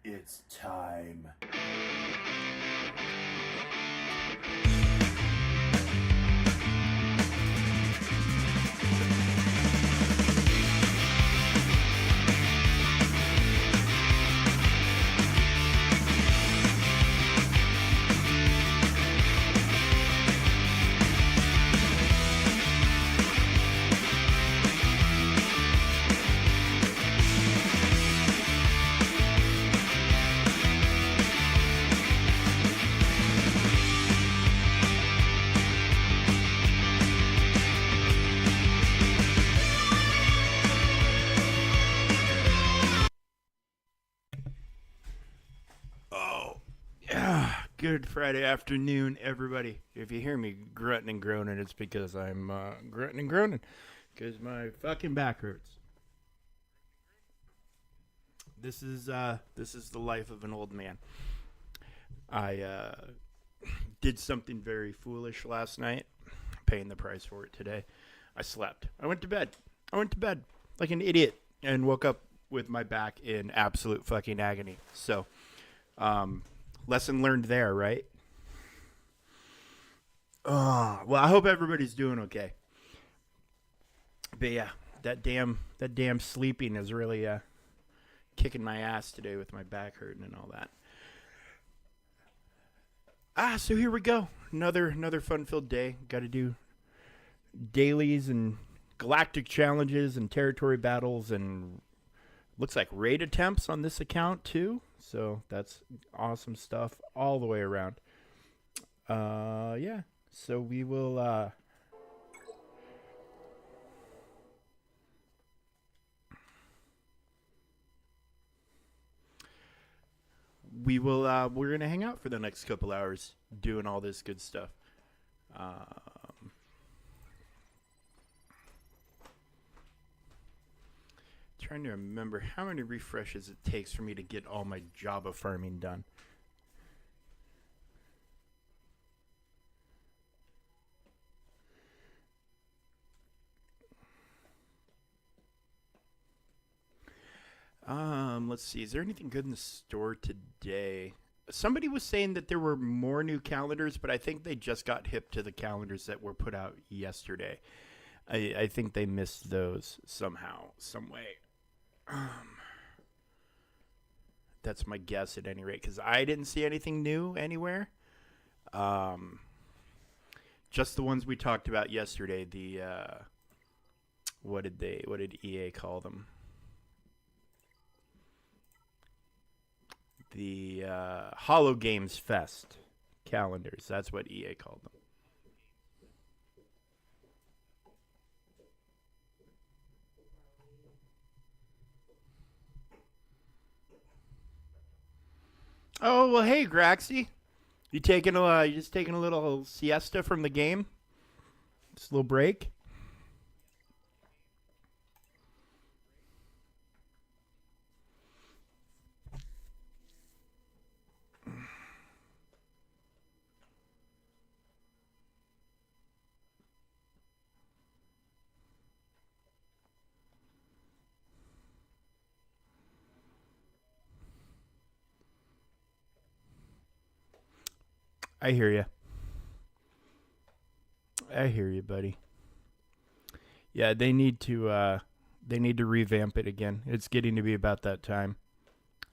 It's time. Oh, good Friday afternoon, everybody. If you hear me grunting and groaning, it's because I'm grunting and groaning because my fucking back hurts. This is the life of an old man. I did something very foolish last night, paying the price for it today. I slept. I went to bed. I went to bed like an idiot and woke up with my back in absolute fucking agony. So, lesson learned there, right? Well, I hope everybody's doing okay. But yeah, that damn sleeping is really kicking my ass today with my back hurting and all that. So here we go. Another fun-filled day. Got to do dailies and galactic challenges and territory battles and looks like raid attempts on this account too. So that's awesome stuff all the way around. Yeah. So we're gonna hang out for the next couple hours doing all this good stuff. Um, Trying to remember how many refreshes it takes for me to get all my Java farming done. Let's see. Is there anything good in the store today? Somebody was saying that there were more new calendars, but I think they just got hip to the calendars that were put out yesterday. I think they missed those somehow, some way. Um, that's my guess at any rate, because I didn't see anything new anywhere. Um, just the ones we talked about yesterday. The what did EA call them? The Hollow Games Fest calendars. That's what EA called them. Oh well, hey Graxy, you just taking a little siesta from the game? Just a little break. I hear you. I hear you, buddy. Yeah, they need to revamp it again. It's getting to be about that time.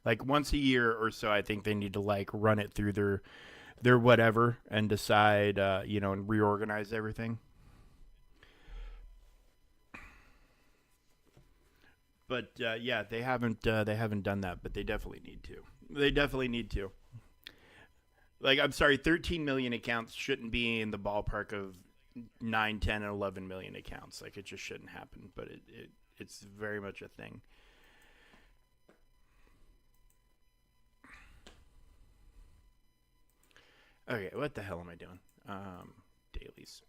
Like once a year or so, I think they need to like run it through their whatever and decide, and reorganize everything. But yeah, they haven't done that, but they definitely need to. They definitely need to. Like I'm sorry, 13 million accounts shouldn't be in the ballpark of 9, 10, and 11 million accounts. Like it just shouldn't happen, but it's very much a thing. Okay, what the hell am I doing? Dailies.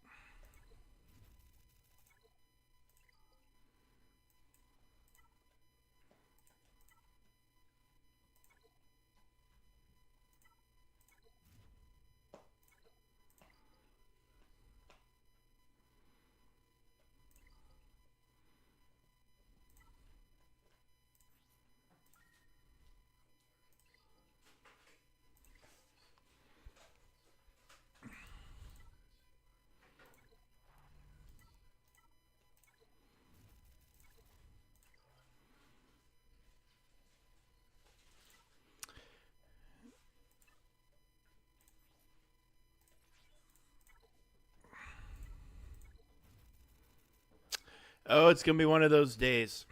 Oh, it's going to be one of those days.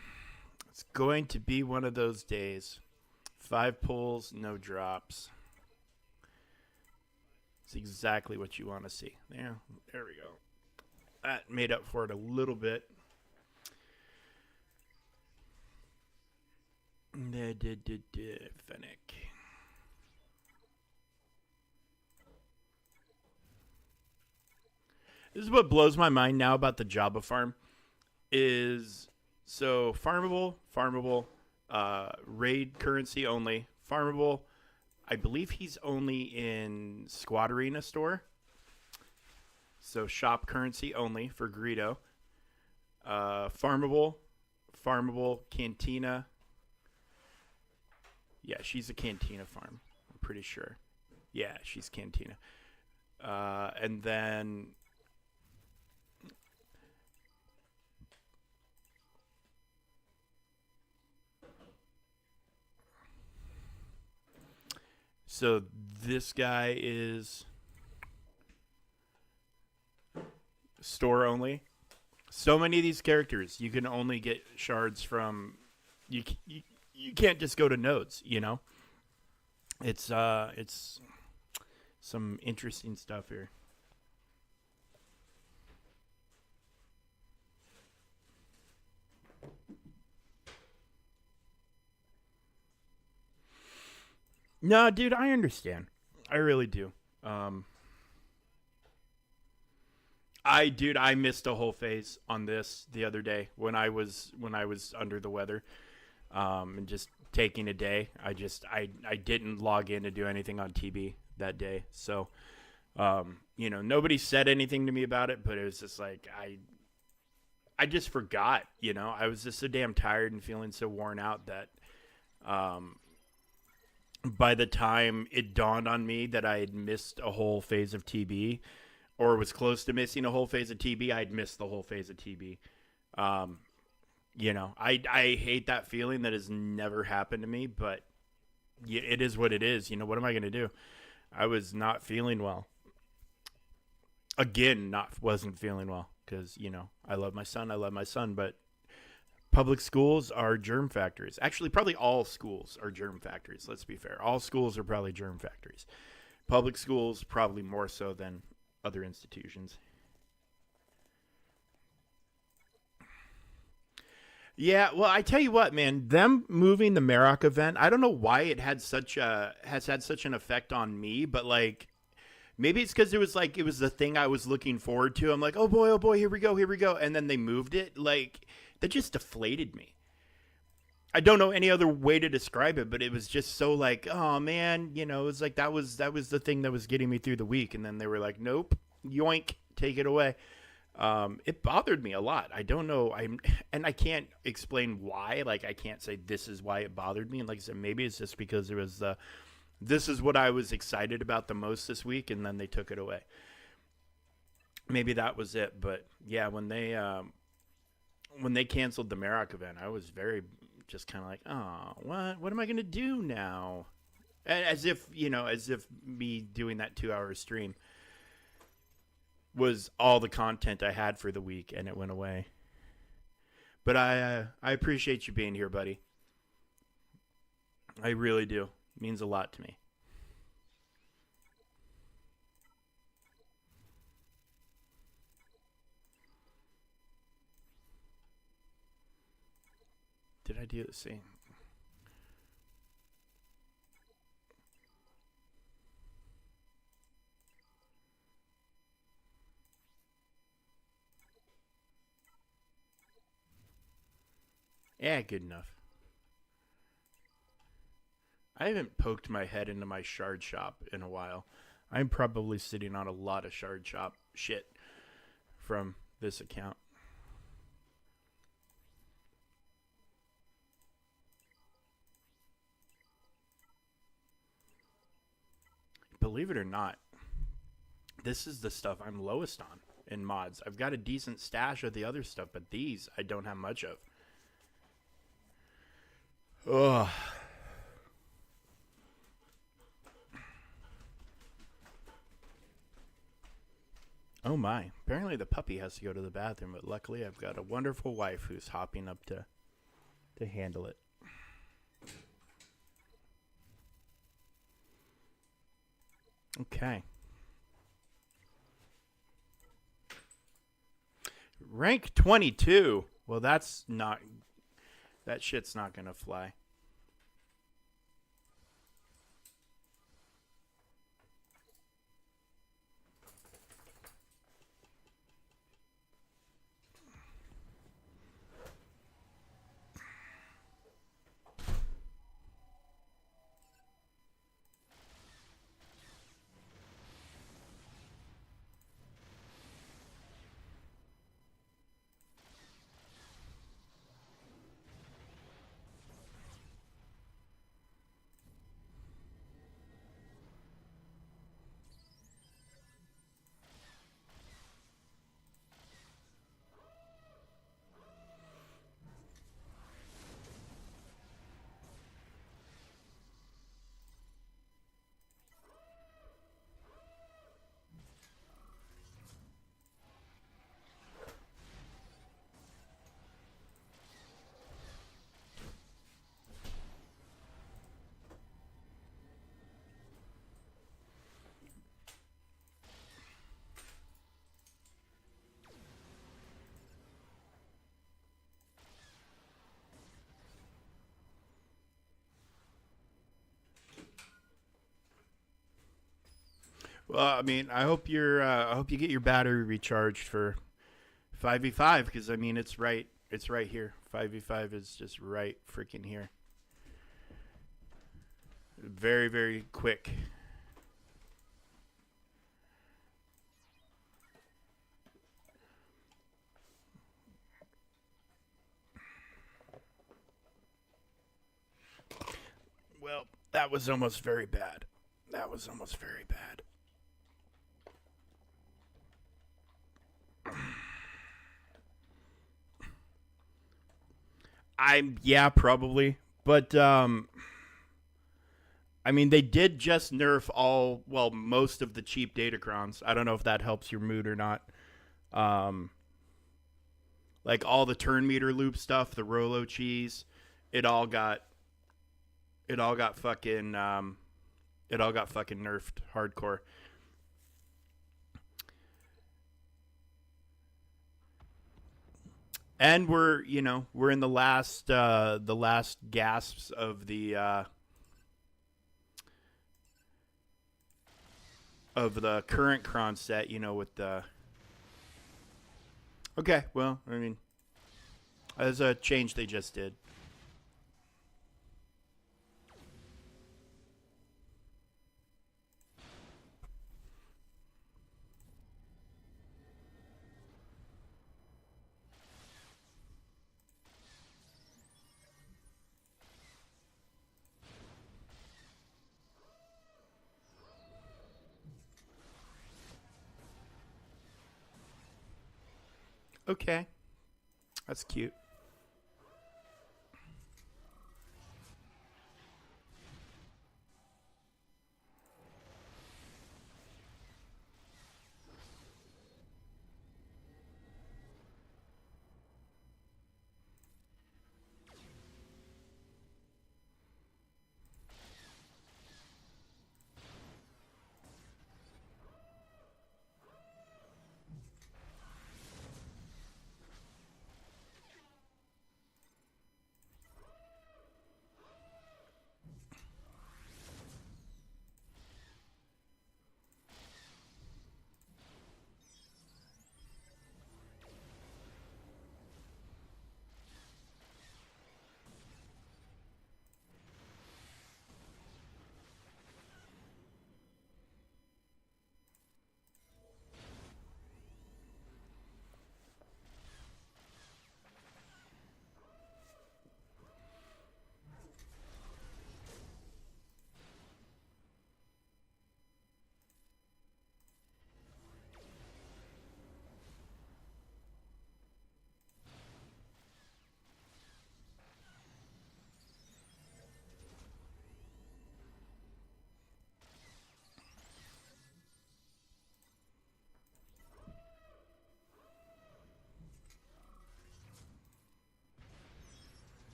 It's going to be one of those days. 5 pulls, no drops. It's exactly what you want to see. There we go. That made up for it a little bit. Fennec. This is what blows my mind now about the Java farm. Is so farmable, raid currency only. Farmable, I believe he's only in Squad Arena store. So shop currency only for Greedo. Farmable, Cantina. Yeah, she's a Cantina farm. I'm pretty sure. Yeah, she's Cantina. And then so this guy is store only. So many of these characters, you can only get shards from. You can't just go to nodes. It's some interesting stuff here. No, dude, I understand. I really do. I missed a whole phase on this the other day when I was under the weather, and just taking a day. I didn't log in to do anything on TB that day, so nobody said anything to me about it, but it was just like I just forgot. I was just so damn tired and feeling so worn out that by the time it dawned on me that I had missed a whole phase of TB, or was close to missing a whole phase of TB, I'd missed the whole phase of TB. I hate that feeling. That has never happened to me, but it is what it is. What am I going to do? I was not feeling well. Again, wasn't feeling well because, I love my son, but public schools are germ factories. Actually, probably all schools are germ factories. Let's be fair. All schools are probably germ factories. Public schools probably more so than other institutions. Yeah, well, I tell you what, man, them moving the Marok event, I don't know why it has had such an effect on me, but like maybe it's because it was the thing I was looking forward to. I'm like, oh boy, here we go, and then they moved it. Like that just deflated me. I don't know any other way to describe it, but it was just so like, oh man, it was like that was the thing that was getting me through the week, and then they were like, nope, yoink, take it away. It bothered me a lot. I don't know. And I can't explain why. Like I can't say this is why it bothered me. And like I said, maybe it's just because it was this is what I was excited about the most this week, and then they took it away. Maybe that was it. But yeah, when they canceled the Marok event, I was very just kind of like, oh, what am I gonna do now? As if me doing that 2-hour stream was all the content I had for the week, and it went away. But I appreciate you being here, buddy. I really do. It means a lot to me. Did I do the same? Yeah, good enough. I haven't poked my head into my shard shop in a while. I'm probably sitting on a lot of shard shop shit from this account. Believe it or not, this is the stuff I'm lowest on in mods. I've got a decent stash of the other stuff, but these I don't have much of. Ugh. Oh my. Apparently the puppy has to go to the bathroom, but luckily I've got a wonderful wife who's hopping up to handle it. Okay. Rank 22. Well, that's not... That shit's not going to fly. Well, I mean, I hope you get your battery recharged for 5v5 because I mean it's right here. 5v5 is just right freaking here. Very, very quick. Well, that was almost very bad. That was almost very bad. Yeah, probably. But I mean they did just nerf most of the cheap datacrons. I don't know if that helps your mood or not. Um like all the turn meter loop stuff, the Rolo cheese, it all got it all got fucking it all got fucking nerfed hardcore. And we're in the last gasps of the current cron set, with the okay, well, I mean, there's a change they just did. Okay. That's cute.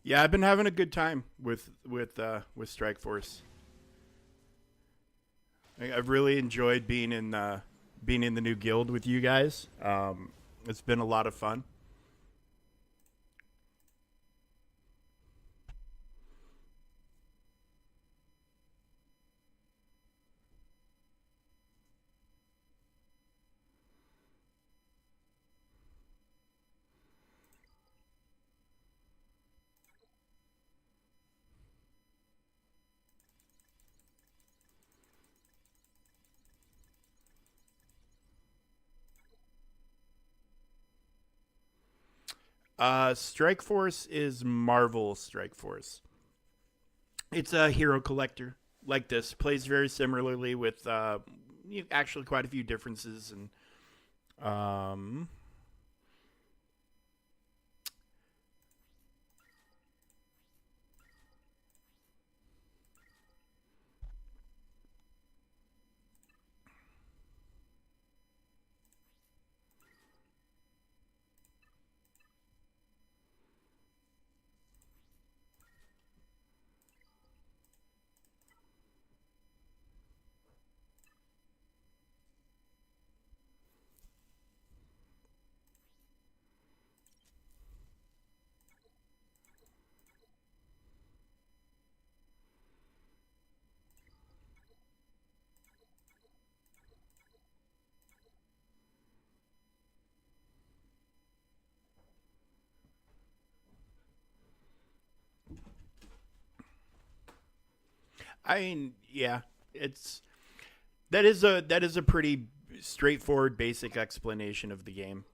Yeah, I've been having a good time with Strike Force. I've really enjoyed being in the new guild with you guys. It's been a lot of fun. Strike Force is Marvel Strike Force. It's a hero collector like this. Plays very similarly with actually quite a few differences and I mean, yeah, it's that is a pretty straightforward, basic explanation of the game.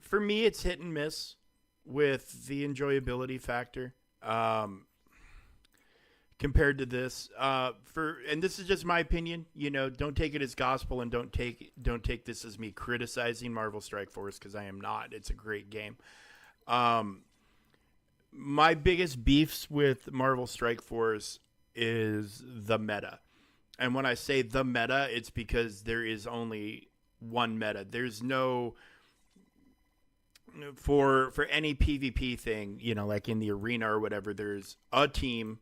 For me, it's hit and miss with the enjoyability factor. Compared to this, and this is just my opinion. Don't take it as gospel, and don't take this as me criticizing Marvel Strike Force because I am not. It's a great game. Um, my biggest beefs with Marvel Strike Force is the meta. And when I say the meta, it's because there is only one meta. There's no for any PvP thing, like in the arena or whatever, there's a team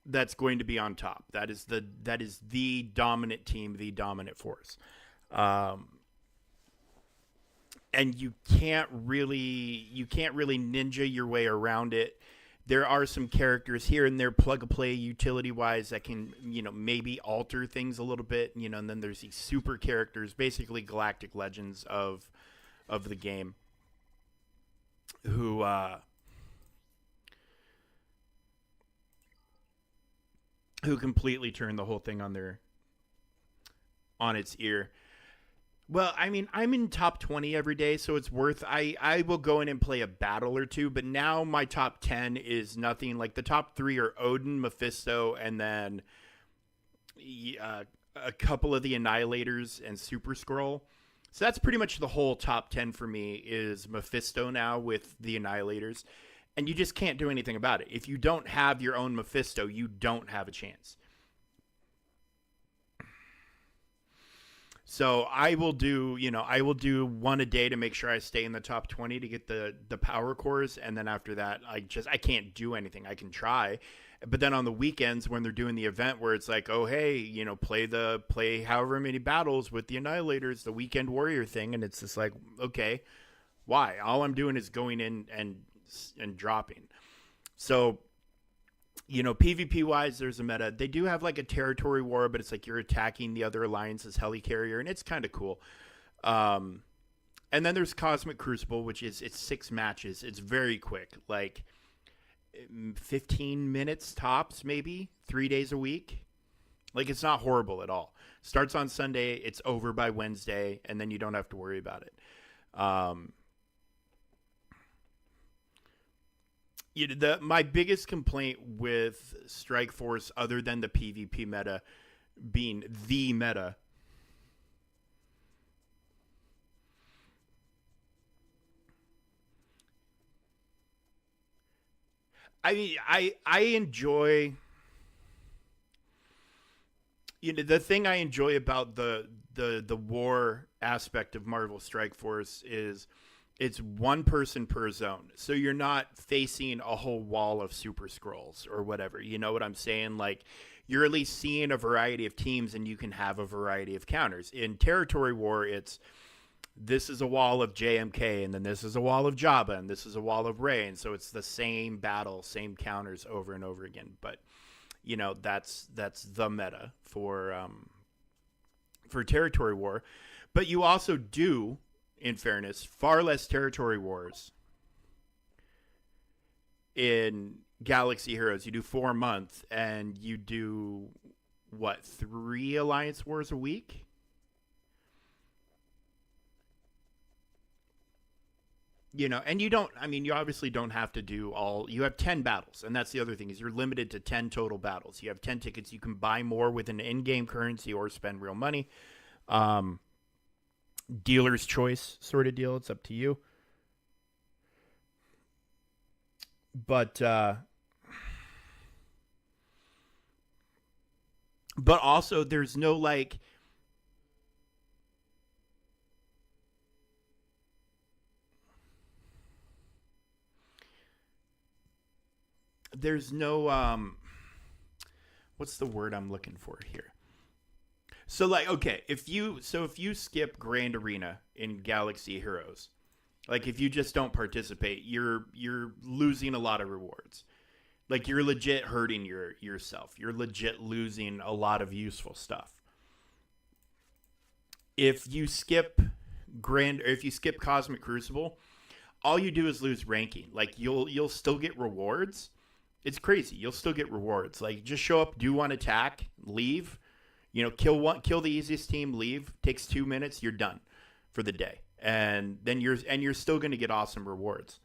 that's going to be on top. That is the dominant team, the dominant force. Um, and you can't really ninja your way around it. There are some characters here and there, plug and play utility wise, that can maybe alter things a little bit. And then there's these super characters, basically galactic legends of the game, who who completely turn the whole thing on its ear. Well, I mean, I'm in top 20 every day, so it's worth. I will go in and play a battle or two, but now my top 10 is nothing. Like the top three are Odin, Mephisto, and then a couple of the Annihilators and Super Scroll. So that's pretty much the whole top 10 for me is Mephisto now with the Annihilators. And you just can't do anything about it. If you don't have your own Mephisto, you don't have a chance. So I will do one a day to make sure I stay in the top 20 to get the power cores, and then after that, I can't do anything. I can try, but then on the weekends when they're doing the event where it's like, oh hey, play however many battles with the Annihilators, the weekend warrior thing, and it's just like, okay, why? All I'm doing is going in and dropping. So PvP wise, there's a meta. They do have like a territory war, but it's like you're attacking the other alliance's helicarrier, and it's kind of cool. Um, and then there's Cosmic Crucible, which is it's 6 matches. It's very quick, like 15 minutes tops, maybe 3 days a week. Like it's not horrible at all. Starts on Sunday, it's over by Wednesday, and then you don't have to worry about it. Um, My biggest complaint with Strike Force, other than the PvP meta being the meta, I enjoy, the thing I enjoy about the war aspect of Marvel Strike Force is it's one person per zone. So you're not facing a whole wall of super scrolls or whatever. You know what I'm saying? Like, you're at least seeing a variety of teams and you can have a variety of counters. In Territory War, it's this is a wall of JMK, and then this is a wall of Jabba, and this is a wall of Rey. And so it's the same battle, same counters over and over again. But that's the meta for Territory War. But you also do, in fairness, far less Territory Wars in Galaxy Heroes. You do 4 a month, and you do what, 3 Alliance Wars a week? And you obviously don't have to do all. You have 10 battles, and that's the other thing, is you're limited to 10 total battles. You have 10 tickets. You can buy more with an in-game currency or spend real money. Um, Dealer's choice sort of deal. It's up to you. But but also there's no like there's no what's the word I'm looking for here? So like, okay, if you skip Grand Arena in Galaxy Heroes, like if you just don't participate, you're losing a lot of rewards. Like, you're legit hurting yourself. You're legit losing a lot of useful stuff. If you skip or if you skip Cosmic Crucible, all you do is lose ranking. Like, you'll still get rewards. It's crazy. You'll still get rewards. Like, just show up, do one attack, leave. Kill the easiest team, leave. Takes 2 minutes, you're done for the day, and then you're still going to get awesome rewards.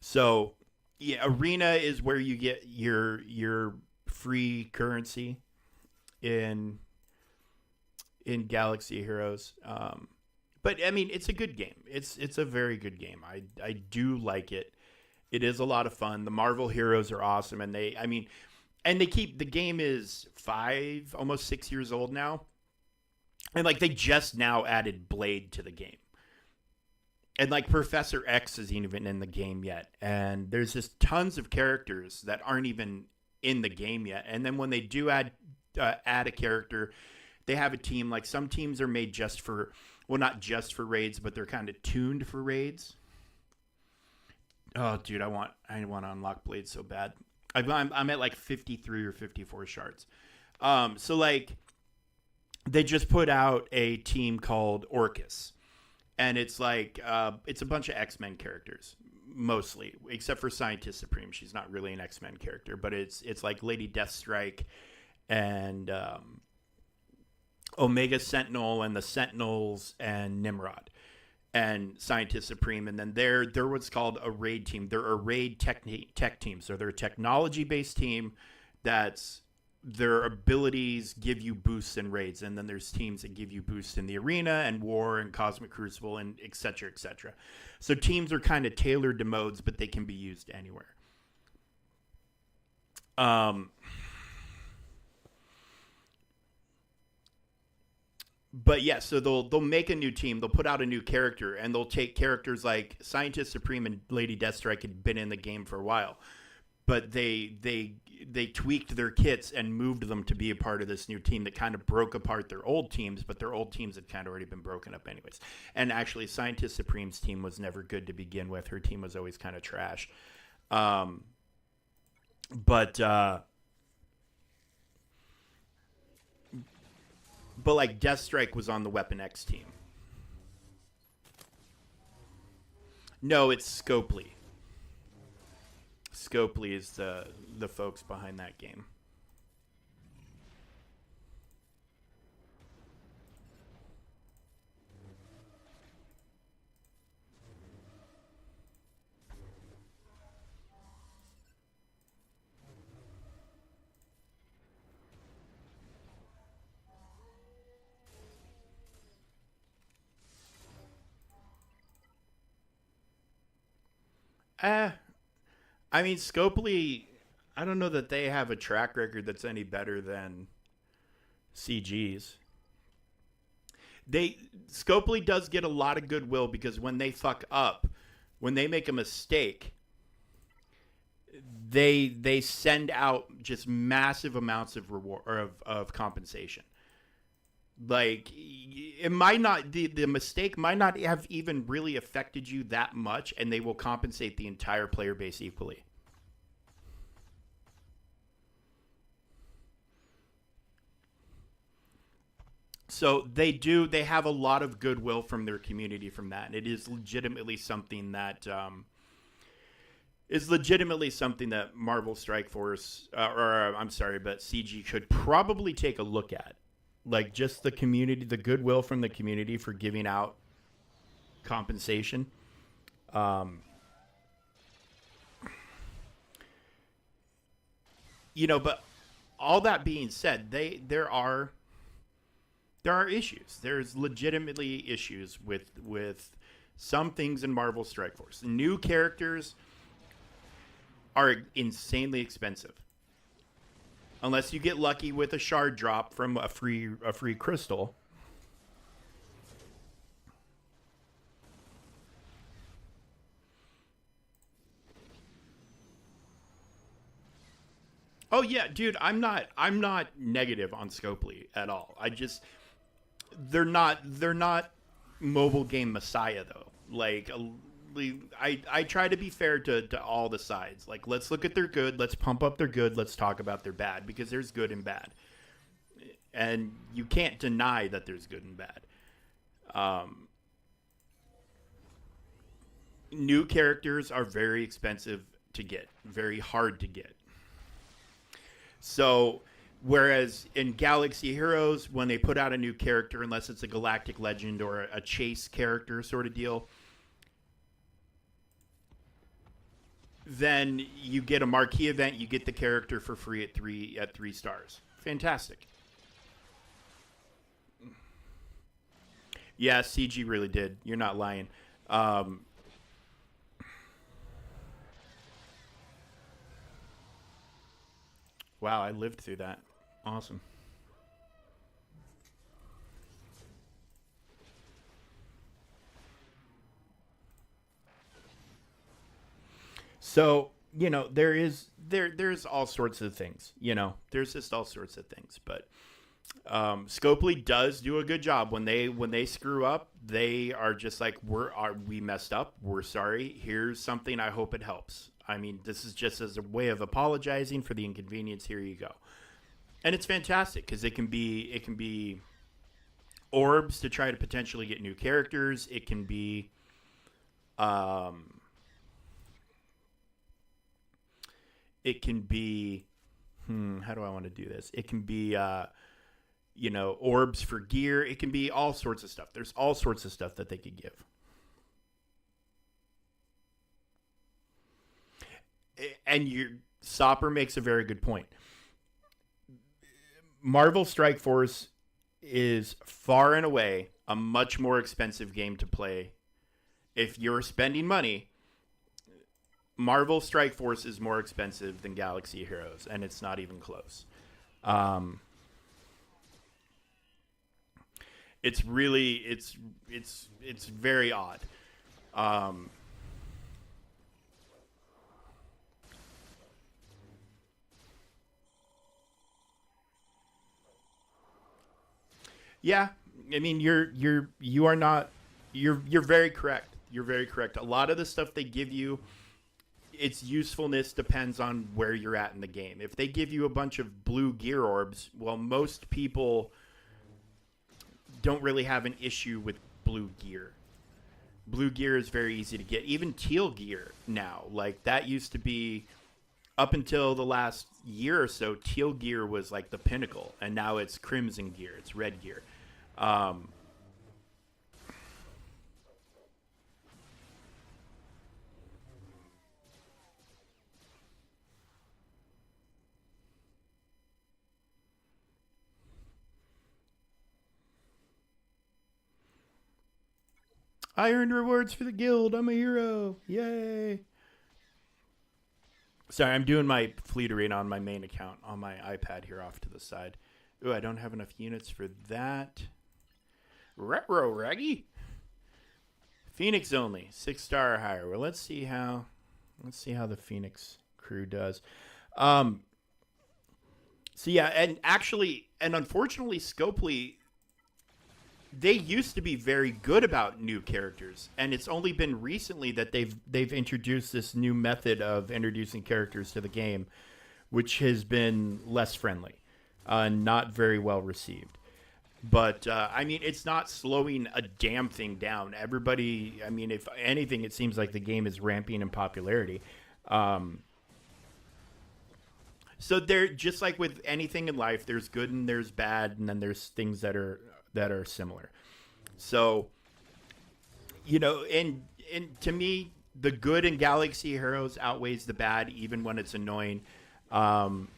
So, yeah, Arena is where you get your free currency in Galaxy Heroes. But I mean, it's a good game. It's a very good game. I do like it. It is a lot of fun. The Marvel heroes are awesome, and they keep the game is 5, almost 6 years old now, and like they just now added Blade to the game, and like Professor X isn't even in the game yet, and there's just tons of characters that aren't even in the game yet, and then when they do add a character, they have a team. Like, some teams are made just for, well, not just for raids, but they're kind of tuned for raids. Oh, dude, I want to unlock Blade so bad. I'm at like 53 or 54 shards. So like, they just put out a team called Orcus, and it's like it's a bunch of X-Men characters mostly, except for Scientist Supreme. She's not really an X-Men character, but it's like Lady Deathstrike and Omega Sentinel and the Sentinels and Nimrod and Scientist Supreme, and then they're what's called a raid team. They're a raid tech team, so they're a technology based team that's their abilities give you boosts in raids, and then there's teams that give you boosts in the arena and war and Cosmic Crucible and etc. etc. So teams are kind of tailored to modes, but they can be used anywhere. Um, but yeah, so they'll make a new team, they'll put out a new character, and they'll take characters like Scientist Supreme and Lady Deathstrike had been in the game for a while, but they tweaked their kits and moved them to be a part of this new team that kind of broke apart their old teams, but their old teams had kind of already been broken up anyways. And actually, Scientist Supreme's team was never good to begin with. Her team was always kind of trash. Um, but but like Deathstrike was on the Weapon X team. No, it's Scopely. Scopely is the folks behind that game. Uh, I mean, Scopely, I don't know that they have a track record that's any better than CG's. They Scopely does get a lot of goodwill because when they fuck up, when they make a mistake, they send out just massive amounts of reward or of compensation. Like it might not the mistake might not have even really affected you that much, and they will compensate the entire player base equally. So they have a lot of goodwill from their community from that, and it is legitimately something that Marvel Strike Force, or I'm sorry, but CG could probably take a look at, like just the community, the goodwill from the community for giving out compensation. Um, but all that being said, there are issues. There's legitimately issues with some things in Marvel Strike Force. New characters are insanely expensive. Unless you get lucky with a shard drop from a free crystal. Oh yeah, dude, I'm not negative on Scopely at all. They're not mobile game messiah though. Like I try to be fair to all the sides. Like let's look at their good, let's pump up their good, let's talk about their bad because there's good and bad, and you can't deny that there's good and bad. Um, New characters are very expensive to get, very hard to get. So whereas in Galaxy Heroes, when they put out a new character, unless it's a galactic legend or a chase character sort of deal, then you get a marquee event, you get the character for free at three stars. Fantastic. Yeah, CG really did. You're not lying. Um, wow, I lived through that. Awesome. So there's all sorts of things. There's just all sorts of things. But Scopely does do a good job when they screw up. They are just like we messed up. We're sorry. Here's something. I hope it helps. I mean, this is just as a way of apologizing for the inconvenience. Here you go, and it's fantastic because it can be orbs to try to potentially get new characters. Um, it can be how do I want to do this? It can be orbs for gear. It can be all sorts of stuff. There's all sorts of stuff that they could give. And your Sopper makes a very good point. Marvel Strike Force is far and away a much more expensive game to play. If you're spending money, Marvel Strike Force is more expensive than Galaxy Heroes, and it's not even close. Um, it's really it's very odd. Um, yeah, I mean you are not you're very correct. You're very correct. A lot of the stuff they give you, its usefulness depends on where you're at in the game. If they give you a bunch of blue gear orbs, well, most people don't really have an issue with blue gear. Blue gear is very easy to get. Even teal gear now, like that used to be up until the last year or so. Teal gear was like the pinnacle, and now it's crimson gear. It's red gear. Um, I earned rewards for the guild. I'm a hero. Yay! Sorry, I'm doing my fleet arena on my main account on my iPad here off to the side. Ooh, I don't have enough units for that. Retro Reggie. Phoenix only, 6-star or higher. Well, let's see how the Phoenix crew does. Um, so yeah, and unfortunately, Scopely, they used to be very good about new characters, and it's only been recently that they've introduced this new method of introducing characters to the game, which has been less friendly, not very well received. But I mean, it's not slowing a damn thing down. Everybody, I mean, if anything, it seems like the game is ramping in popularity. Um, so there, just like with anything in life, there's good and there's bad, and then there's things that are similar. So and to me, the good in Galaxy Heroes outweighs the bad, even when it's annoying. Um,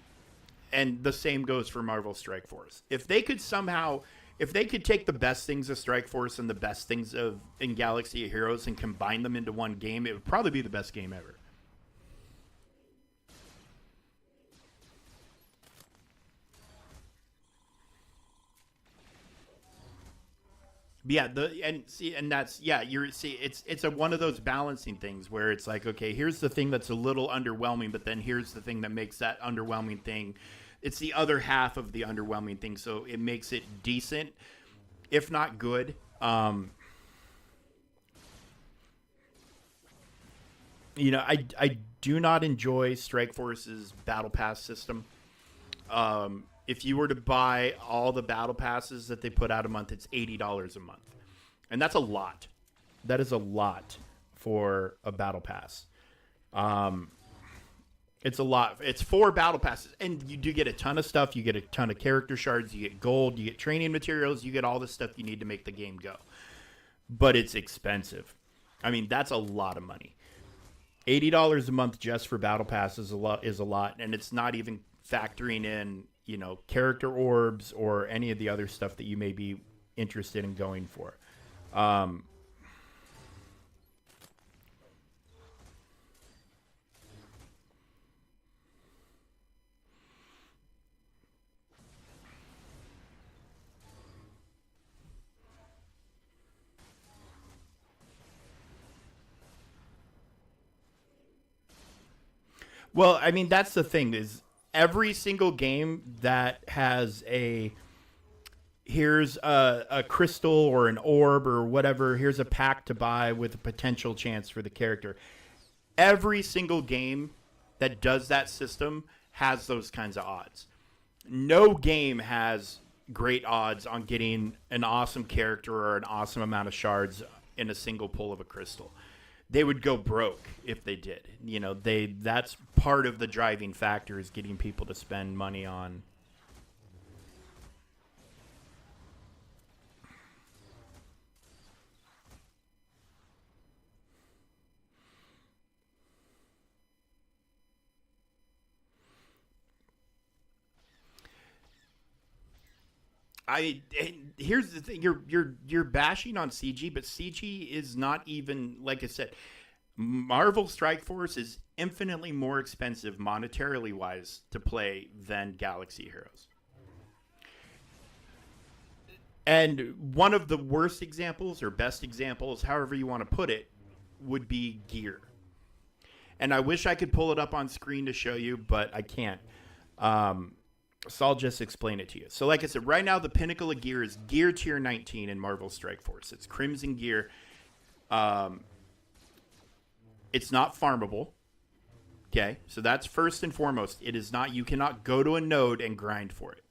and the same goes for Marvel Strike Force. If they could take the best things of Strike Force and the best things of in Galaxy Heroes and combine them into one game, it would probably be the best game ever. Yeah, that's you're see it's a one of those balancing things where it's like, okay, here's the thing that's a little underwhelming, but then here's the thing that makes that underwhelming thing, it's the other half of the underwhelming thing, so it makes it decent, if not good. I do not enjoy Strike Force's battle pass system. If you were to buy all the battle passes that they put out a month, it's $80 a month, and that's a lot. That is a lot for a battle pass. Um, it's a lot. It's 4 battle passes, and you do get a ton of stuff. You get a ton of character shards. You get gold. You get training materials. You get all the stuff you need to make the game go. But it's expensive. I mean, that's a lot of money. $80 a month just for battle pass is a lot. Is a lot, and it's not even factoring in character orbs or any of the other stuff that you may be interested in going for. Um, well, I mean, that's the thing is every single game that has a here's a crystal or an orb or whatever, here's a pack to buy with a potential chance for the character. Every single game that does that system has those kinds of odds. No game has great odds on getting an awesome character or an awesome amount of shards in a single pull of a crystal. They would go broke if they did. That's part of the driving factor is getting people to spend money on. I Here's the thing: you're bashing on CG, but CG is not even like I said. Marvel Strike Force is infinitely more expensive monetarily wise to play than Galaxy Heroes. And one of the worst examples or best examples, however you want to put it, would be gear. And I wish I could pull it up on screen to show you, but I can't. Um, so I'll just explain it to you. So, like I said, right now the pinnacle of gear is Gear Tier 19 in Marvel Strike Force. It's Crimson Gear. Um, it's not farmable. Okay, so that's first and foremost. It is not. You cannot go to a node and grind for it.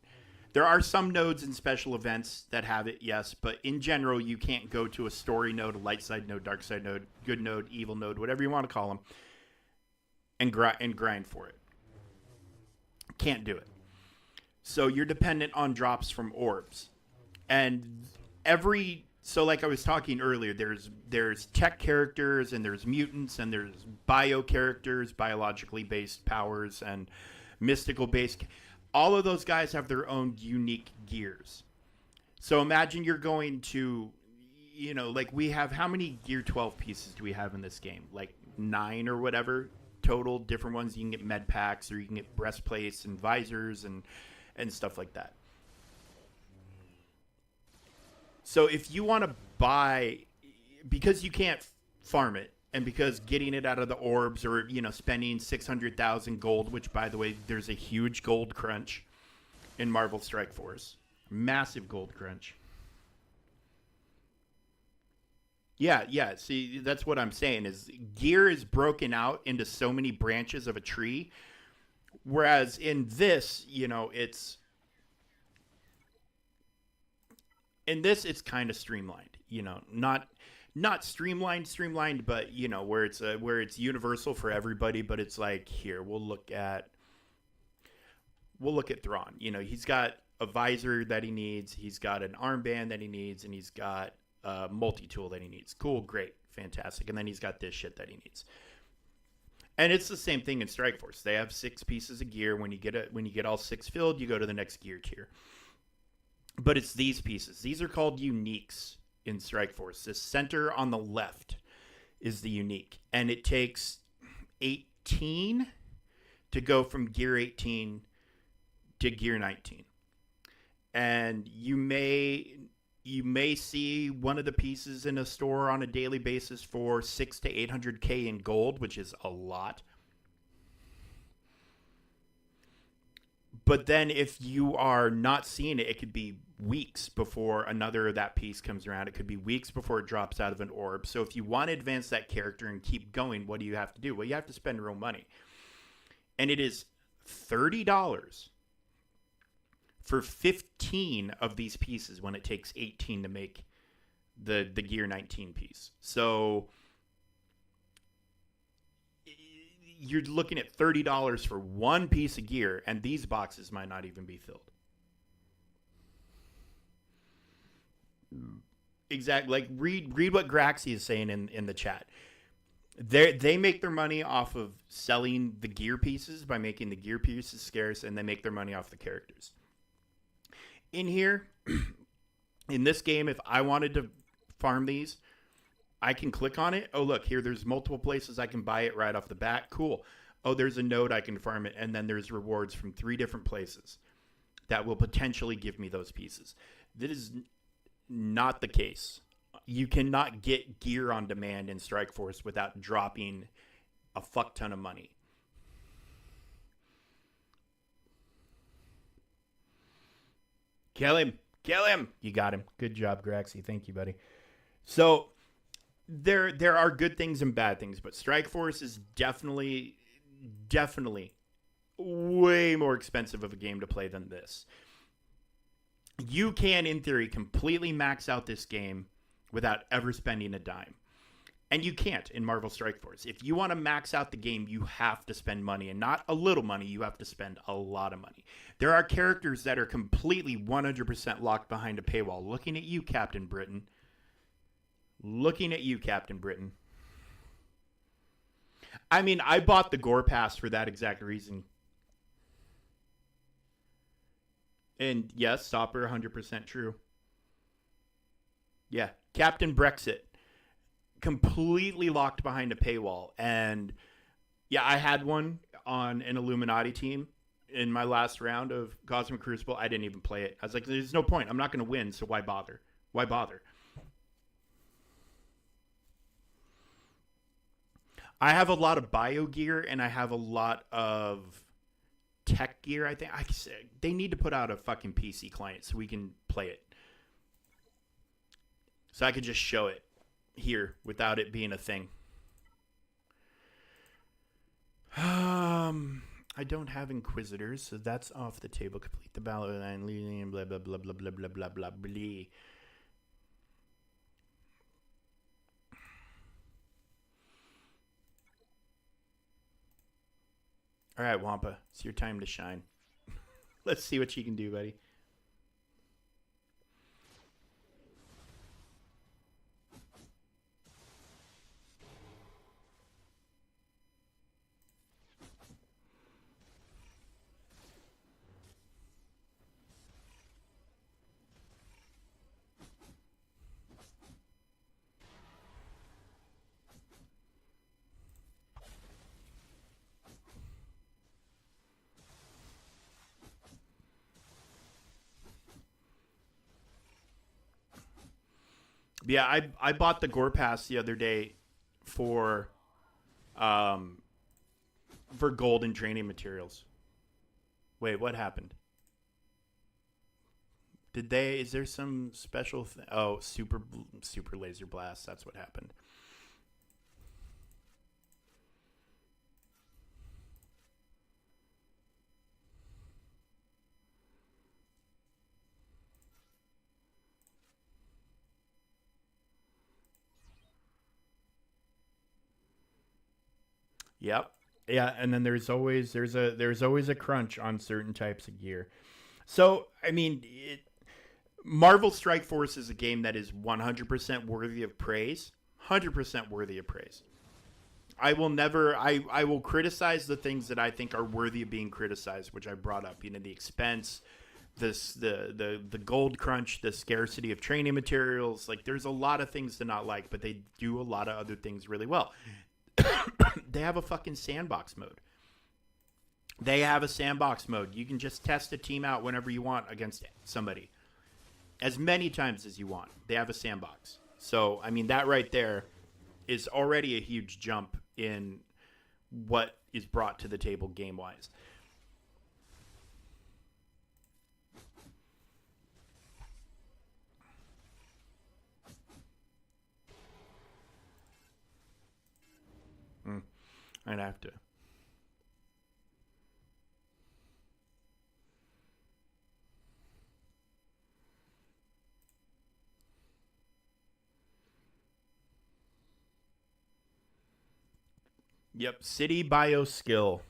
There are some nodes and special events that have it, yes, but in general, you can't go to a story node, a light side node, dark side node, good node, evil node, whatever you want to call them, and grind for it. Can't do it. So you're dependent on drops from orbs, and like I was talking earlier, there's tech characters and there's mutants and there's bio characters, biologically based powers and mystical based. All of those guys have their own unique gears. So imagine you're going to, like we have, how many Gear 12 pieces do we have in this game? Like 9 or whatever. total different ones. You can get med packs, or you can get breastplates and visors and stuff like that. So if you want to buy, because you can't farm it, and because getting it out of the orbs, or spending 600,000 gold, which by the way, there's a huge gold crunch in Marvel Strike Force, massive gold crunch. Yeah. See, that's what I'm saying is gear is broken out into so many branches of a tree, whereas in this, it's kind of streamlined. Not streamlined, but where it's universal for everybody. But it's like, here we'll look at Thrawn. He's got a visor that he needs, he's got an armband that he needs, and he's got a multi-tool that he needs. Cool, great, fantastic. And then he's got this shit that he needs. And it's the same thing in Strike Force. They have 6 pieces of gear. When you get all 6 filled, you go to the next gear tier. But it's these pieces. These are called uniques in Strike Force. The center on the left is the unique. And it takes 18 to go from gear 18 to gear 19. And you may see one of the pieces in a store on a daily basis for 600 to 800k in gold, which is a lot. But then if you are not seeing it, it could be weeks before another of that piece comes around. It could be weeks before it drops out of an orb. So if you want to advance that character and keep going, what do you have to do? Well, you have to spend real money. And it is $30 for 15 of these pieces when it takes 18 to make the gear 19 piece. So you're looking at $30 for one piece of gear, and these boxes might not even be filled. Exactly. Like read what Graxy is saying in the chat. They make their money off of selling the gear pieces by making the gear pieces scarce, and they make their money off the characters. In here, in this game, if I wanted to farm these, I can click on it. Oh, look, here, there's multiple places I can buy it right off the bat. Cool. Oh, there's a node I can farm it, and then there's rewards from 3 different places that will potentially give me those pieces. That is not the case. You cannot get gear on demand in Strike Force without dropping a fuck ton of money. Kill him. You got him. Good job, Graxy. Thank you, buddy. So there are good things and bad things, but Strike Force is definitely way more expensive of a game to play than this. You can, in theory, completely max out this game without ever spending a dime. And you can't in Marvel Strike Force. If you want to max out the game, you have to spend money, and not a little money. You have to spend a lot of money. There are characters that are completely 100% locked behind a paywall. Looking at you, Captain Britain. I mean, I bought the Gore Pass for that exact reason. And yes, Stopper, 100% true. Yeah, Captain Brexit. Completely locked behind a paywall. And yeah, I had one on an Illuminati team in my last round of Cosmic Crucible. I didn't even play it. I was like, there's no point. I'm not going to win, so why bother? I have a lot of bio gear, and I have a lot of tech gear. I think they need to put out a fucking PC client so we can play it. So I could just show it here without it being a thing. I don't have Inquisitors, so that's off the table. Complete the ballot line, leading blah blah blah blah blah blah blah blah blah. All right, Wampa, it's your time to shine. Let's see what you can do, buddy. Yeah, I bought the Gore Pass the other day for um for gold and training materials. Wait, what happened? Did they? Is there some special? Oh, super laser blast. That's what happened. Yep. Yeah, and then there's always a crunch on certain types of gear. So I mean, Marvel Strike Force is a game that is 100% worthy of praise. 100% worthy of praise. I will never. I will criticize the things that I think are worthy of being criticized, which I brought up. You know, the expense, the gold crunch, the scarcity of training materials. Like, there's a lot of things to not like, but they do a lot of other things really well. They have a fucking sandbox mode. They have a sandbox mode. You can just test a team out whenever you want against somebody, as many times as you want. They have a sandbox. So, I mean, that right there is already a huge jump in what is brought to the table game wise. I'd have to. Yep, city bio skill.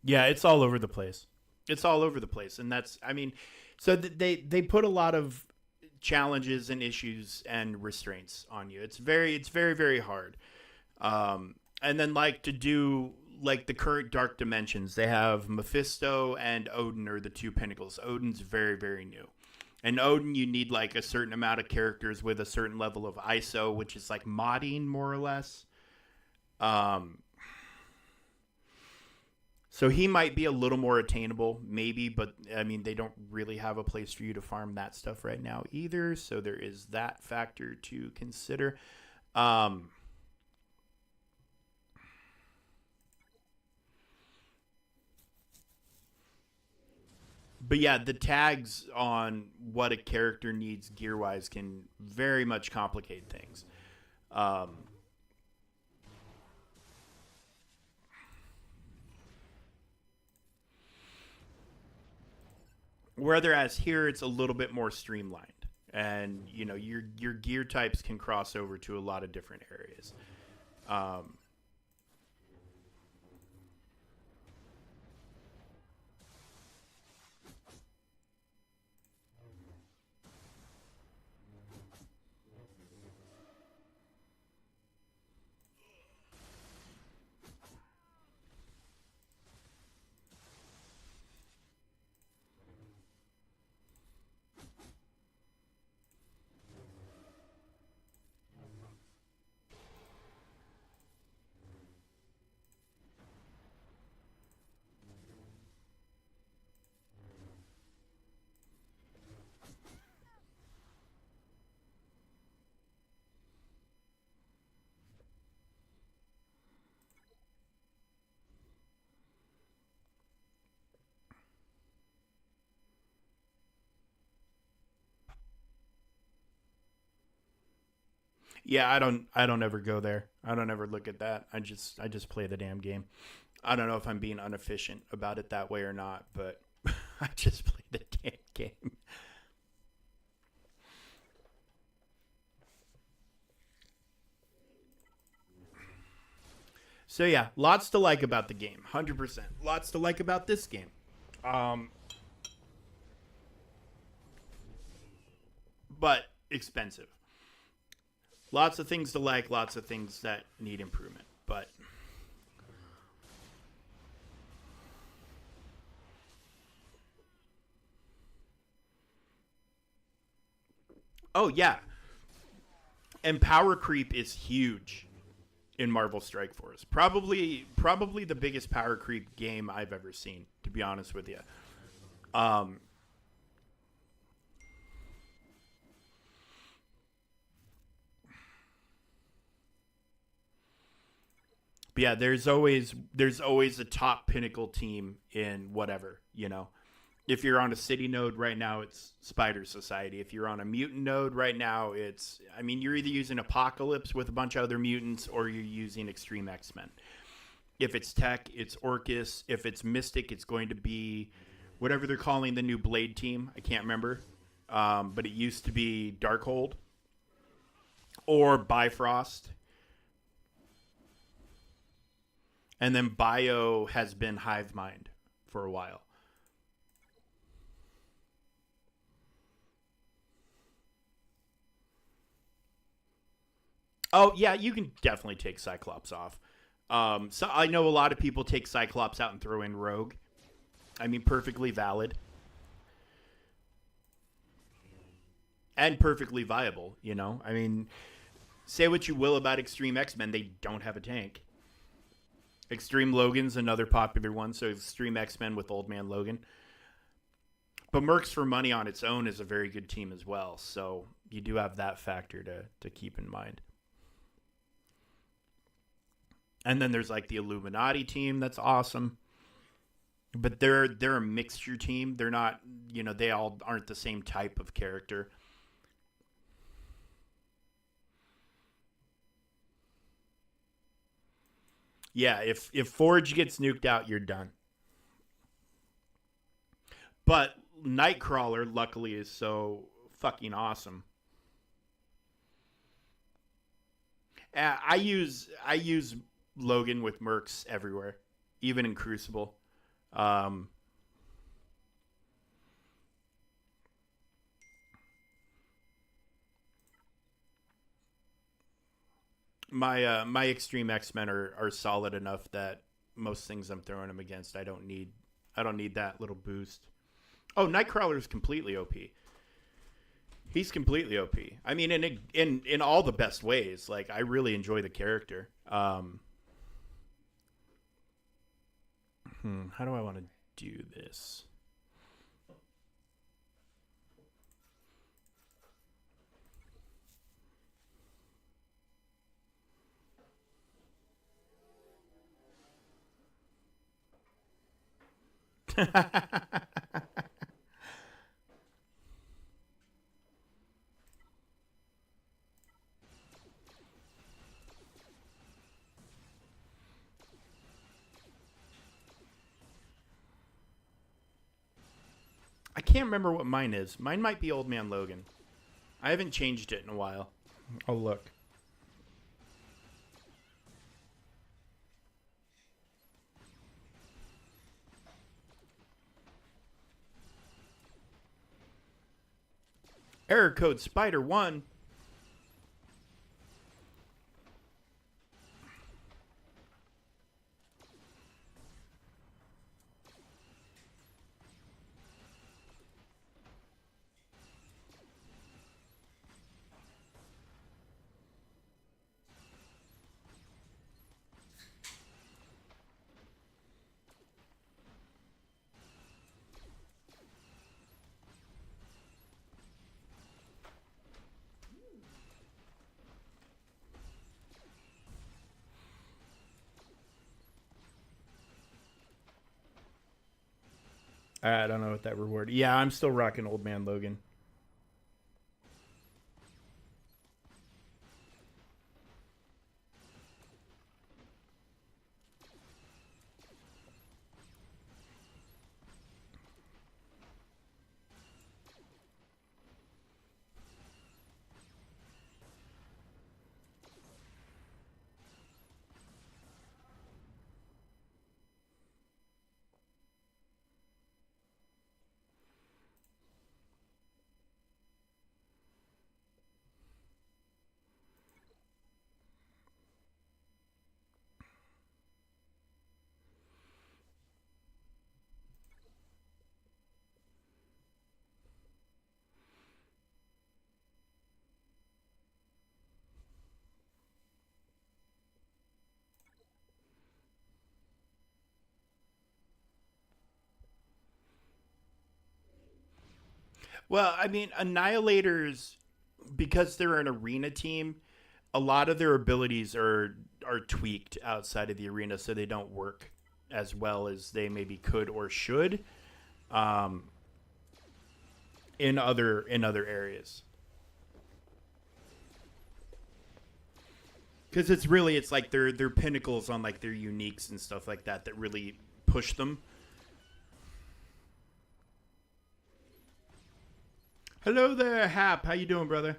Yeah, it's all over the place. It's all over the place, and that's, I mean, so they put a lot of challenges and issues and restraints on you. It's very hard. And then, like, to do like the current Dark Dimensions, they have Mephisto and Odin are the two pinnacles. Odin's very new. And Odin, you need like a certain amount of characters with a certain level of ISO, which is like modding more or less. Um, So he might be a little more attainable, maybe, but I mean, they don't really have a place for you to farm that stuff right now either. So there is that factor to consider. Um, but yeah, the tags on what a character needs gear wise can very much complicate things. Um, Whereas here, it's a little bit more streamlined. And you know your gear types can cross over to a lot of different areas. Um, Yeah, I don't ever go there. I don't ever look at that. I just play the damn game. I don't know if I'm being inefficient about it that way or not, but I just play the damn game. So yeah, lots to like about the game. 100%. Lots to like about this game. Um but expensive. Lots of things to like, lots of things that need improvement. But oh yeah, and power creep is huge in Marvel Strike Force. Probably the biggest power creep game I've ever seen, to be honest with you. Um but yeah, there's always a top pinnacle team in whatever. If you're on a city node right now, it's Spider Society. If you're on a mutant node right now, you're either using Apocalypse with a bunch of other mutants or you're using Extreme X-Men. If it's tech, it's Orcus. If it's Mystic, it's going to be whatever they're calling the new Blade team. I can't remember. But it used to be Darkhold or Bifrost. And then Bio has been Hive Mind for a while. Oh, yeah, you can definitely take Cyclops off. So I know a lot of people take Cyclops out and throw in Rogue. Perfectly valid and perfectly viable. Say what you will about Extreme X Men, they don't have a tank. Extreme Logan's another popular one, so Extreme X Men with Old Man Logan. But Mercs for Money on its own is a very good team as well, so you do have that factor to keep in mind. And then there's like the Illuminati team that's awesome. But they're a mixture team. They're not, they all aren't the same type of character. Yeah, if Forge gets nuked out, you're done. But Nightcrawler, luckily, is so fucking awesome. I use Logan with Mercs everywhere, even in Crucible. Um, my Extreme X Men are solid enough that most things I'm throwing them against, I don't need that little boost. Oh, Nightcrawler is completely OP. He's completely OP. In all the best ways. Like I really enjoy the character. How do I want to do this? I can't remember what mine is. Mine might be Old Man Logan. I haven't changed it in a while. I'll look. Error code Spider 1. I don't know what that reward. Yeah, I'm still rocking Old Man Logan. Well, I mean, Annihilators, because they're an arena team, a lot of their abilities are tweaked outside of the arena, so they don't work as well as they maybe could or should um, in other areas. Because it's like their pinnacles on like their uniques and stuff like that that really push them. Hello there, Hap. How you doing, brother?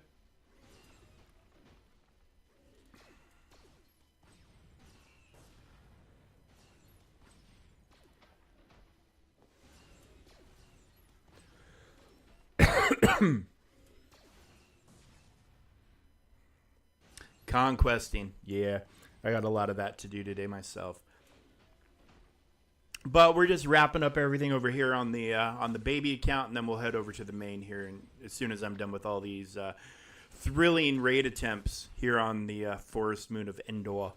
Conquesting. Yeah, I got a lot of that to do today myself. But we're just wrapping up everything over here on the baby account, and then we'll head over to the main here. And as soon as I'm done with all these thrilling raid attempts here on the Forest Moon of Endor.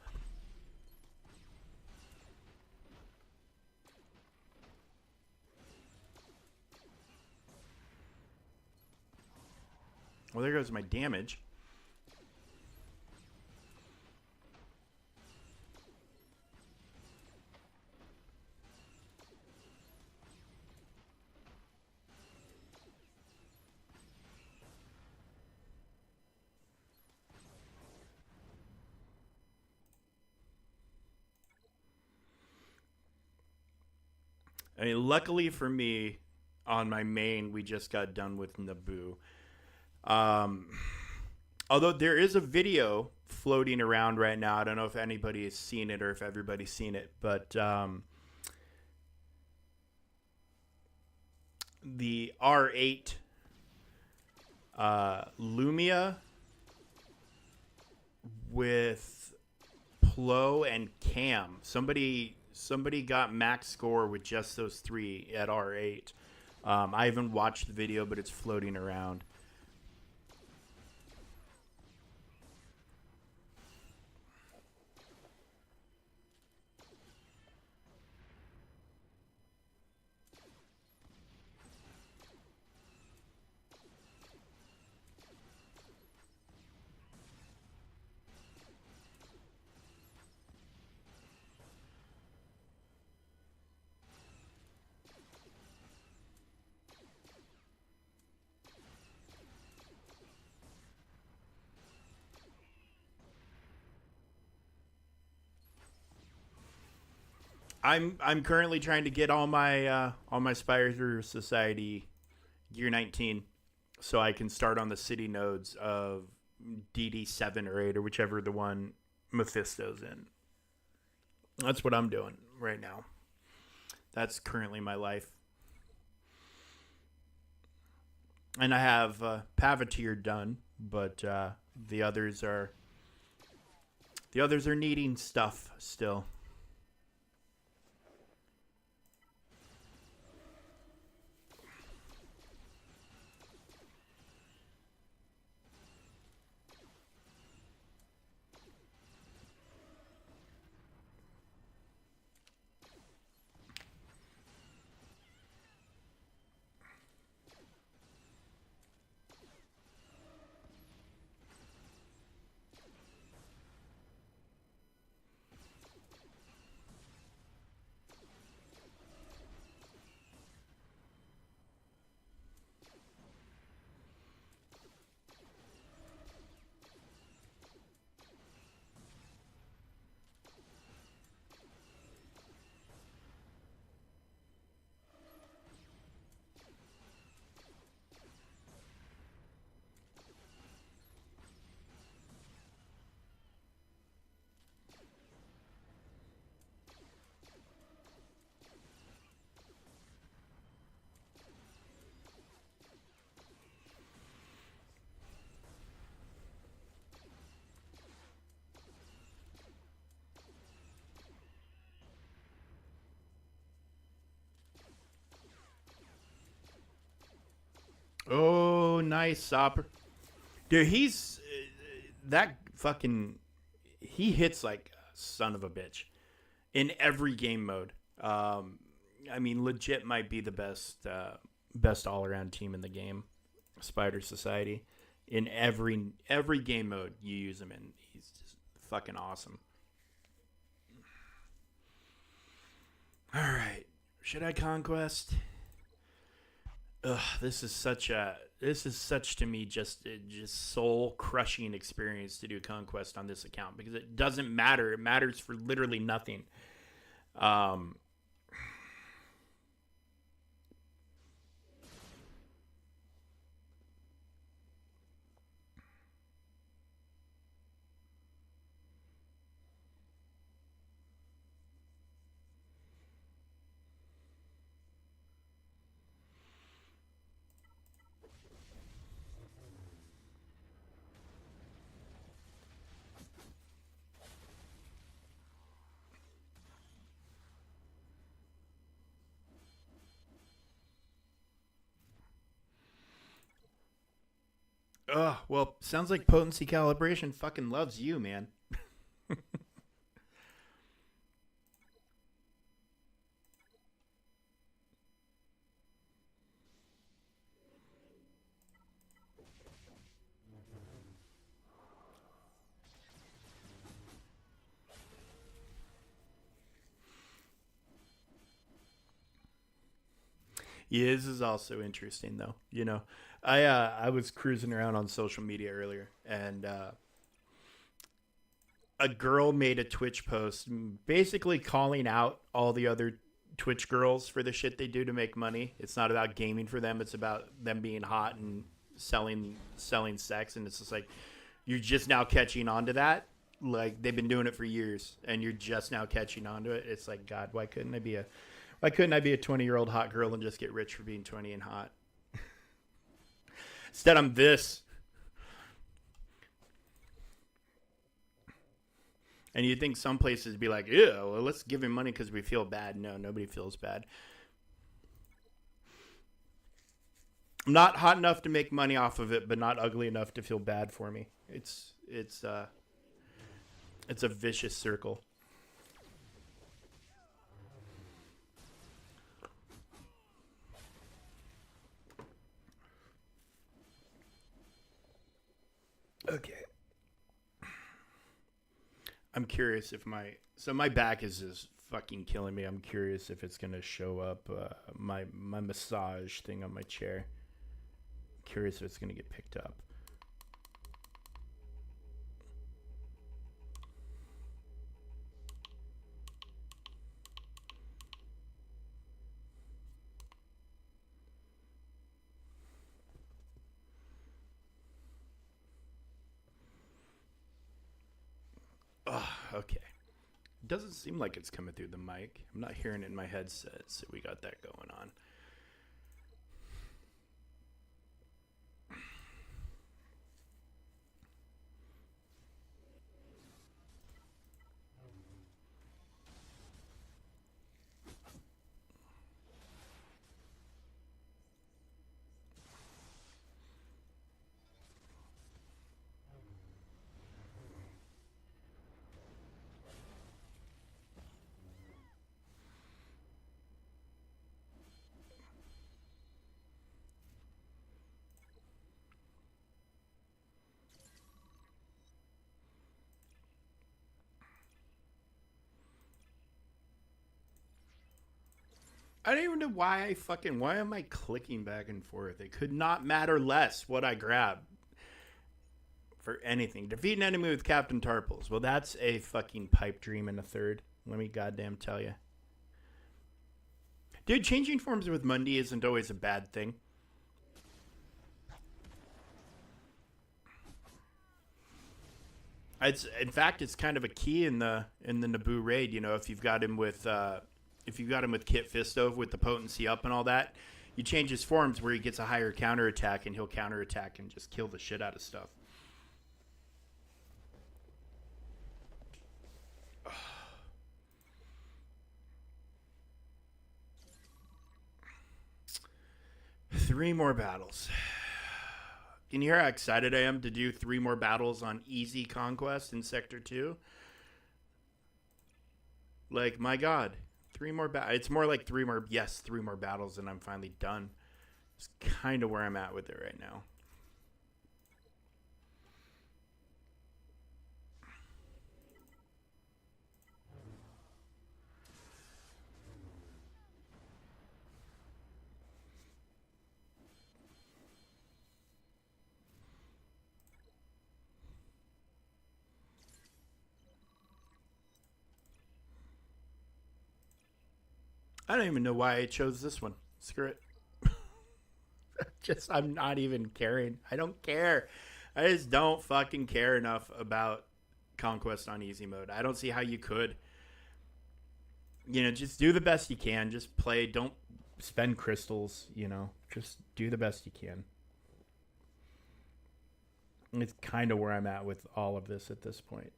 Well, there goes my damage. I mean, luckily for me, on my main, we just got done with Naboo. Um, Although there is a video floating around right now. I don't know if anybody has seen it or if everybody's seen it, but the R8 Lumia with Plo and Cam. Somebody got max score with just those three at R8. I haven't watched the video, but it's floating around. I'm currently trying to get all my Spire through Society Gear 19, so I can start on the city nodes of DD7 or 8 or whichever the one Mephisto's in. That's what I'm doing right now. That's currently my life, and I have Pavateer done, but the others are the others are needing stuff still. Oh, nice, Sopper. Dude, he's that fucking. He hits like a son of a bitch in every game mode. I mean, legit might be the best all around team in the game. Spider Society. In every game mode you use him in, he's just fucking awesome. All right, should I conquest? Ugh, this is such to me just soul crushing experience to do conquest on this account because it doesn't matter. It matters for literally nothing. Um, well, sounds like potency calibration fucking loves you, man. Yeah, this is also interesting though. I was cruising around on social media earlier, and a girl made a Twitch post basically calling out all the other Twitch girls for the shit they do to make money. It's not about gaming for them; it's about them being hot and selling sex, and it's just like you're just now catching on to that. Like they've been doing it for years, and you're just now catching on to it. It's like, God, why couldn't I be a 20-year-old hot girl and just get rich for being 20 and hot? Instead, I'm this. And you'd think some places would be like, yeah, well, let's give him money because we feel bad. No, nobody feels bad. I'm not hot enough to make money off of it, but not ugly enough to feel bad for me. It's a vicious circle. Okay. I'm curious if my back is just fucking killing me. I'm curious if it's gonna show up my massage thing on my chair. Curious if it's gonna get picked up. Oh, okay. Doesn't seem like it's coming through the mic. I'm not hearing it in my headset, so we got that going on. I don't even know why am I clicking back and forth? It could not matter less what I grab for anything. Defeat an enemy with Captain Tarples. Well, that's a fucking pipe dream in a third. Let me goddamn tell you. Dude, changing forms with Mundi isn't always a bad thing. It's in fact it's kind of a key in the Naboo raid. If you've got him with Kit Fisto with the potency up and all that, you change his forms where he gets a higher counterattack and he'll counterattack and just kill the shit out of stuff. Three more battles. Can you hear how excited I am to do three more battles on easy conquest in Sector 2? Like, my God. It's more like three more battles and I'm finally done. It's kind of where I'm at with it right now. I don't even know why I chose this one. Screw it. Just I'm not even caring. I don't care. I just don't fucking care enough about Conquest on easy mode. I don't see how you could. Just do the best you can. Just play. Don't spend crystals. Just do the best you can. It's kind of where I'm at with all of this at this point.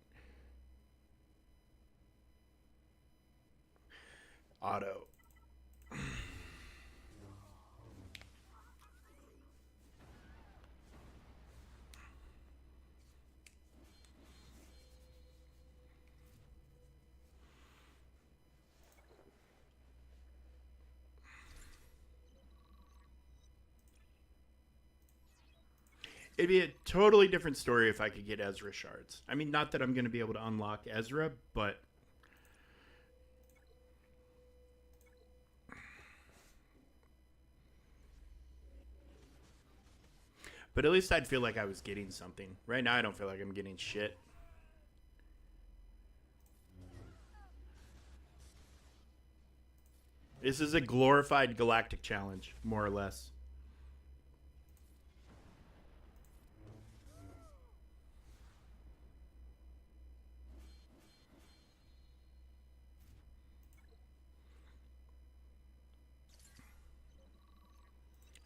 Auto. It'd be a totally different story if I could get Ezra shards. I mean, not that I'm going to be able to unlock Ezra, but at least I'd feel like I was getting something. Right now, I don't feel like I'm getting shit. This is a glorified galactic challenge, more or less.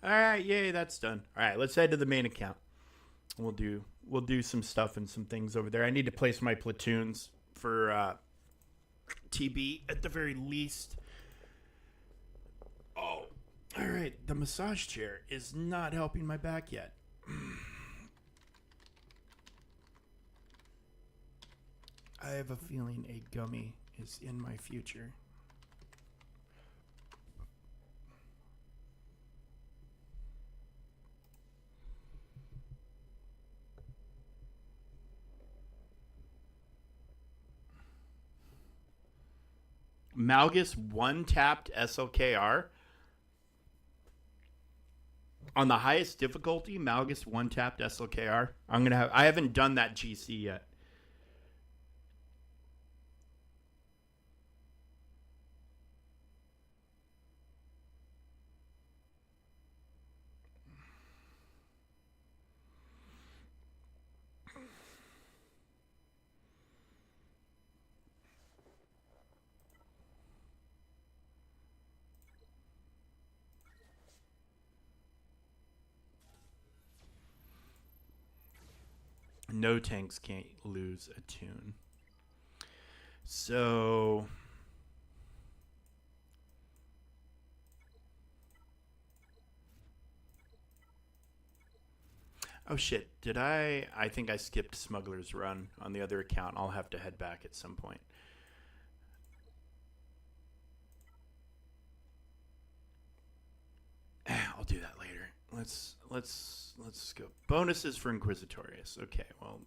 All right, yay, that's done. All right, let's head to the main account. We'll do some stuff and some things over there. I need to place my platoons for TB at the very least. Oh, all right. The massage chair is not helping my back yet. I have a feeling a gummy is in my future. Malgus one tapped SLKR. On the highest difficulty, Malgus one tapped SLKR. I haven't done that GC yet. No tanks can't lose a tune. So oh shit, did I think I skipped Smuggler's Run on the other account. I'll have to head back at some point. I'll do that later. Let's go. Bonuses for Inquisitorius. Okay, well,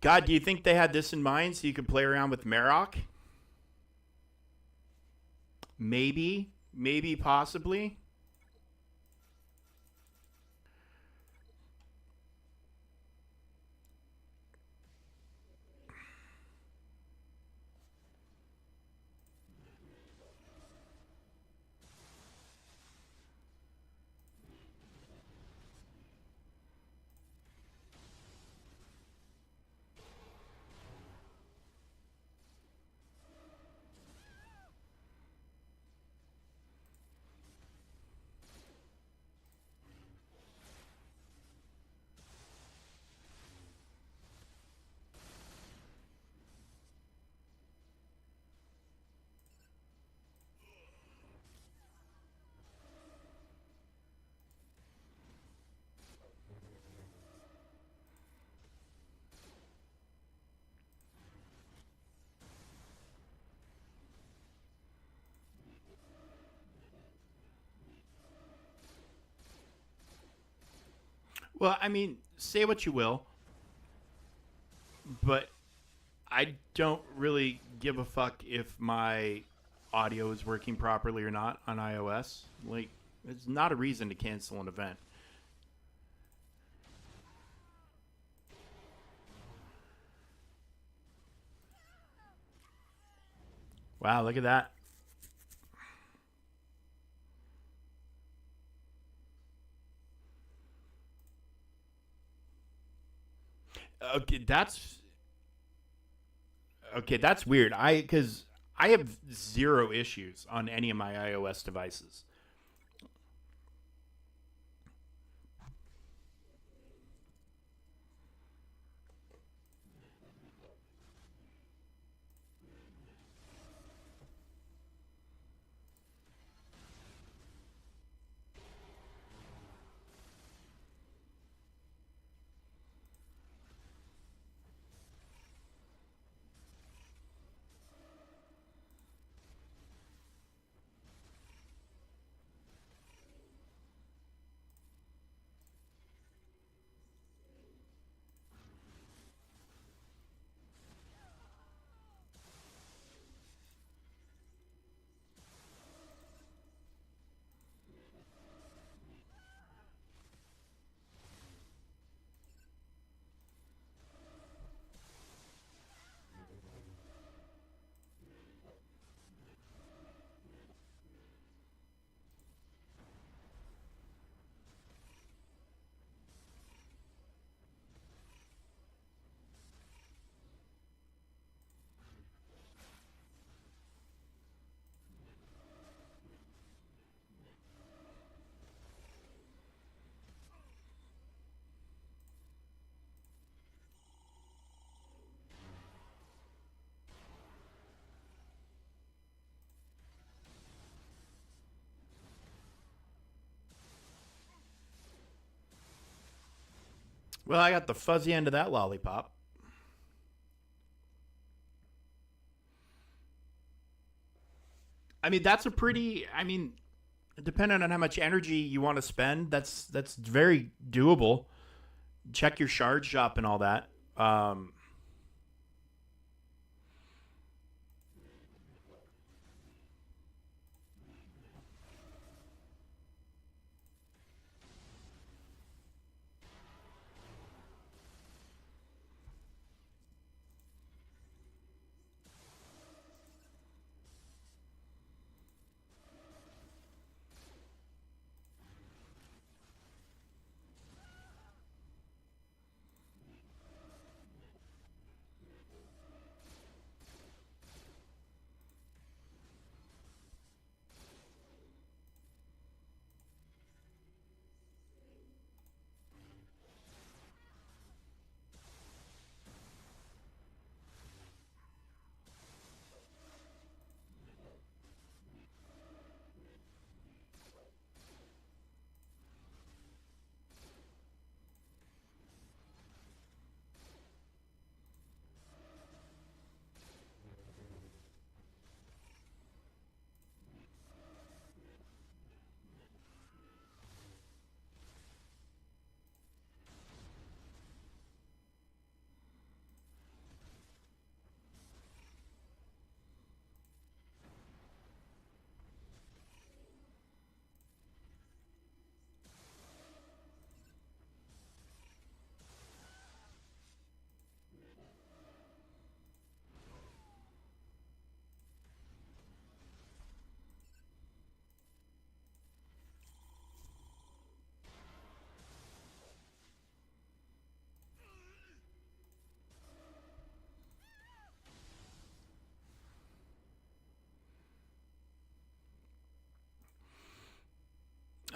God, do you think they had this in mind so you could play around with Marok? Maybe, possibly. Well, I mean, say what you will, but I don't really give a fuck if my audio is working properly or not on iOS. Like, it's not a reason to cancel an event. Wow, look at that. Okay, that's weird. Because I have zero issues on any of my iOS devices. Well, I got the fuzzy end of that lollipop. I mean, that's a pretty. I mean, depending on how much energy you want to spend, that's very doable. Check your shard shop and all that.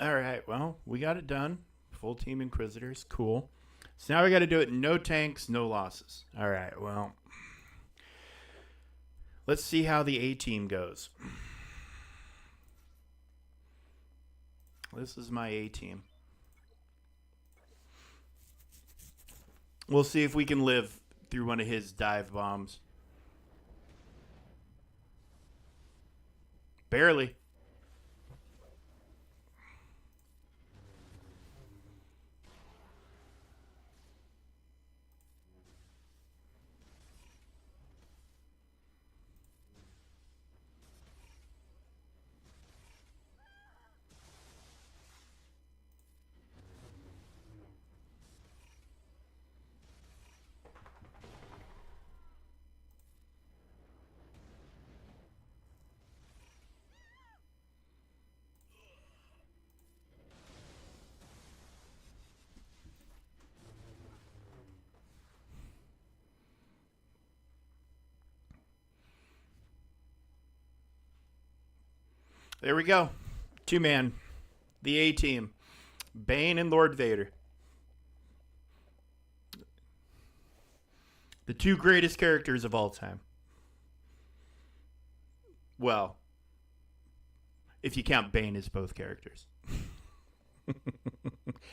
All right. Well, we got it done. Full team Inquisitors. Cool. So now we got to do it. No tanks, no losses. All right. Well, let's see how the A team goes. This is my A team. We'll see if we can live through one of his dive bombs. Barely. There we go. 2-man. The A-team. Bane and Lord Vader. The 2 greatest characters of all time. Well, if you count Bane as both characters.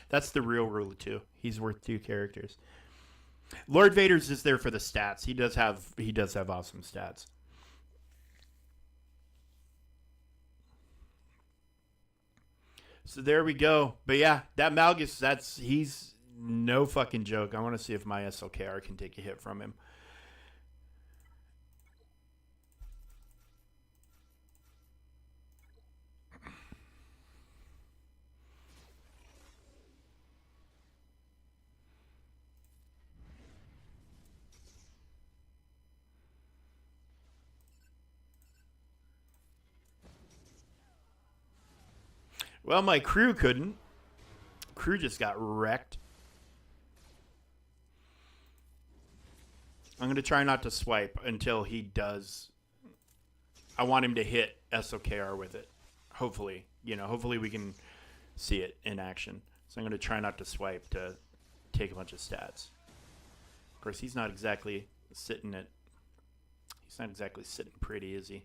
That's the real rule of 2. He's worth 2 characters. Lord Vader's is there for the stats. He does have awesome stats. So there we go. But yeah, that Malgus, he's no fucking joke. I want to see if my SLKR can take a hit from him. Well, my crew couldn't. Crew just got wrecked. I'm going to try not to swipe until he does. I want him to hit SOKR with it. Hopefully. Hopefully we can see it in action. So I'm going to try not to swipe to take a bunch of stats. Of course, he's not exactly sitting pretty, is he?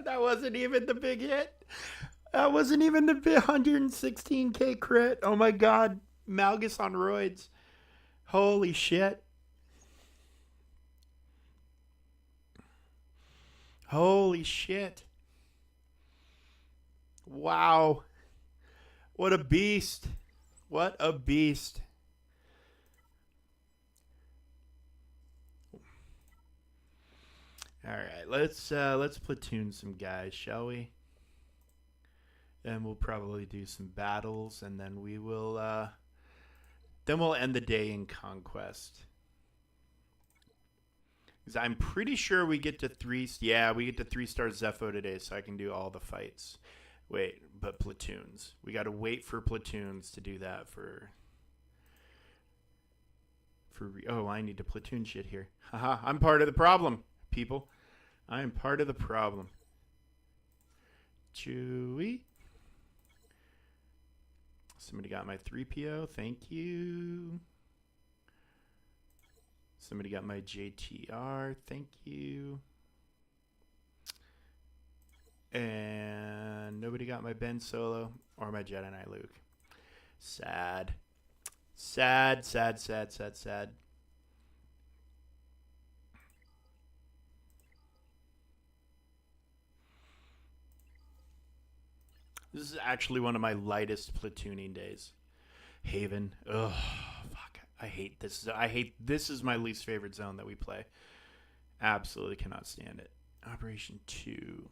That wasn't even the big hit. That wasn't even the 116k crit. Oh my god. Malgus on roids. Holy shit. Holy shit. Wow. What a beast. What a beast. All right, let's platoon some guys, shall we? And we'll probably do some battles, and then we'll end the day in Conquest. Because I'm pretty sure we get to 3. Yeah, we get to 3-star Zepho today, so I can do all the fights. Wait, but platoons. We got to wait for platoons to do that oh, I need to platoon shit here. Haha, I'm part of the problem, people. I am part of the problem. Chewie. Somebody got my 3PO. Thank you. Somebody got my JTR. Thank you. And nobody got my Ben Solo or my Jedi Knight Luke. Sad. Sad, sad, sad, sad, sad. This is actually one of my lightest platooning days. Haven. Ugh, fuck. I hate this. This is my least favorite zone that we play. Absolutely cannot stand it. Operation 2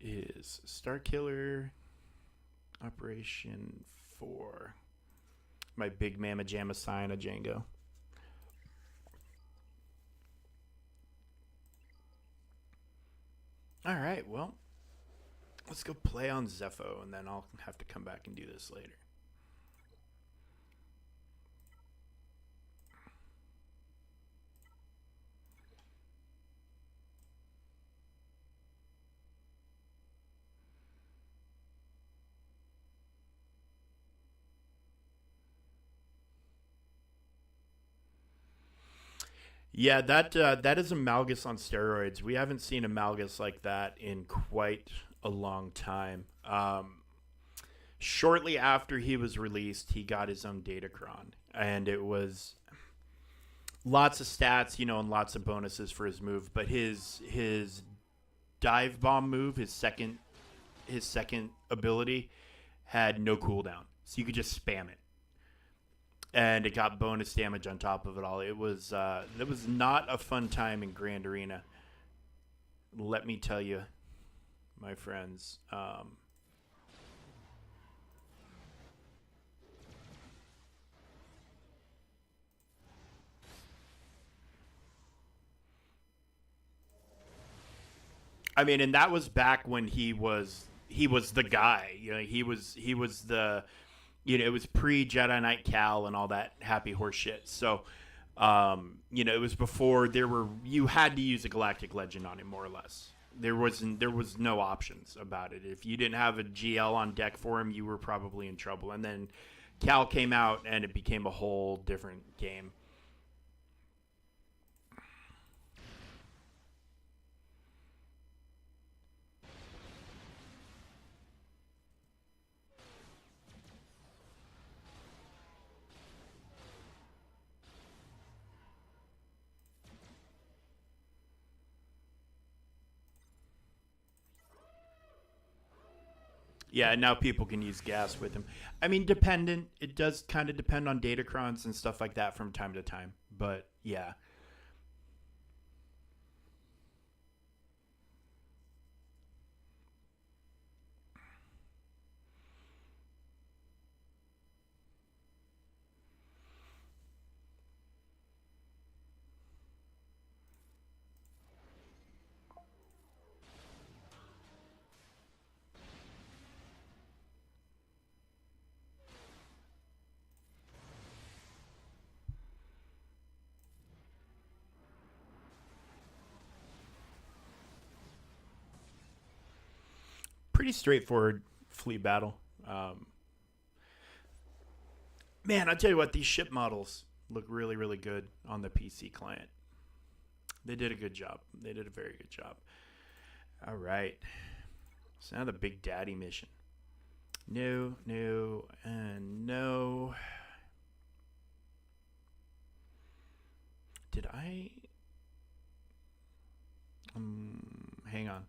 is Starkiller. Operation 4. My big Mama Jamma Sienna Django. All right, well, let's go play on Zepho, and then I'll have to come back and do this later. Yeah, that is a Malgus on steroids. We haven't seen a Malgus like that in quite a long time. Shortly after he was released, he got his own Datacron, and it was lots of stats, and lots of bonuses for his move. But his dive bomb move, his second ability, had no cooldown, so you could just spam it. And it got bonus damage on top of it all. It was not a fun time in Grand Arena. Let me tell you, my friends. I mean, and that was back when he was the guy. He was It was pre Jedi Knight Cal and all that happy horse shit. So, it was before you had to use a Galactic Legend on him, more or less. There was no options about it. If you didn't have a GL on deck for him, you were probably in trouble. And then Cal came out and it became a whole different game. Yeah, now people can use gas with him. I mean, dependent. It does kind of depend on datacrons and stuff like that from time to time. But yeah, pretty straightforward fleet battle. Um, Man, I tell you what, these ship models look really, really good on the PC client. They did a good job. They did a very good job. All right. So now the Big Daddy mission. No, no, and no. Did I? Hang on.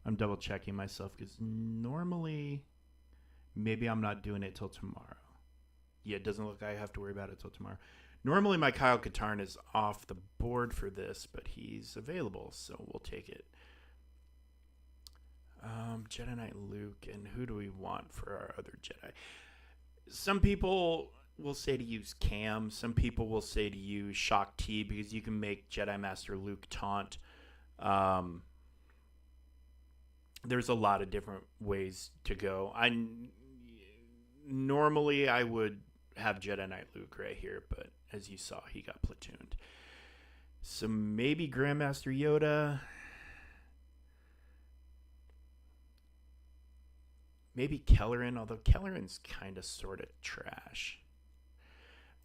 I'm double checking myself because normally, maybe I'm not doing it till tomorrow. Yeah, it doesn't look like I have to worry about it till tomorrow. Normally, my Kyle Katarn is off the board for this, but he's available, so we'll take it. Jedi Knight Luke, and who do we want for our other Jedi? Some people will say to use Cam. Some people will say to use Shock T because you can make Jedi Master Luke taunt. Um, there's a lot of different ways to go. Normally I would have Jedi Knight Luke right here, but as you saw, he got platooned. So maybe Grandmaster Yoda. Maybe Kelleran, although Kelleran's kind of sort of trash.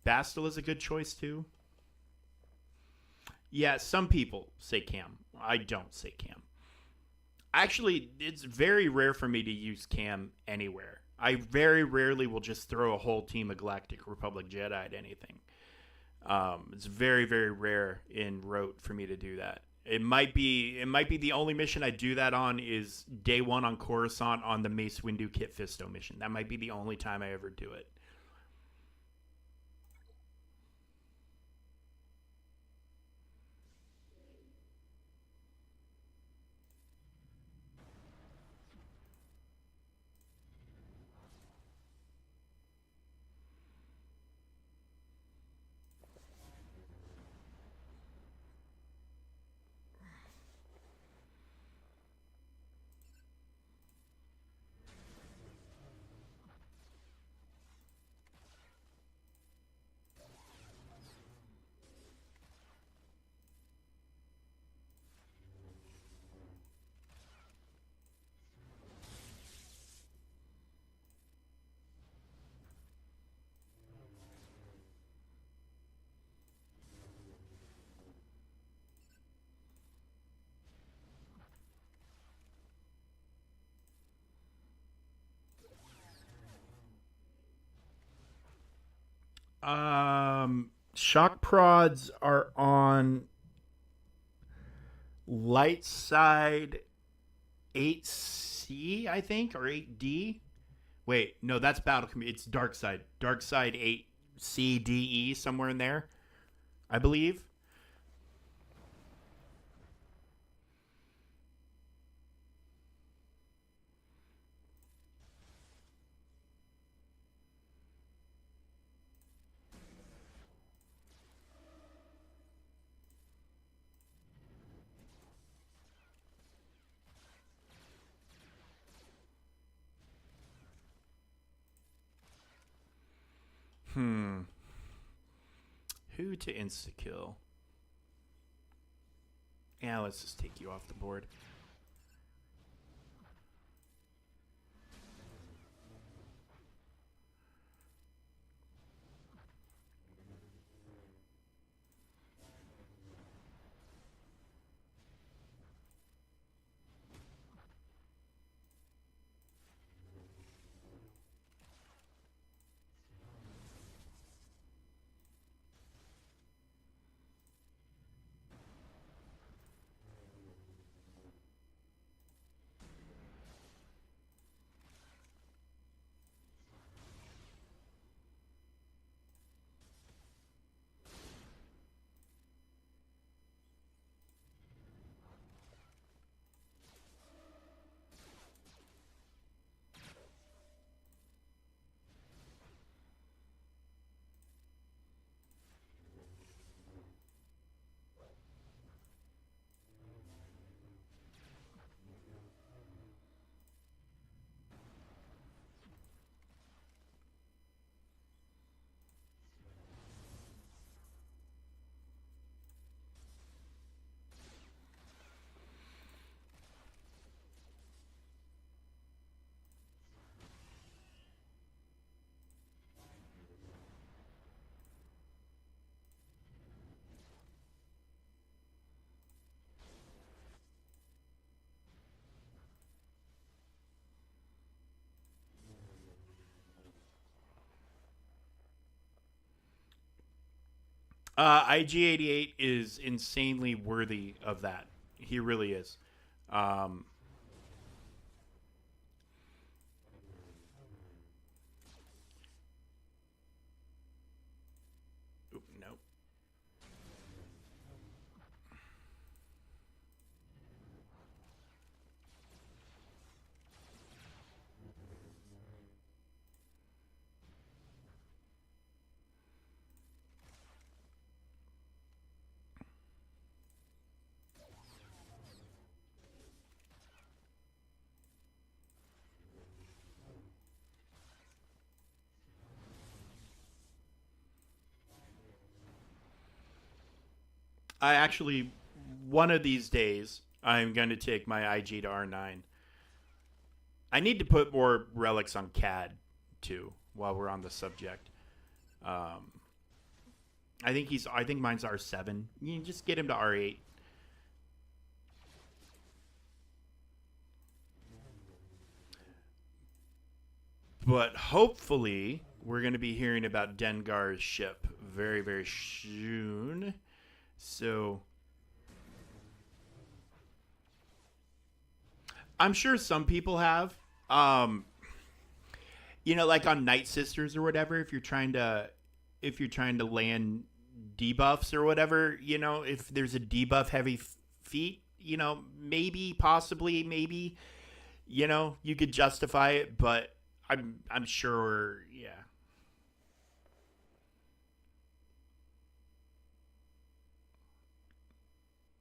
Bastil is a good choice too. Yeah, some people say Cam. I don't say Cam. Actually, it's very rare for me to use Cam anywhere. I very rarely will just throw a whole team of Galactic Republic Jedi at anything. It's very, very rare in Rote for me to do that. It might be the only mission I do that on is day one on Coruscant on the Mace Windu Kit Fisto mission. That might be the only time I ever do it. Shock prods are on light side 8C, I think, or 8D. Wait, no, that's battle community. It's dark side. Dark side 8C, DE, somewhere in there, I believe. Hmm. Who to insta kill? Yeah, let's just take you off the board. IG88 is insanely worthy of that. He really is. Um, nope. I actually, one of these days, I'm going to take my IG to R9. I need to put more relics on CAD too. While we're on the subject, um, I think he's. I think mine's R7. You can just get him to R8. But hopefully, we're going to be hearing about Dengar's ship very, very soon. So I'm sure some people have. Um, like on Night Sisters or whatever. If you're trying to land debuffs or whatever, if there's a debuff heavy feat, maybe, possibly, maybe, you could justify it. But I'm sure, yeah.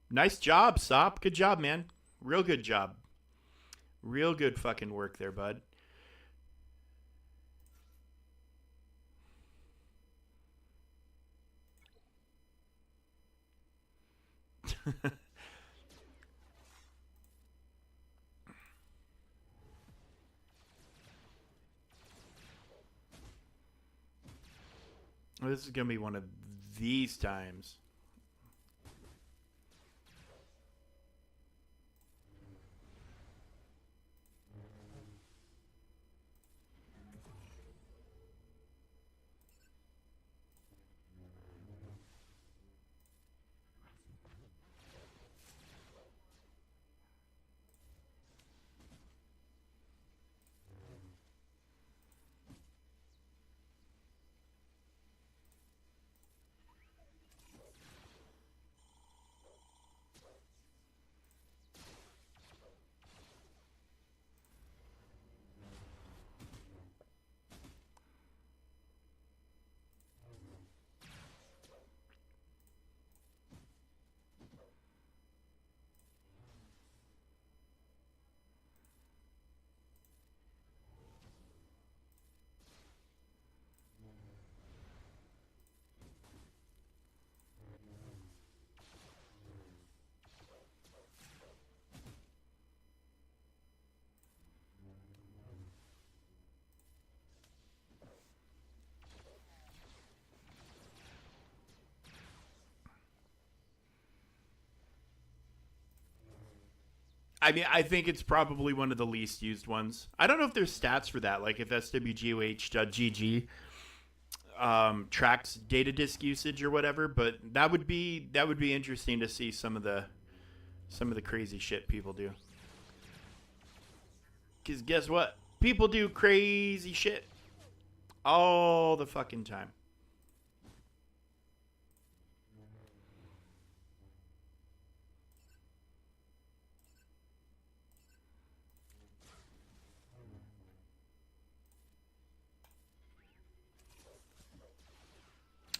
Nice job, Sop. Good job, man. Real good job. Real good fucking work there, bud. Well, this is gonna be one of these times. I mean, I think it's probably one of the least used ones. I don't know if there's stats for that, like if swgoh.gg tracks data disk usage or whatever, but that would be interesting to see some of the crazy shit people do. Because guess what? People do crazy shit all the fucking time.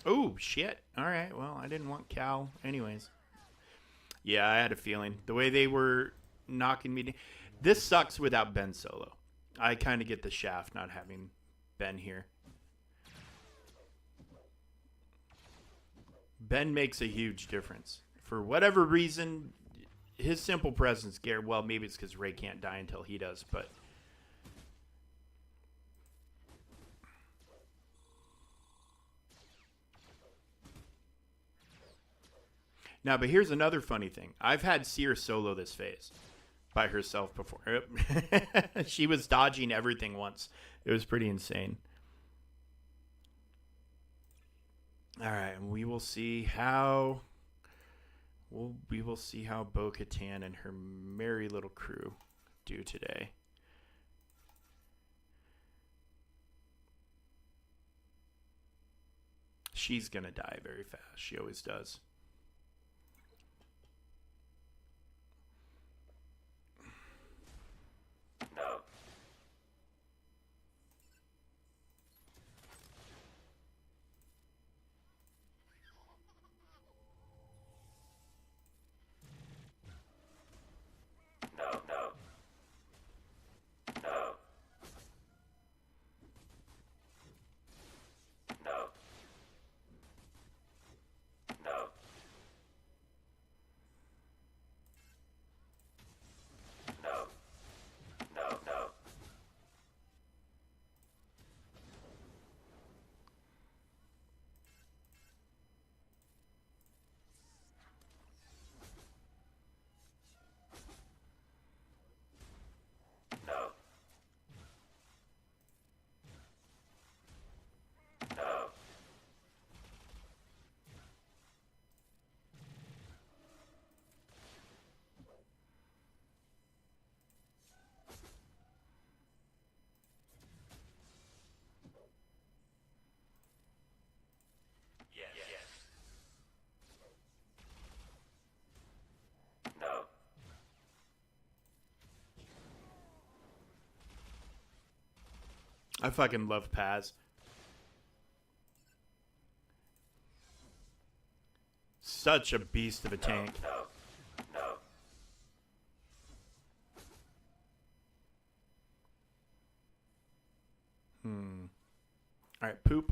Oh, shit. All right. Well, I didn't want Cal. Anyways. Yeah, I had a feeling. The way they were knocking me down. This sucks without Ben Solo. I kind of get the shaft not having Ben here. Ben makes a huge difference. For whatever reason, his simple presence, Garrett, well, maybe it's because Ray can't die until he does, but now, but here's another funny thing. I've had Seer solo this phase by herself before. She was dodging everything once. It was pretty insane. All right, we will see how Bo Katan and her merry little crew do today. She's gonna die very fast. She always does. I fucking love Paz. Such a beast of a tank. Hmm. All right, poop.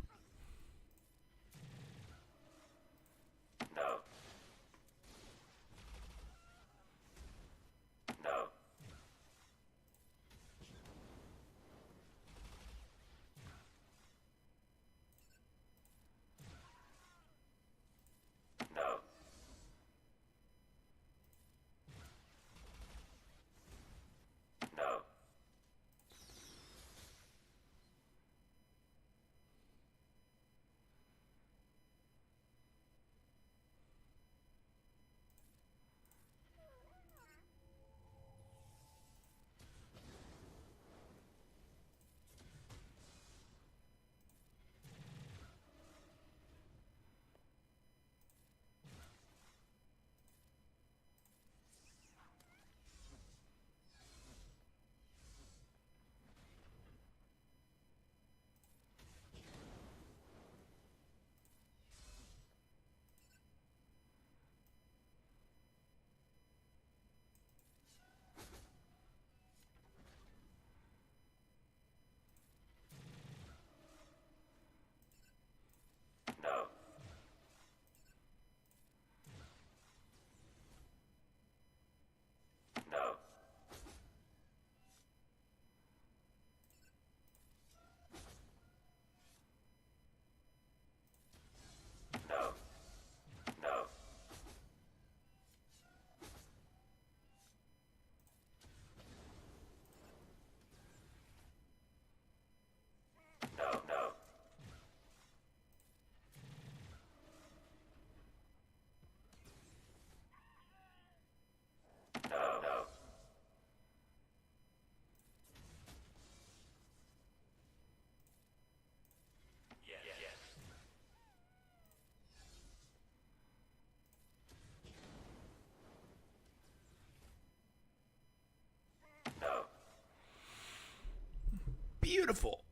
beautiful.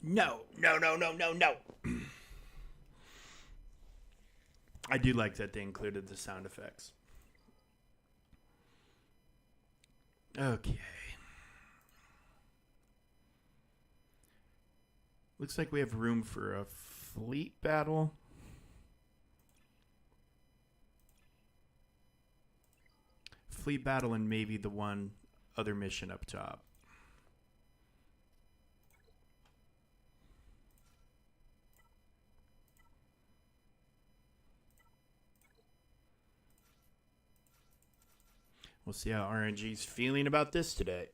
No. I do like that they included the sound effects. Okay. Looks like we have room for a fleet battle. Fleet battle and maybe the one other mission up top. We'll see how RNG's feeling about this today.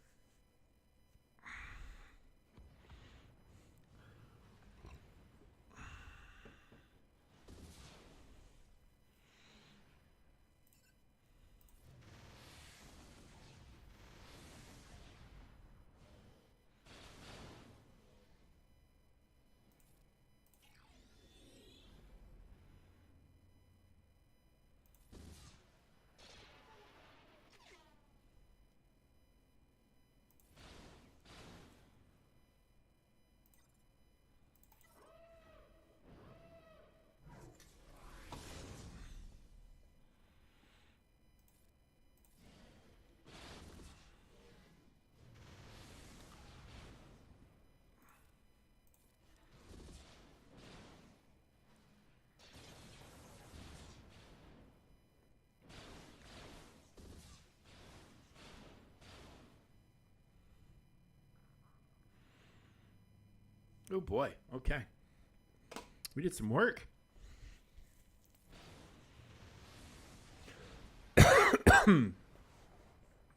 Oh boy. Okay. We did some work.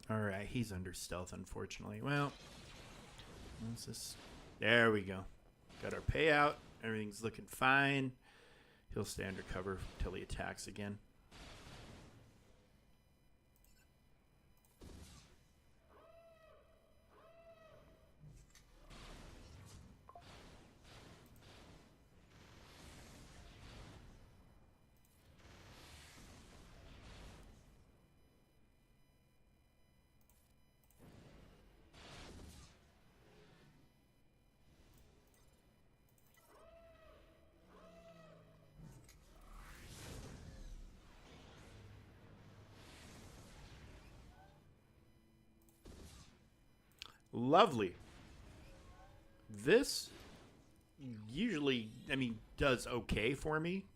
Alright, he's under stealth, unfortunately. Well, what's this? There we go. Got our payout. Everything's looking fine. He'll stay under cover until he attacks again. Lovely. This usually, does okay for me,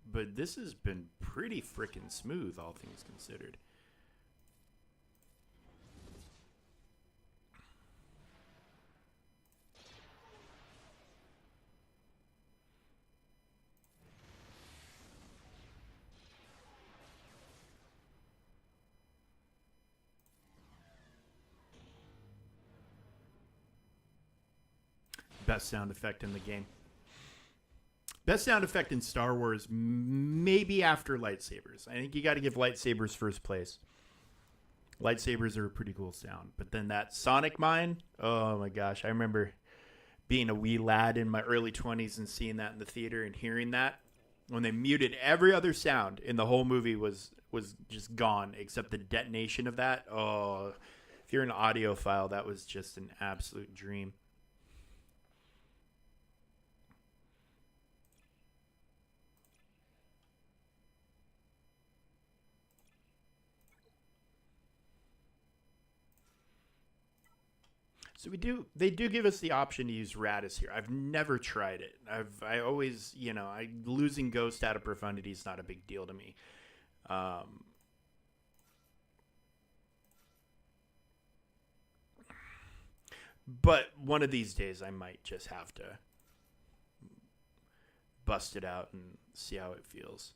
but this has been pretty freaking smooth, all things considered. Best sound effect in the game. Best sound effect in Star Wars, maybe after lightsabers. I think you got to give lightsabers first place. Lightsabers are a pretty cool sound. But then that Sonic Mine, oh my gosh. I remember being a wee lad in my early 20s and seeing that in the theater and hearing that. When they muted every other sound in the whole movie was just gone except the detonation of that. Oh, if you're an audiophile, that was just an absolute dream. So they do give us the option to use Radis here. I've never tried it. I always, losing Ghost out of Profundity is not a big deal to me. But one of these days I might just have to bust it out and see how it feels.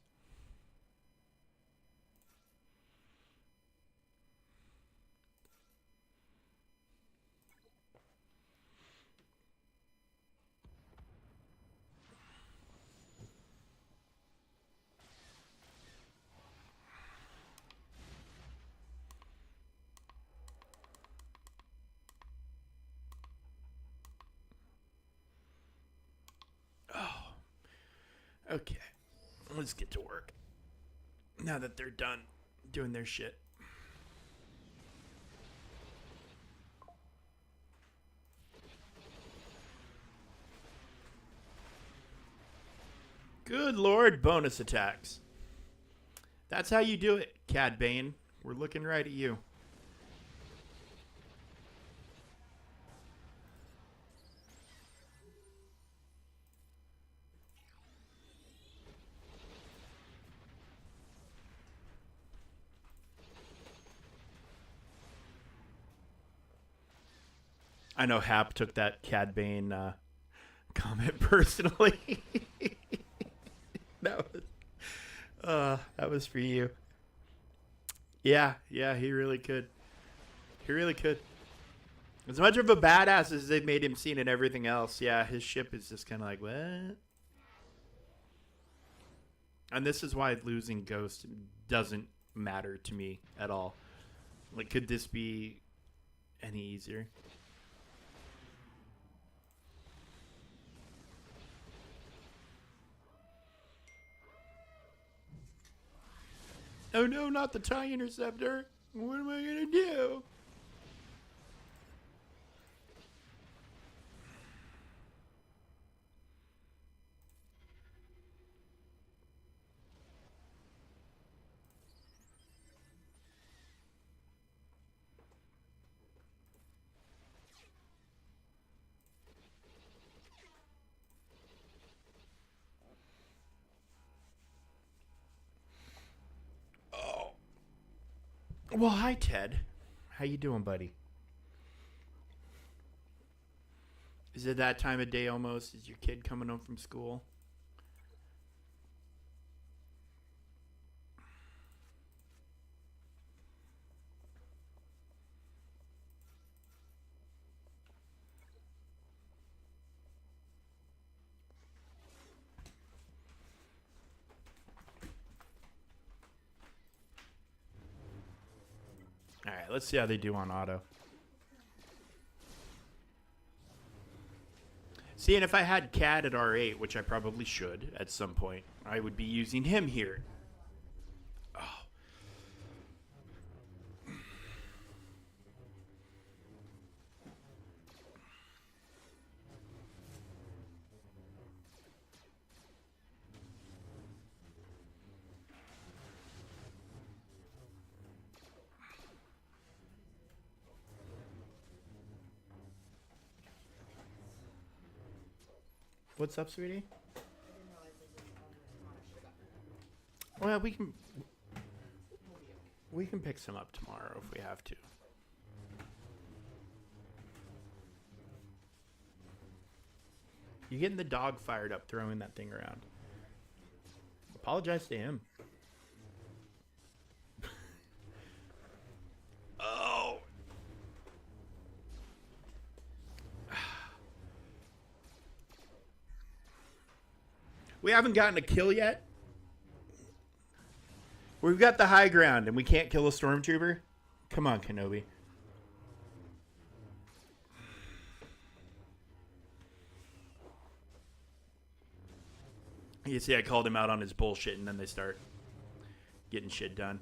Okay, let's get to work. Now that they're done doing their shit. Good Lord, bonus attacks. That's how you do it, Cad Bane. We're looking right at you. I know Hap took that Cad Bane comment personally. That was for you. Yeah, he really could. He really could. As much of a badass as they've made him seem in everything else, yeah, his ship is just kind of like, what? And this is why losing Ghost doesn't matter to me at all. Like, could this be any easier? Oh no, not the TIE Interceptor. What am I going to do? Well, hi, Ted. How you doing, buddy? Is it that time of day almost? Is your kid coming home from school? All right, let's see how they do on auto. See, and if I had Cad at R8, which I probably should at some point, I would be using him here. Oh. What's up, sweetie? Well, we can pick some up tomorrow if we have to. You're getting the dog fired up throwing that thing around. Apologize to him. Oh. We haven't gotten a kill yet. We've got the high ground and we can't kill a stormtrooper. Come on, Kenobi. You see, I called him out on his bullshit, and then they start getting shit done.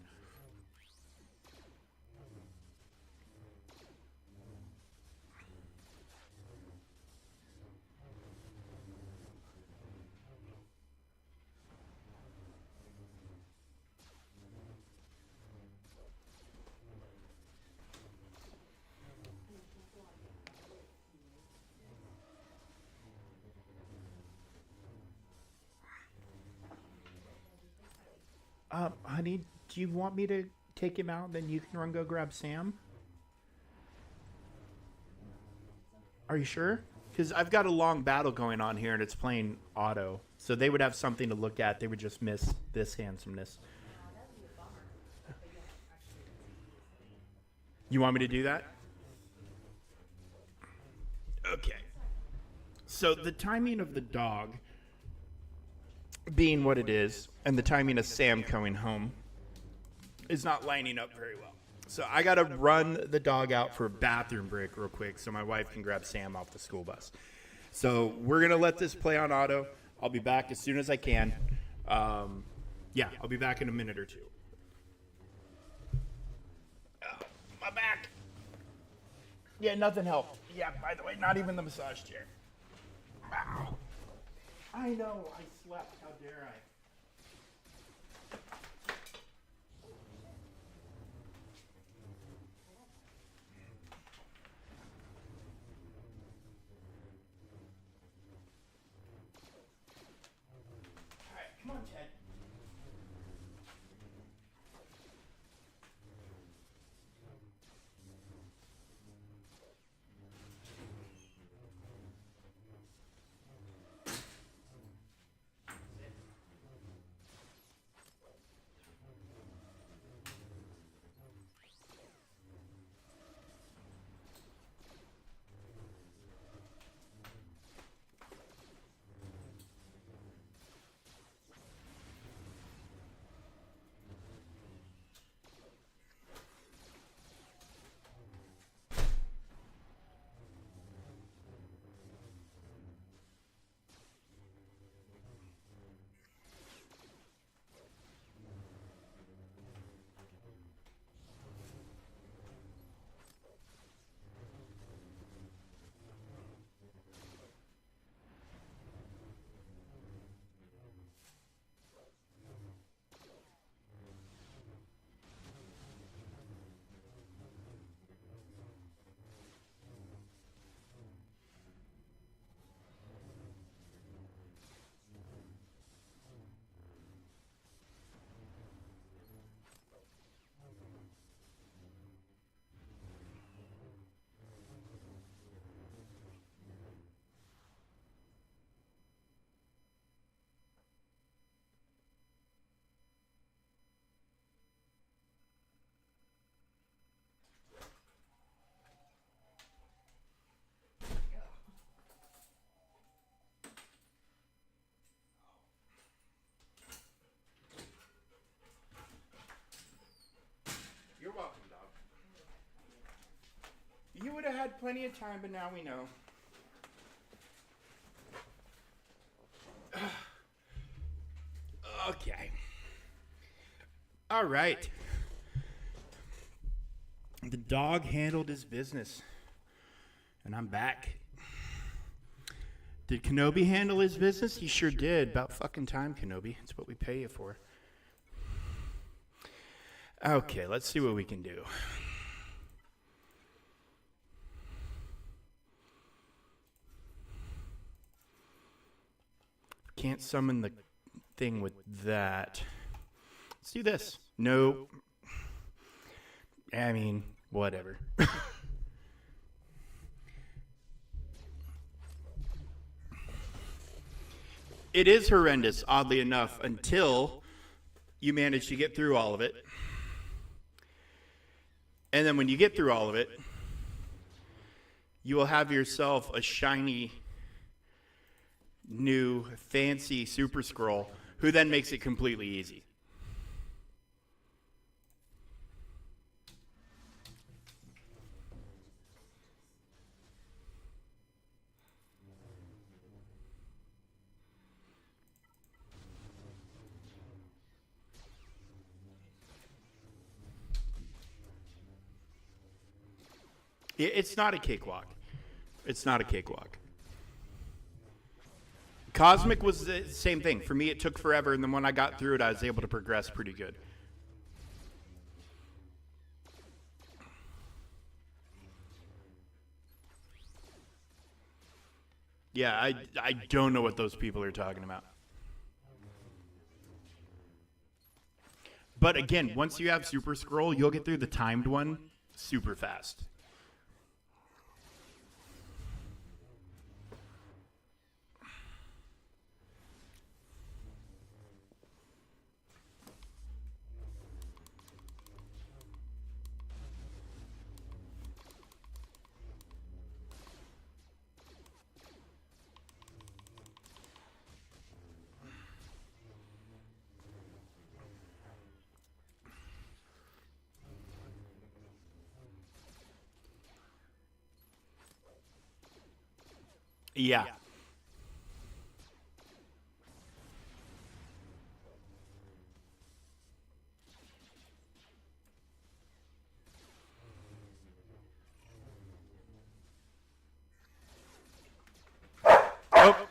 Honey, do you want me to take him out? Then you can run go grab Sam. Are you sure? Because I've got a long battle going on here, and it's playing auto. So they would have something to look at. They would just miss this handsomeness. You want me to do that? Okay. So the timing of the dog being what it is, and the timing of Sam coming home is not lining up very well. So I got to run the dog out for a bathroom break real quick so my wife can grab Sam off the school bus. So we're going to let this play on auto. I'll be back as soon as I can. Yeah, I'll be back in a minute or two. Oh, my back. Yeah, nothing helped. Yeah, by the way, not even the massage chair. Wow. I know, I slept. How dare I? All right, come on, Ted. You're welcome, dog. You would have had plenty of time, but now we know. Okay. All right. The dog handled his business, and I'm back. Did Kenobi handle his business? He sure did. About fucking time, Kenobi. It's what we pay you for. Okay, let's see what we can do. Can't summon the thing with that. Let's do this. Nope. I mean, whatever. It is horrendous, oddly enough, until you manage to get through all of it. And then when you get through all of it, you will have yourself a shiny, new, fancy Super Scroll, who then makes it completely easy. It's not a cakewalk. It's not a cakewalk. Cosmic was the same thing. For me, it took forever, and then when I got through it, I was able to progress pretty good. Yeah, I don't know what those people are talking about. But again, once you have Super Scroll, you'll get through the timed one super fast. Yeah. Oh.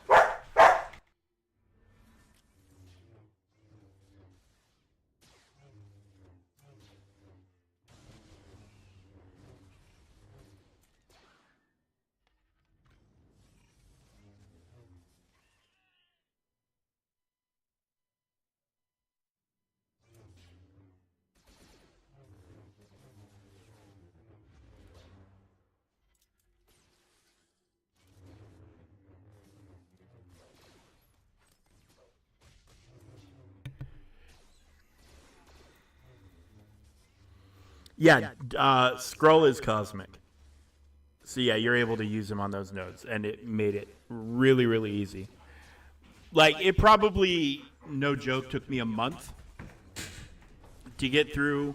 Yeah, scroll is cosmic. So yeah, you're able to use them on those nodes, and it made it really, really easy. Like it probably, no joke, took me a month to get through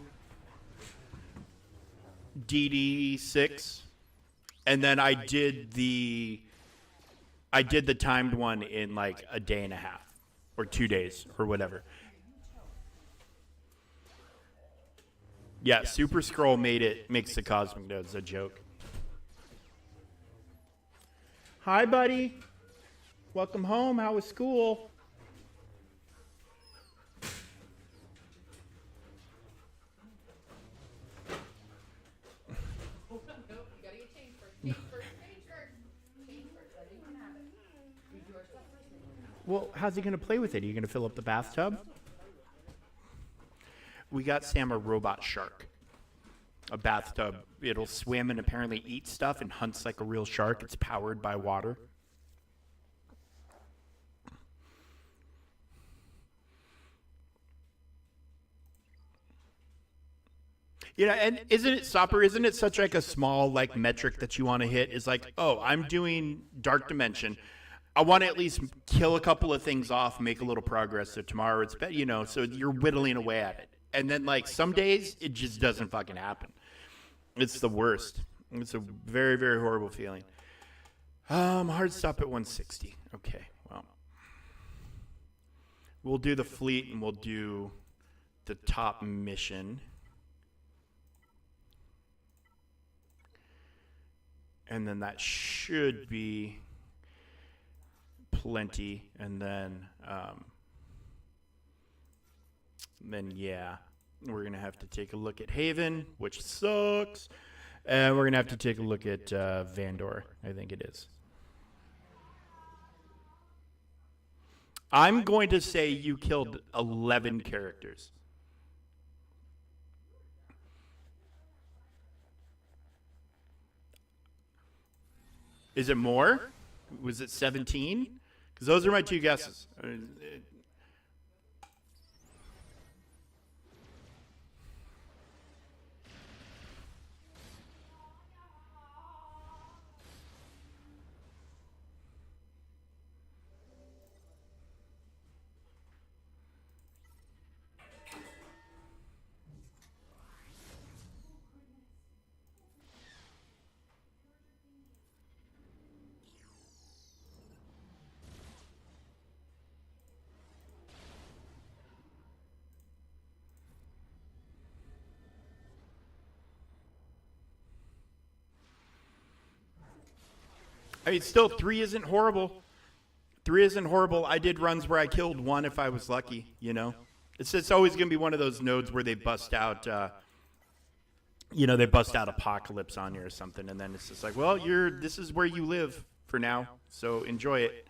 DD6, and then I did the timed one in like a day and a half, or 2 days, or whatever. Yeah, Super Scroll makes the cosmic nodes a joke. Hi, buddy. Welcome home. How was school? Well, how's he going to play with it? Are you going to fill up the bathtub? We got Sam a robot shark. A bathtub. It'll swim and apparently eat stuff and hunts like a real shark. It's powered by water. And isn't it, Stopper, isn't it such like a small like metric that you want to hit? Is like, oh, I'm doing Dark Dimension. I want to at least kill a couple of things off, make a little progress. So tomorrow it's better, so you're whittling away at it. And then like some days it just doesn't fucking happen. It's the worst. It's a very, very horrible feeling. Hard stop at 160. Okay, well. We'll do the fleet and we'll do the top mission. And then that should be plenty. And then yeah, we're going to have to take a look at Haven, which sucks. And we're going to have to take a look at Vandor, I think it is. I'm going to say you killed 11 characters. Is it more? Was it 17? Because those are my two guesses. I mean, still, 3 isn't horrible. 3 isn't horrible. I did runs where I killed 1 if I was lucky, It's always going to be one of those nodes where they bust out, they bust out Apocalypse on you or something. And then it's just like, well, this is where you live for now. So enjoy it.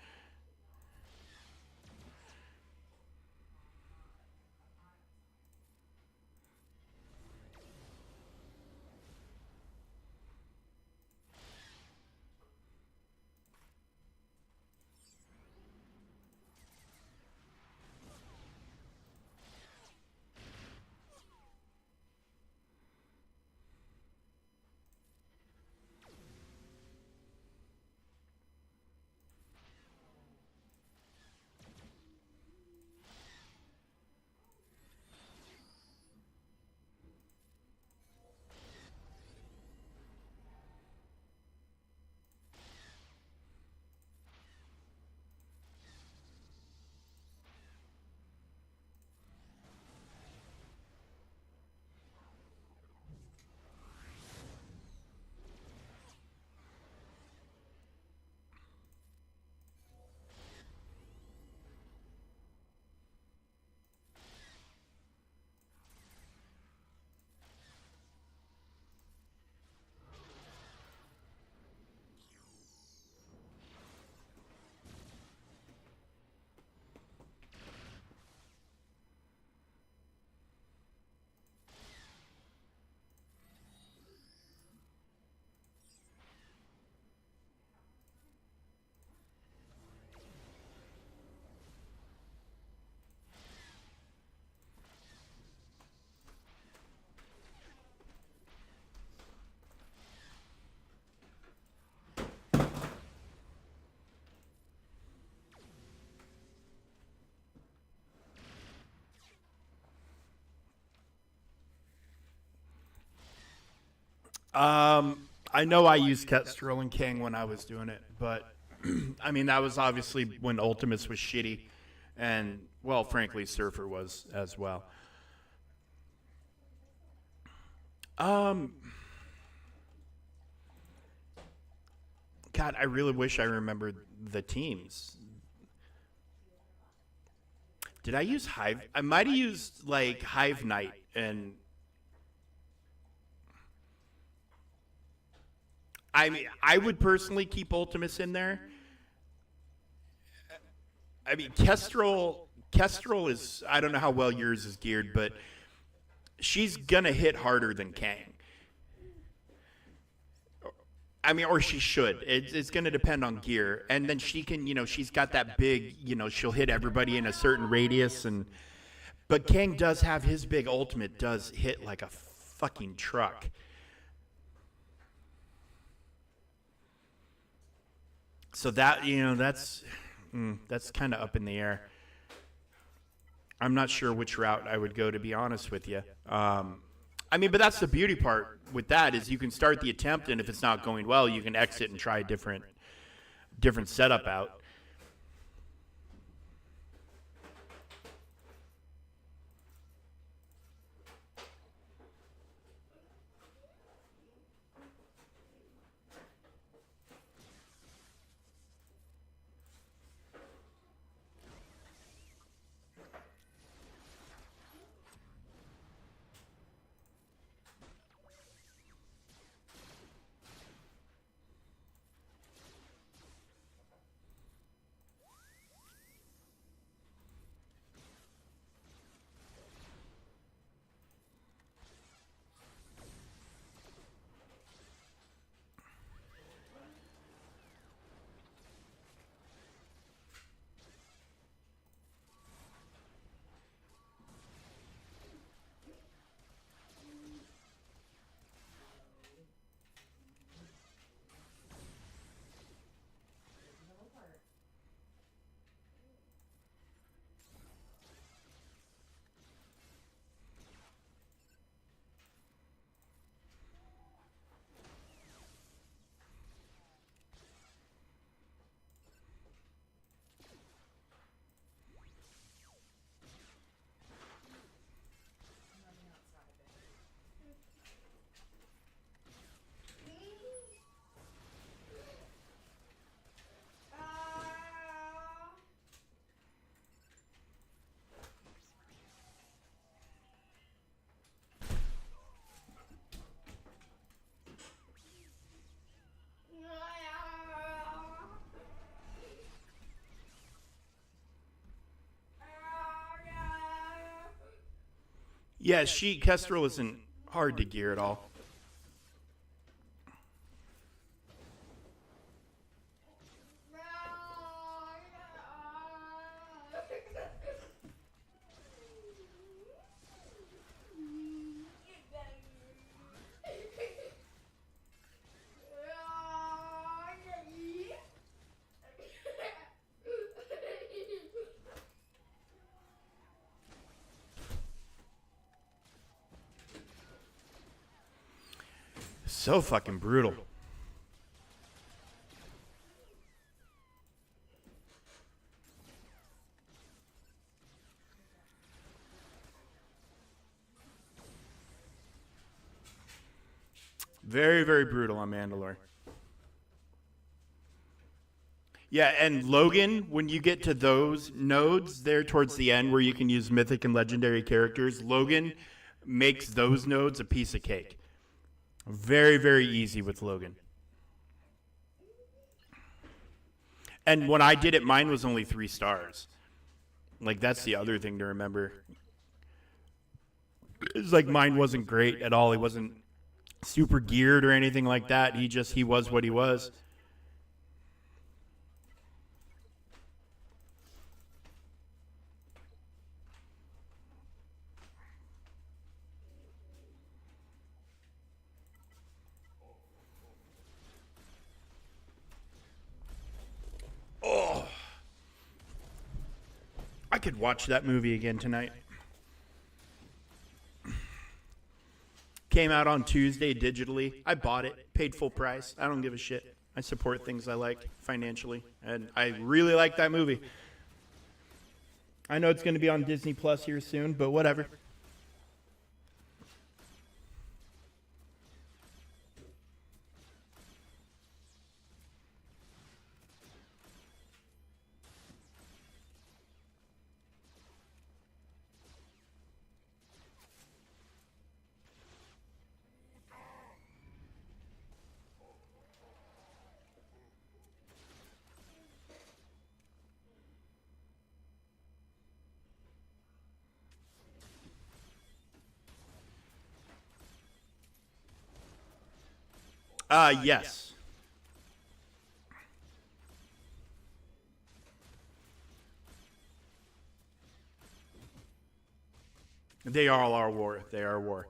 I know I used Kestrel and King when I was doing it, but I mean that was obviously when Ultimates was shitty, and well, frankly, Surfer was as well. Um, God, I really wish I remembered the teams. Did I use Hive? I might have used like Hive Knight, and I mean I would personally keep Ultimates in there. I mean Kestrel is, I don't know how well yours is geared, but she's gonna hit harder than Kang. I mean, or she should. It's going to depend on gear, and then she can, she's got that big, she'll hit everybody in a certain radius, and but Kang does have his big ultimate does hit like a fucking truck. So that that's kind of up in the air. I'm not sure which route I would go, to be honest with you. I mean, but that's the beauty part with that is you can start the attempt, and if it's not going well, you can exit and try a different setup out. Yeah, Kestrel isn't hard to gear at all. So fucking brutal. Very, very brutal on Mandalore. Yeah, and Logan, when you get to those nodes there towards the end where you can use mythic and legendary characters, Logan makes those nodes a piece of cake. Very, very easy with Logan. And when I did it, mine was only 3 stars. Like, that's the other thing to remember. It's like mine wasn't great at all. He wasn't super geared or anything like that. He was what he was. Oh, I could watch that movie again tonight. Came out on Tuesday digitally. I bought it, paid full price. I don't give a shit. I support things I like financially, and I really like that movie. I know it's going to be on Disney Plus here soon, but whatever. Yes. They all are war. They are war.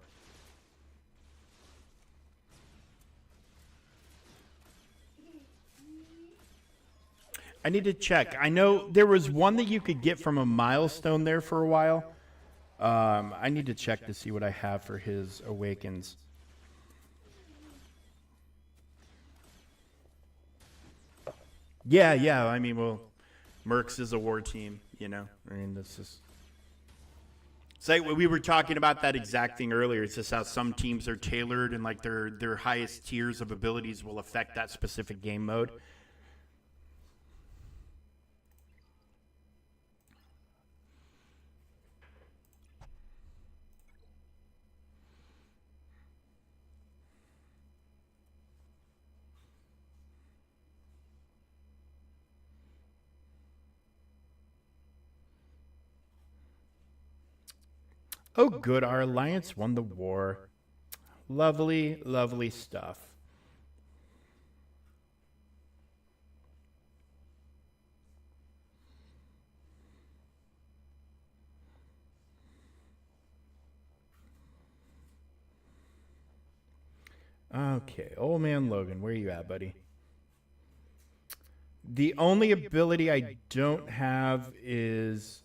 I need to check. I know there was one that you could get from a milestone there for a while. I need to check to see what I have for his Awakens. Yeah. I mean, well, Mercs is a war team, you know. I mean, this is. It's like we were talking about that exact thing earlier. It's just how some teams are tailored and like their highest tiers of abilities will affect that specific game mode. Oh, good. Our alliance won the war. Lovely, lovely stuff. Okay, old man Logan, where you at, buddy? The only ability I don't have is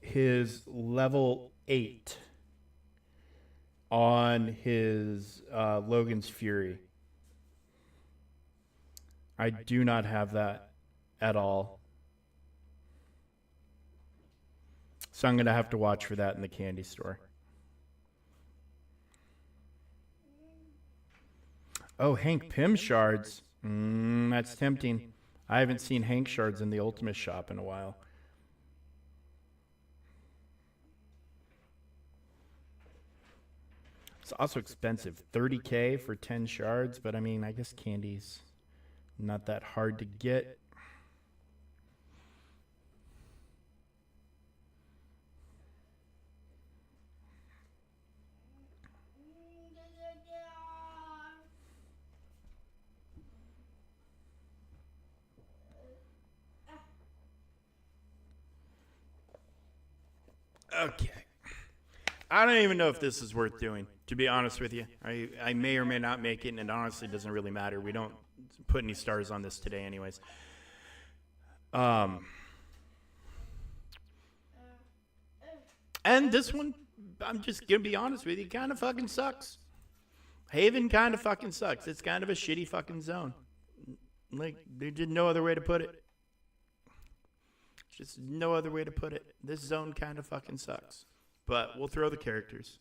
his level 8 on his Logan's Fury. I do not have that at all. So I'm going to have to watch for that in the candy store. Oh, Hank Pym shards. That's tempting. I haven't seen Hank shards in the Ultimate shop in a while. It's also expensive. 30K for 10 shards, but I mean, I guess candy's not that hard to get. Okay. I don't even know if this is worth doing, to be honest with you. I may or may not make it, and it honestly doesn't really matter. We don't put any stars on this today anyways. And this one, I'm just going to be honest with you, kind of fucking sucks. Haven kind of fucking sucks. It's kind of a shitty fucking zone. Like, there's just no other way to put it. Just no other way to put it. This zone kind of fucking sucks. But we'll throw the characters.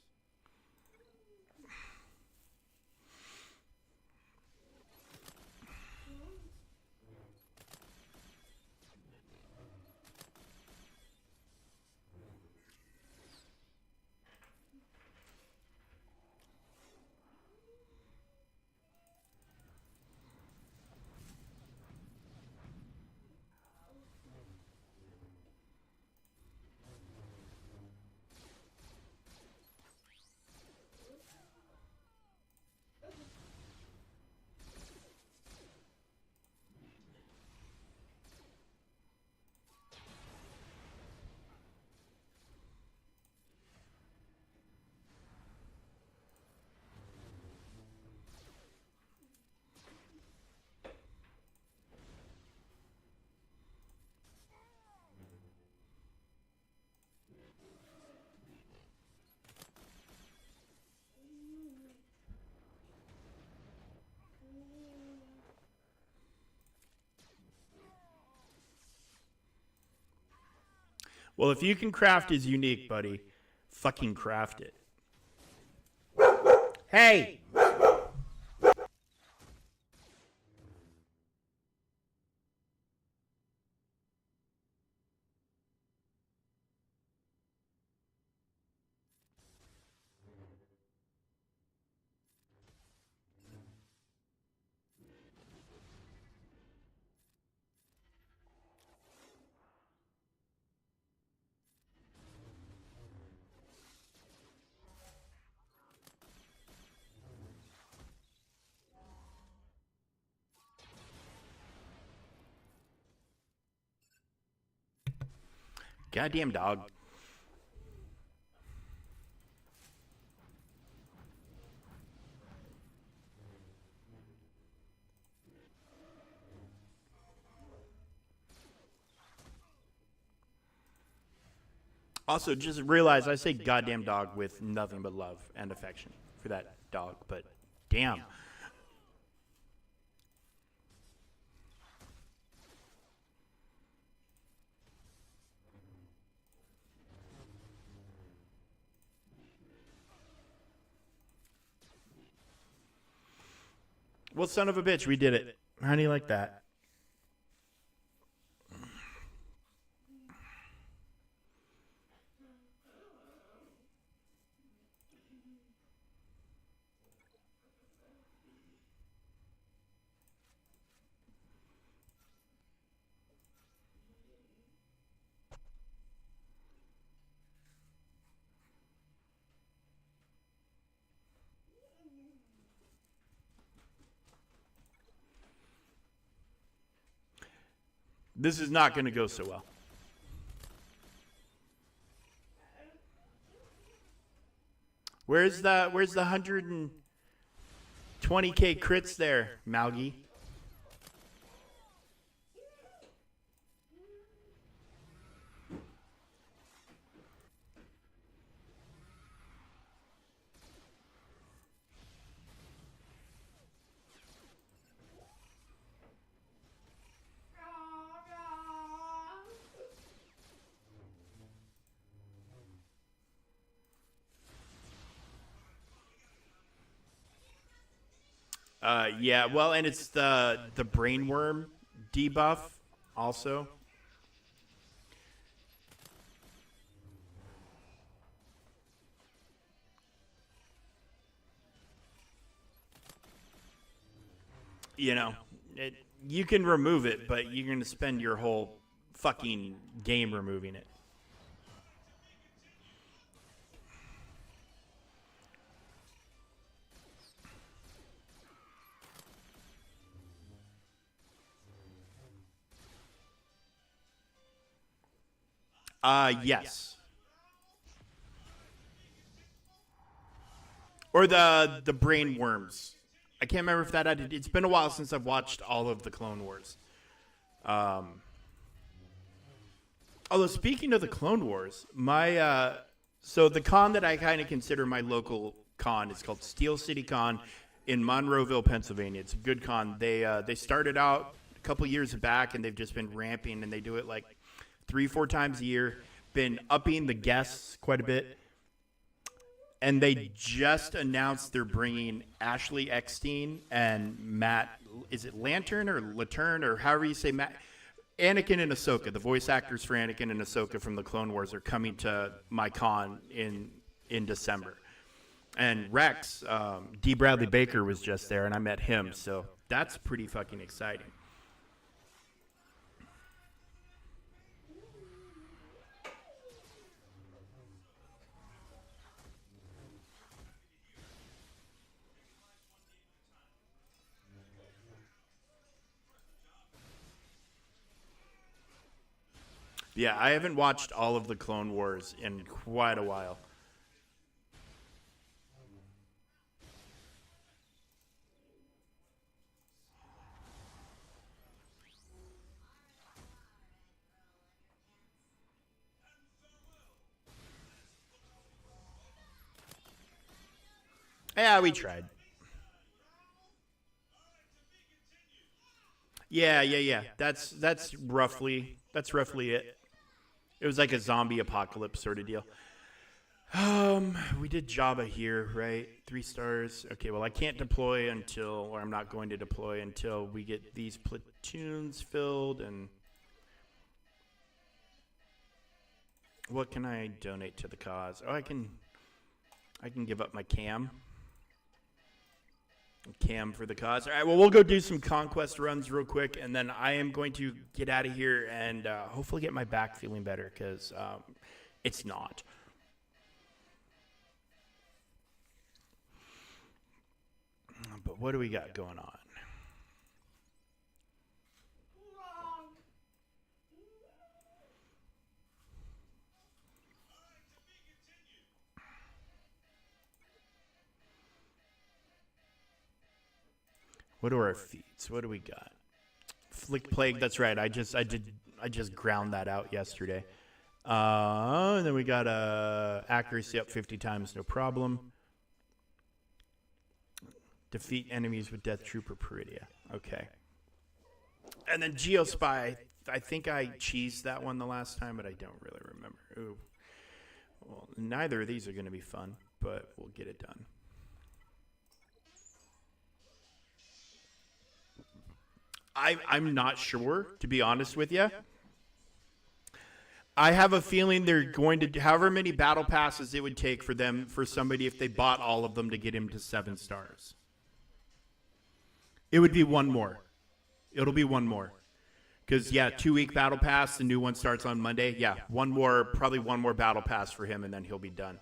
Well, if you can craft is unique, buddy, fucking craft it. Hey! Goddamn dog. Also, just realize I say goddamn dog with nothing but love and affection for that dog, but damn. Well, son of a bitch, we did it. How do you like that? This is not going to go so well. Where's the 120k crits there, Malgi? Yeah, well, and it's the brainworm debuff also. You know, you can remove it, but you're going to spend your whole fucking game removing it. Yes. Or the brain worms. I can't remember if that added. It's been a while since I've watched all of the Clone Wars. Although speaking of the Clone Wars, my so the con that I kind of consider my local con is called Steel City Con in Monroeville, Pennsylvania. It's a good con. They started out a couple years back and they've just been ramping, and they do it like 3-4 times a year. Been upping the guests quite a bit. And they just announced they're bringing Ashley Eckstein and Matt, is it Lantern or Latern or however you say Matt? Anakin and Ahsoka, the voice actors for Anakin and Ahsoka from the Clone Wars are coming to my con in December. And Rex, D. Bradley Baker was just there, and I met him, so that's pretty fucking exciting. Yeah, I haven't watched all of the Clone Wars in quite a while. Yeah, we tried. Yeah. That's roughly it. It was like a zombie apocalypse sort of deal. We did Java here, right? 3 stars. Okay, well, I can't deploy until, or I'm not going to deploy until we get these platoons filled. And what can I donate to the cause? Oh, I can give up my cam for the cause. All right, well, we'll go do some Conquest runs real quick, and then I am going to get out of here and hopefully get my back feeling better, because it's not. But what do we got going on? What are our feats? What do we got? Flick Plague. That's right. I just ground that out yesterday. And then we got accuracy up 50 times, no problem. Defeat enemies with Death Trooper Peridia. Okay. And then Geospy. I think I cheesed that one the last time, but I don't really remember. Ooh. Well, neither of these are going to be fun, but we'll get it done. I'm not sure, to be honest with you. I have a feeling they're going to, however many battle passes it would take for somebody, if they bought all of them, to get him to 7 stars. It would be one more. It'll be one more. Because, yeah, 2-week battle pass, the new one starts on Monday. Yeah, probably one more battle pass for him, and then he'll be done.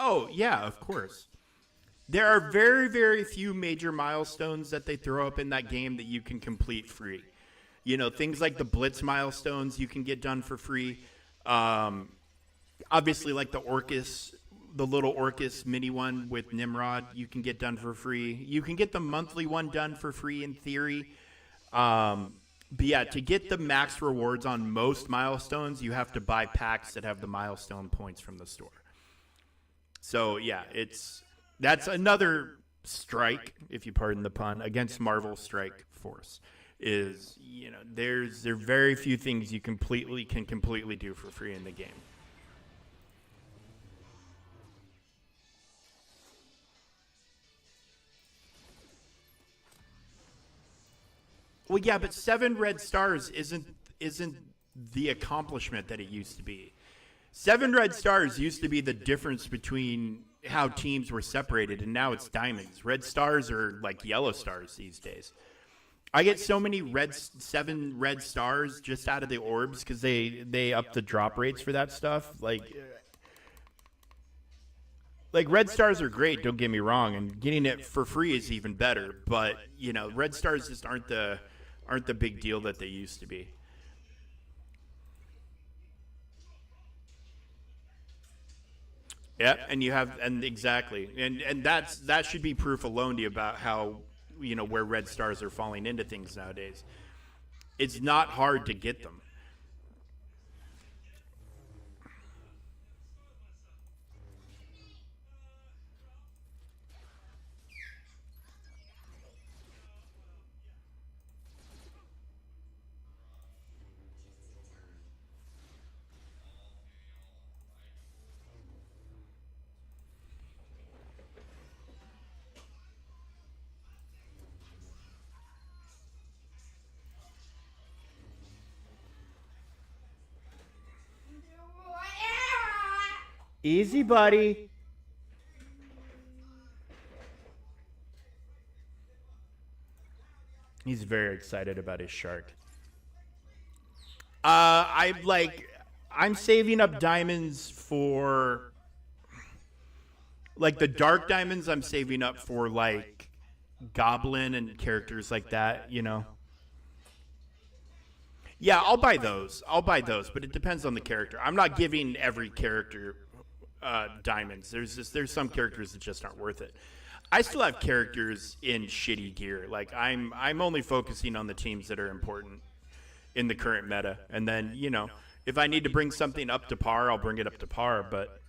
Oh, yeah, of course. There are very, very few major milestones that they throw up in that game that you can complete free. You know, things like the Blitz milestones you can get done for free. Obviously, like the little Orcus mini one with Nimrod, you can get done for free. You can get the monthly one done for free in theory. But yeah, to get the max rewards on most milestones, you have to buy packs that have the milestone points from the store. So yeah, that's another strike, if you pardon the pun, against Marvel Strike Force. Is, you know, there are very few things you can completely do for free in the game. Well, yeah, but 7 red stars isn't the accomplishment that it used to be. 7 red stars used to be the difference between how teams were separated, and now it's diamonds. Red stars are like yellow stars these days. I get so many 7 red stars just out of the orbs because they up the drop rates for that stuff. Like red stars are great, don't get me wrong, and getting it for free is even better. But you know, red stars just aren't the big deal that they used to be. Yeah, and exactly, and that should be proof alone to you about how, you know, where red stars are falling into things nowadays. It's not hard to get them. Easy, buddy. He's very excited about his shark. I'm saving up diamonds for, like, the dark diamonds. I'm saving up for, like, Goblin and characters like that, you know. Yeah, I'll buy those. I'll buy those, but it depends on the character. I'm not giving every character diamonds. There's some characters that just aren't worth it. I still have characters in shitty gear. Like I'm only focusing on the teams that are important in the current meta, and then if I need to bring something up to par, I'll bring it up to par. But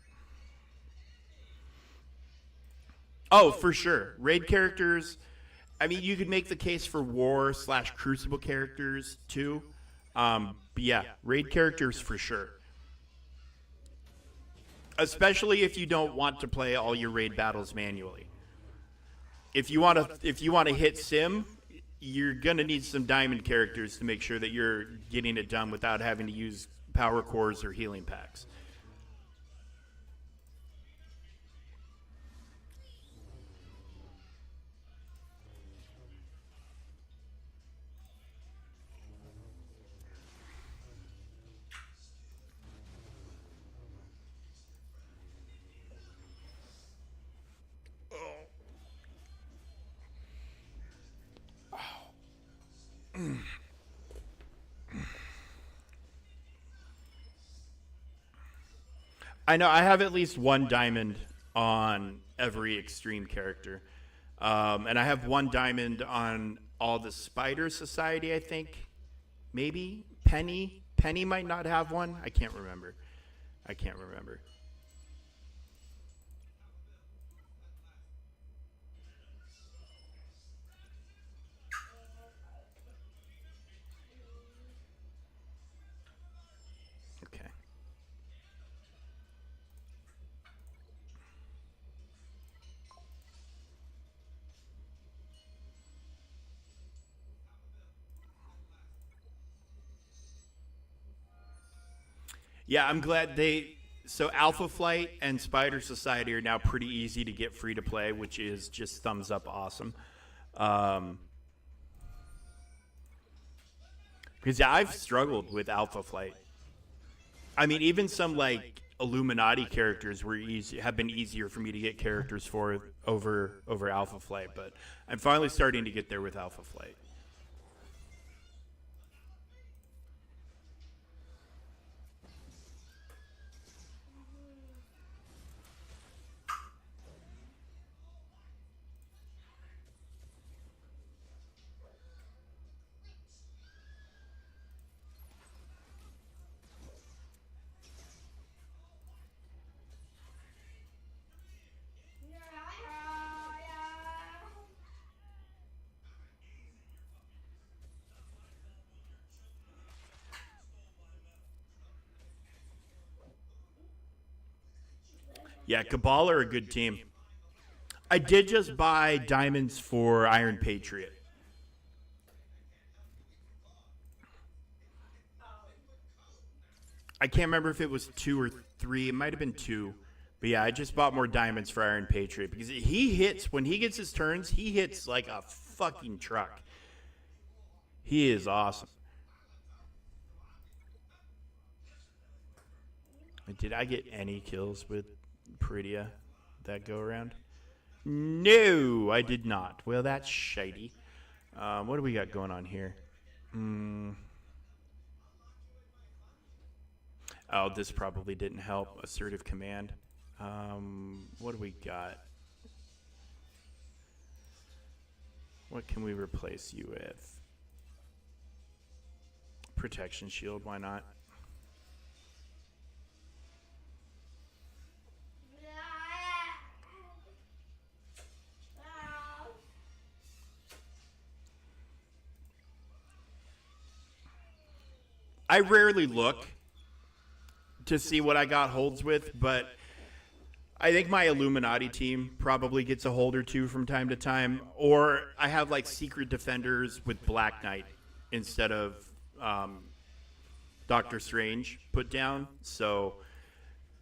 oh, for sure, raid characters. I mean, you could make the case for war/crucible characters too. But yeah, raid characters for sure. Especially if you don't want to play all your raid battles manually. If you want to hit sim, you're gonna need some diamond characters to make sure that you're getting it done without having to use power cores or healing packs. I know I have at least one diamond on every extreme character. And I have one diamond on all the Spider Society, I think. Maybe. Penny. Penny might not have one. I can't remember. I can't remember. Okay. Yeah, I'm glad they. So Alpha Flight and Spider Society are now pretty easy to get free to play, which is just thumbs up awesome. Um, because yeah, I've struggled with Alpha Flight. I mean, even some like Illuminati characters were easy have been easier for me to get characters for over Alpha Flight, but I'm finally starting to get there with Alpha Flight. Yeah, Cabal are a good team. I did just buy diamonds for Iron Patriot. I can't remember if it was two or three. It might have been two. But yeah, I just bought more diamonds for Iron Patriot because he hits when he gets his turns. He hits like a fucking truck. He is awesome. Did I get any kills with Peridia that go around? No, I did not. Well, that's shady. What do we got going on here? Mm. Oh, this probably didn't help. Assertive command. What do we got? What can we replace you with? Protection shield, why not? I rarely look to see what I got holds with, but I think my Illuminati team probably gets a hold or two from time to time. Or I have like secret defenders with Black Knight instead of Doctor Strange put down. So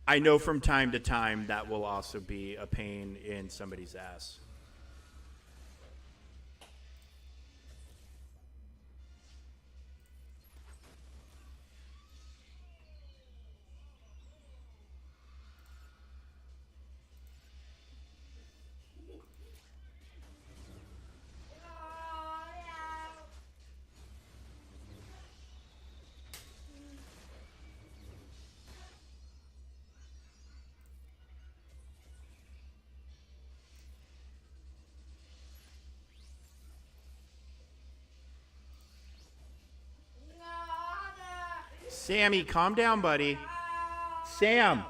I know from time to time that will also be a pain in somebody's ass. Sammy, calm down, buddy. Sam.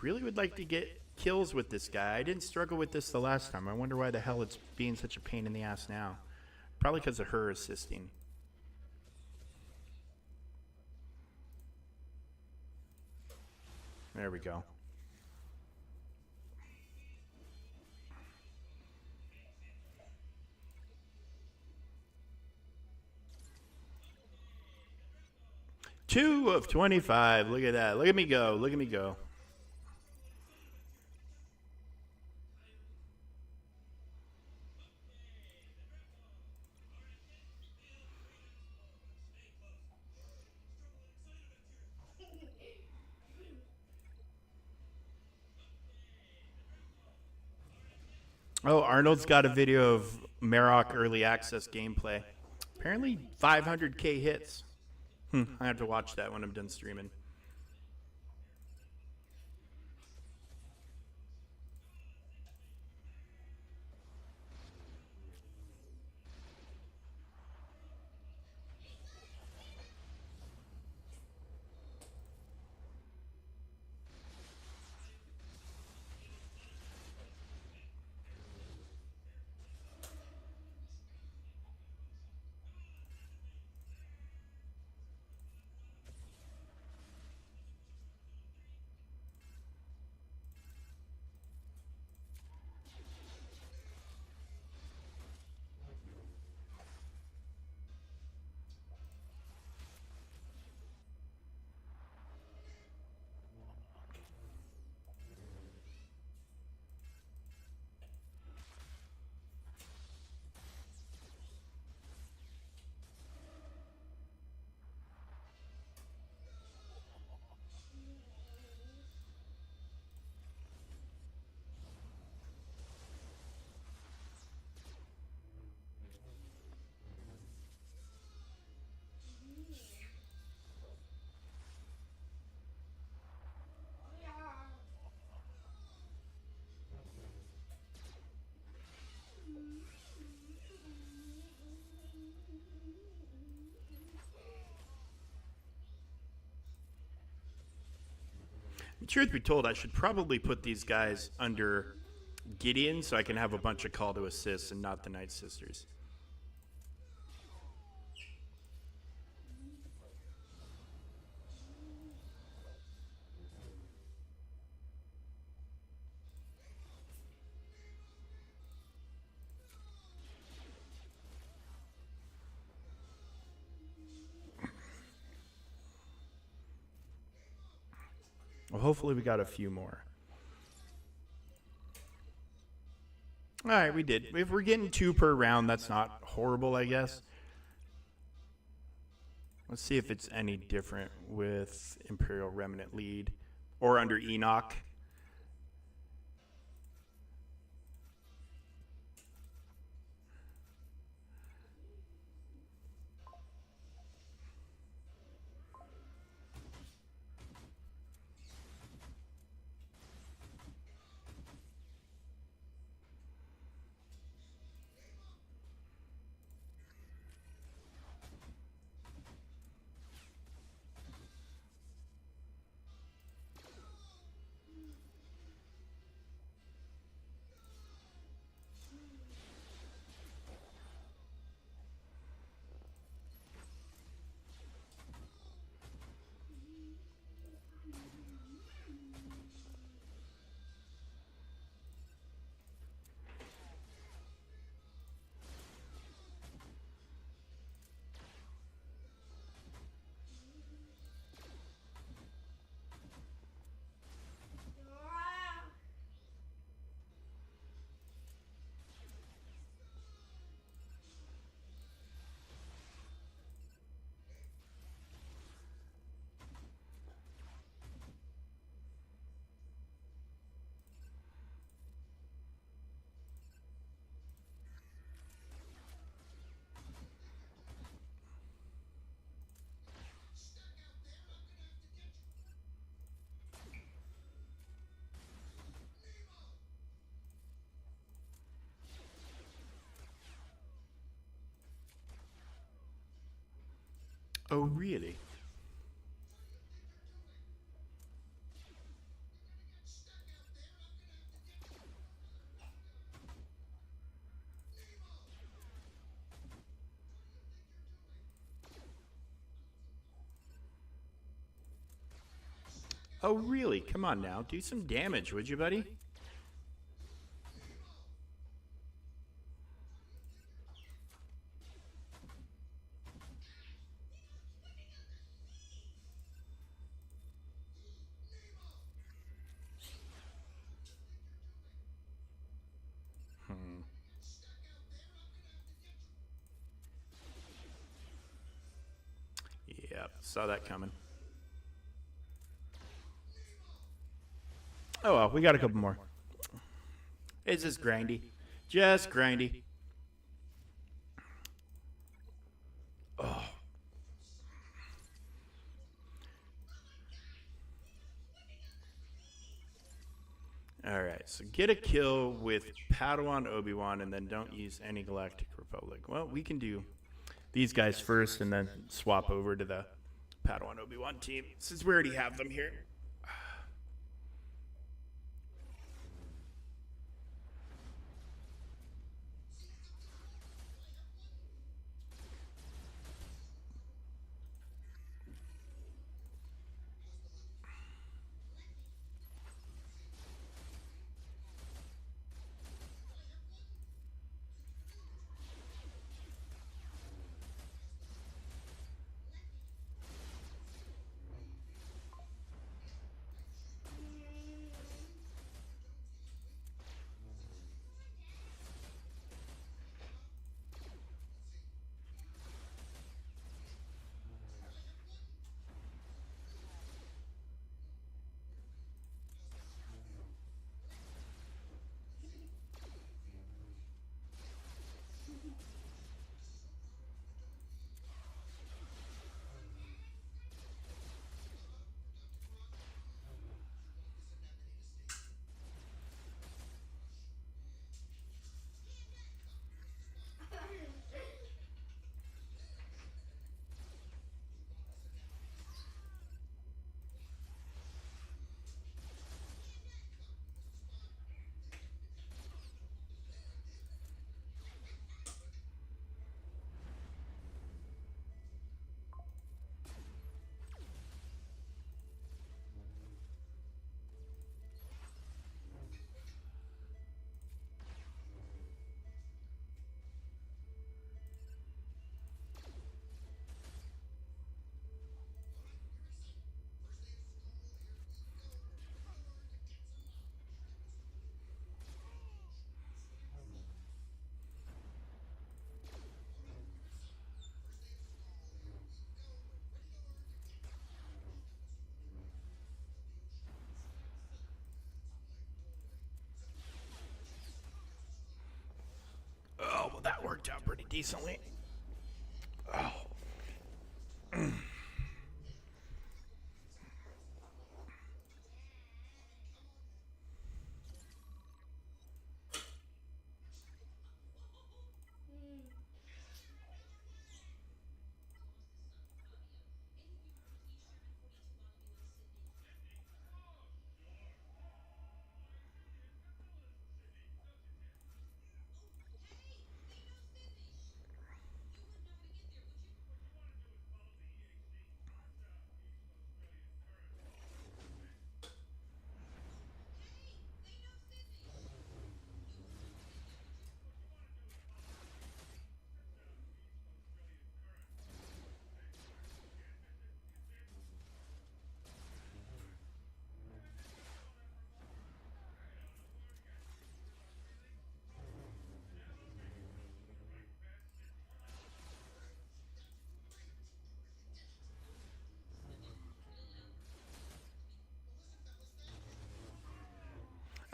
Really would like to get kills with this guy. I didn't struggle with this the last time. I wonder why the hell it's being such a pain in the ass now. Probably because of her assisting. There we go. Two of 25. Look at that. Look at me go. Look at me go. Oh, Arnold's got a video of Marok early access gameplay. Apparently 500k hits. I have to watch that when I'm done streaming. Truth be told, I should probably put these guys under Gideon so I can have a bunch of call to assists and not the Night Sisters. Well, hopefully we got a few more. All right, we did. If we're getting 2 per round, that's not horrible, I guess. Let's see if it's any different with Imperial Remnant lead or under Enoch. Oh, really? Oh, really? Come on now. Do some damage, would you, buddy? Hmm. Yep, saw that coming. Oh, well, we got a couple more. It's just grindy. Just grindy. Oh. All right, so get a kill with Padawan Obi-Wan and then don't use any Galactic Republic. Well, we can do these guys first and then swap over to the Padawan Obi-Wan team since we already have them here. Oh, well, that worked out pretty decently. Oh.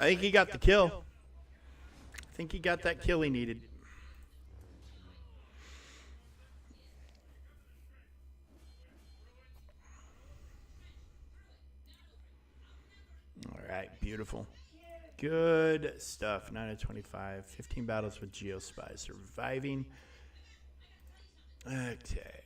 I think he got the kill. I think he got that kill he needed. All right, beautiful. Good stuff. 9 of 25. 15 battles with Geospy. Surviving. Okay.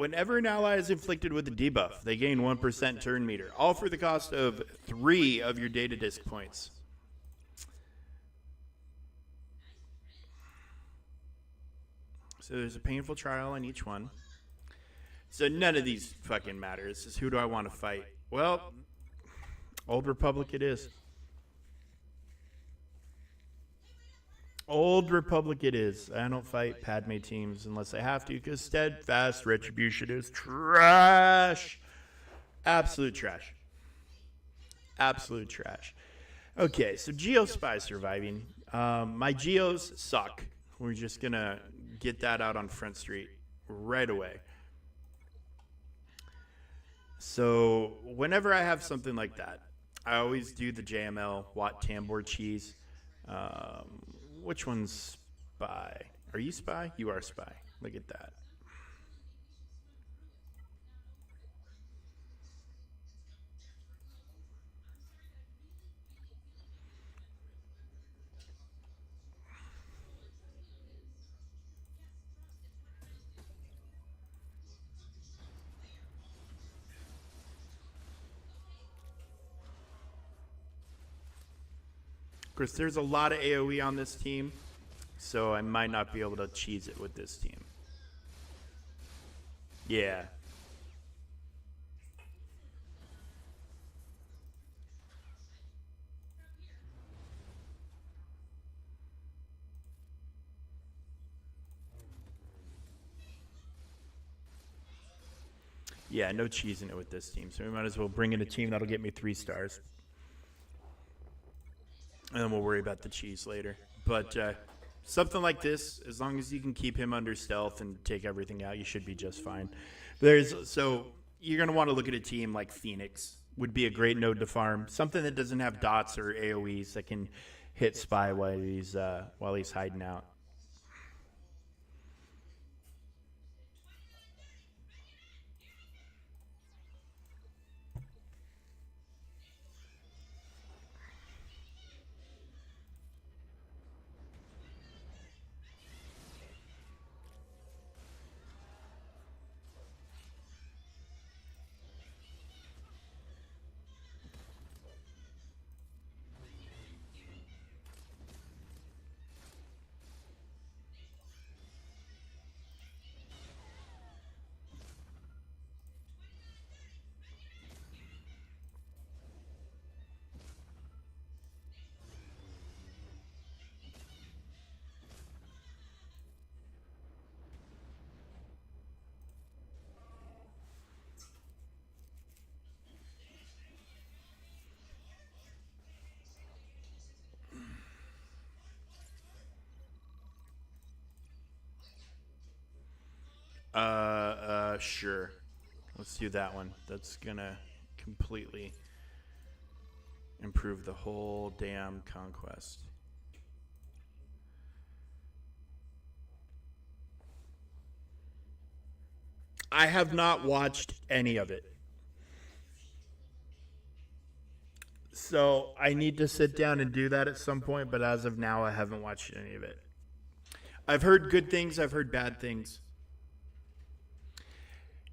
Whenever an ally is inflicted with a debuff, they gain 1% turn meter, all for the cost of 3 of your data disk points. So there's a painful trial on each one. So none of these fucking matter. It's just, who do I want to fight? Well, Old Republic it is. Old Republic it is. I don't fight Padme teams unless I have to, because Steadfast Retribution is trash. Absolute trash. Absolute trash. Okay, so Geospy surviving. My Geos suck. We're just going to get that out on Front Street right away. So whenever I have something like that, I always do the JML Watt Tambor cheese. Which one's Spy? Are you Spy? You are Spy. Look at that. Of course, there's a lot of AoE on this team, so I might not be able to cheese it with this team. Yeah. Yeah, no cheesing it with this team, so we might as well bring in a team that'll get me 3 stars. And then we'll worry about the cheese later. But something like this, as long as you can keep him under stealth and take everything out, you should be just fine. So you're going to want to look at a team like Phoenix. Would be a great node to farm. Something that doesn't have dots or AoEs that can hit Spy while he's hiding out. Sure. Let's do that one. That's gonna completely improve the whole damn Conquest. I have not watched any of it. So I need to sit down and do that at some point, but as of now, I haven't watched any of it. I've heard good things, I've heard bad things.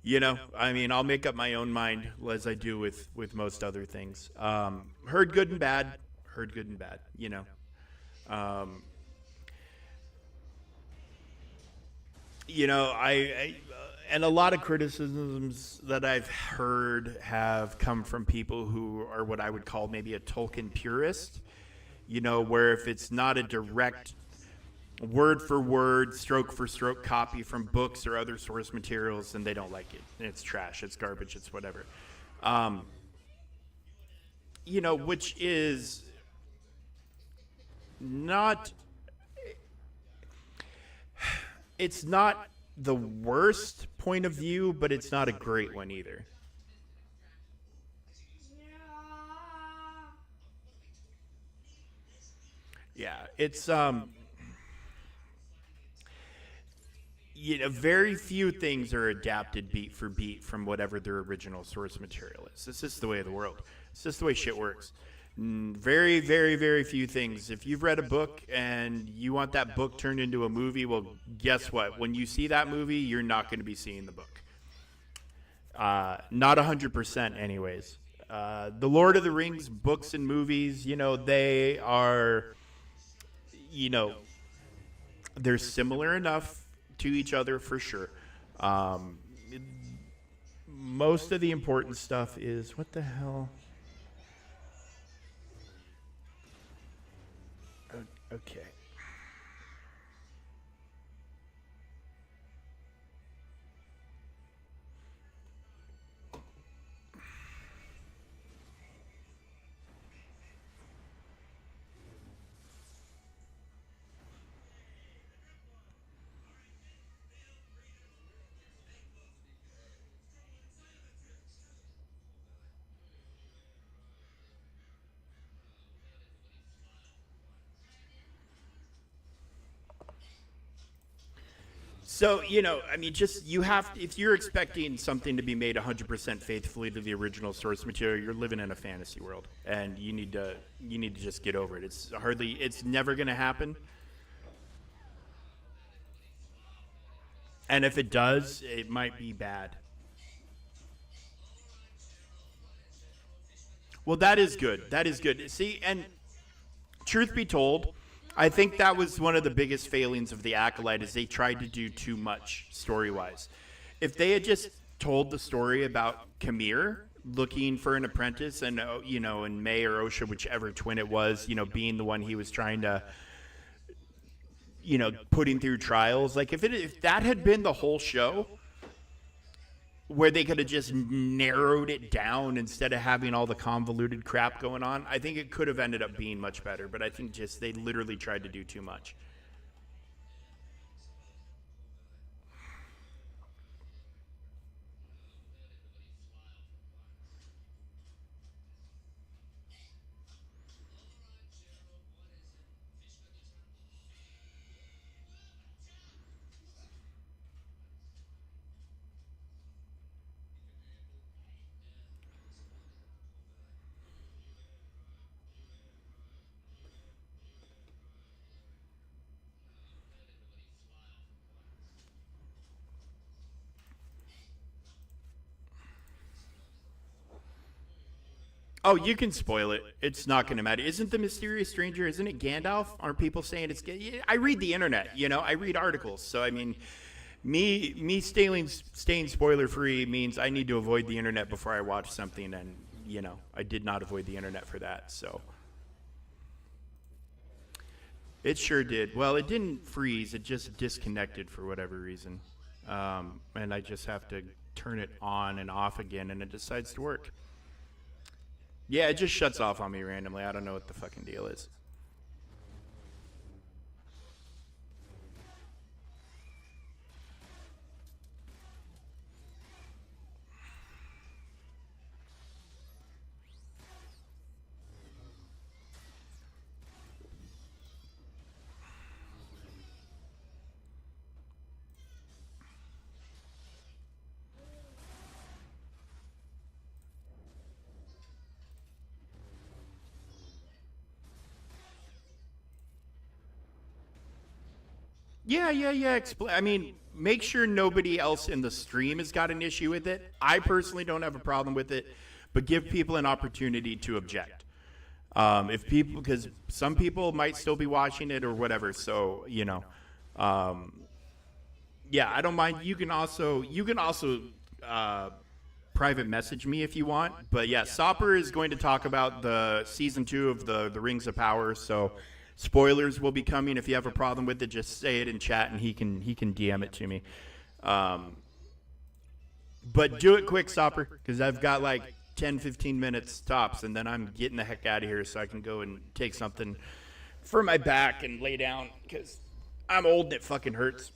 You know, I mean, I'll make up my own mind as I do with most other things. Heard good and bad, you know. And a lot of criticisms that I've heard have come from people who are what I would call maybe a Tolkien purist, you know, where if it's not a direct word for word, stroke for stroke copy from books or other source materials, and they don't like it. It's trash, it's garbage, it's whatever. You know, which is not, it's not the worst point of view, but it's not a great one either. Yeah, it's you know, very few things are adapted beat for beat from whatever their original source material is. It's just the way of the world. It's just the way shit works. Very, very, very few things. If you've read a book and you want that book turned into a movie, well, guess what? When you see that movie, you're not going to be seeing the book. Not 100%, anyways. The Lord of the Rings books and movies, they are, you know, they're similar enough to each other for sure. Um, Most of the important stuff is what the hell? Okay. So, I mean, just you have, if you're expecting something to be made 100% faithfully to the original source material, you're living in a fantasy world, and you need to just get over it. It's never going to happen. And if it does, it might be bad. Well, that is good. That is good. See, and truth be told, I think that was one of the biggest failings of the Acolyte is they tried to do too much story wise. If they had just told the story about Kamir looking for an apprentice and and May or Osha, whichever twin it was, being the one he was trying to putting through trials, like if that had been the whole show, where they could have just narrowed it down instead of having all the convoluted crap going on, I think it could have ended up being much better. But I think just they literally tried to do too much. Oh, you can spoil it. It's not going to matter. Isn't the mysterious stranger? Isn't it Gandalf? Aren't people saying it's? Yeah, I read the internet. I read articles. So I mean, me staying spoiler free means I need to avoid the internet before I watch something, and I did not avoid the internet for that. So it sure did. Well, it didn't freeze. It just disconnected for whatever reason, and I just have to turn it on and off again, and it decides to work. Yeah, it just shuts off on me randomly. I don't know what the fucking deal is. Yeah, yeah, yeah. I mean, make sure nobody else in the stream has got an issue with it. I personally don't have a problem with it, but give people an opportunity to object. If people, because some people might still be watching it or whatever. So um, yeah, I don't mind. You can also uh, private message me if you want. But yeah, Sopper is going to talk about the season 2 of the Rings of Power. So spoilers will be coming. If you have a problem with it, just say it in chat, and he can DM it to me. Um, but do it quick, Sopper, because I've got like 10, 15 minutes tops, and then I'm getting the heck out of here so I can go and take something for my back and lay down because I'm old and it fucking hurts.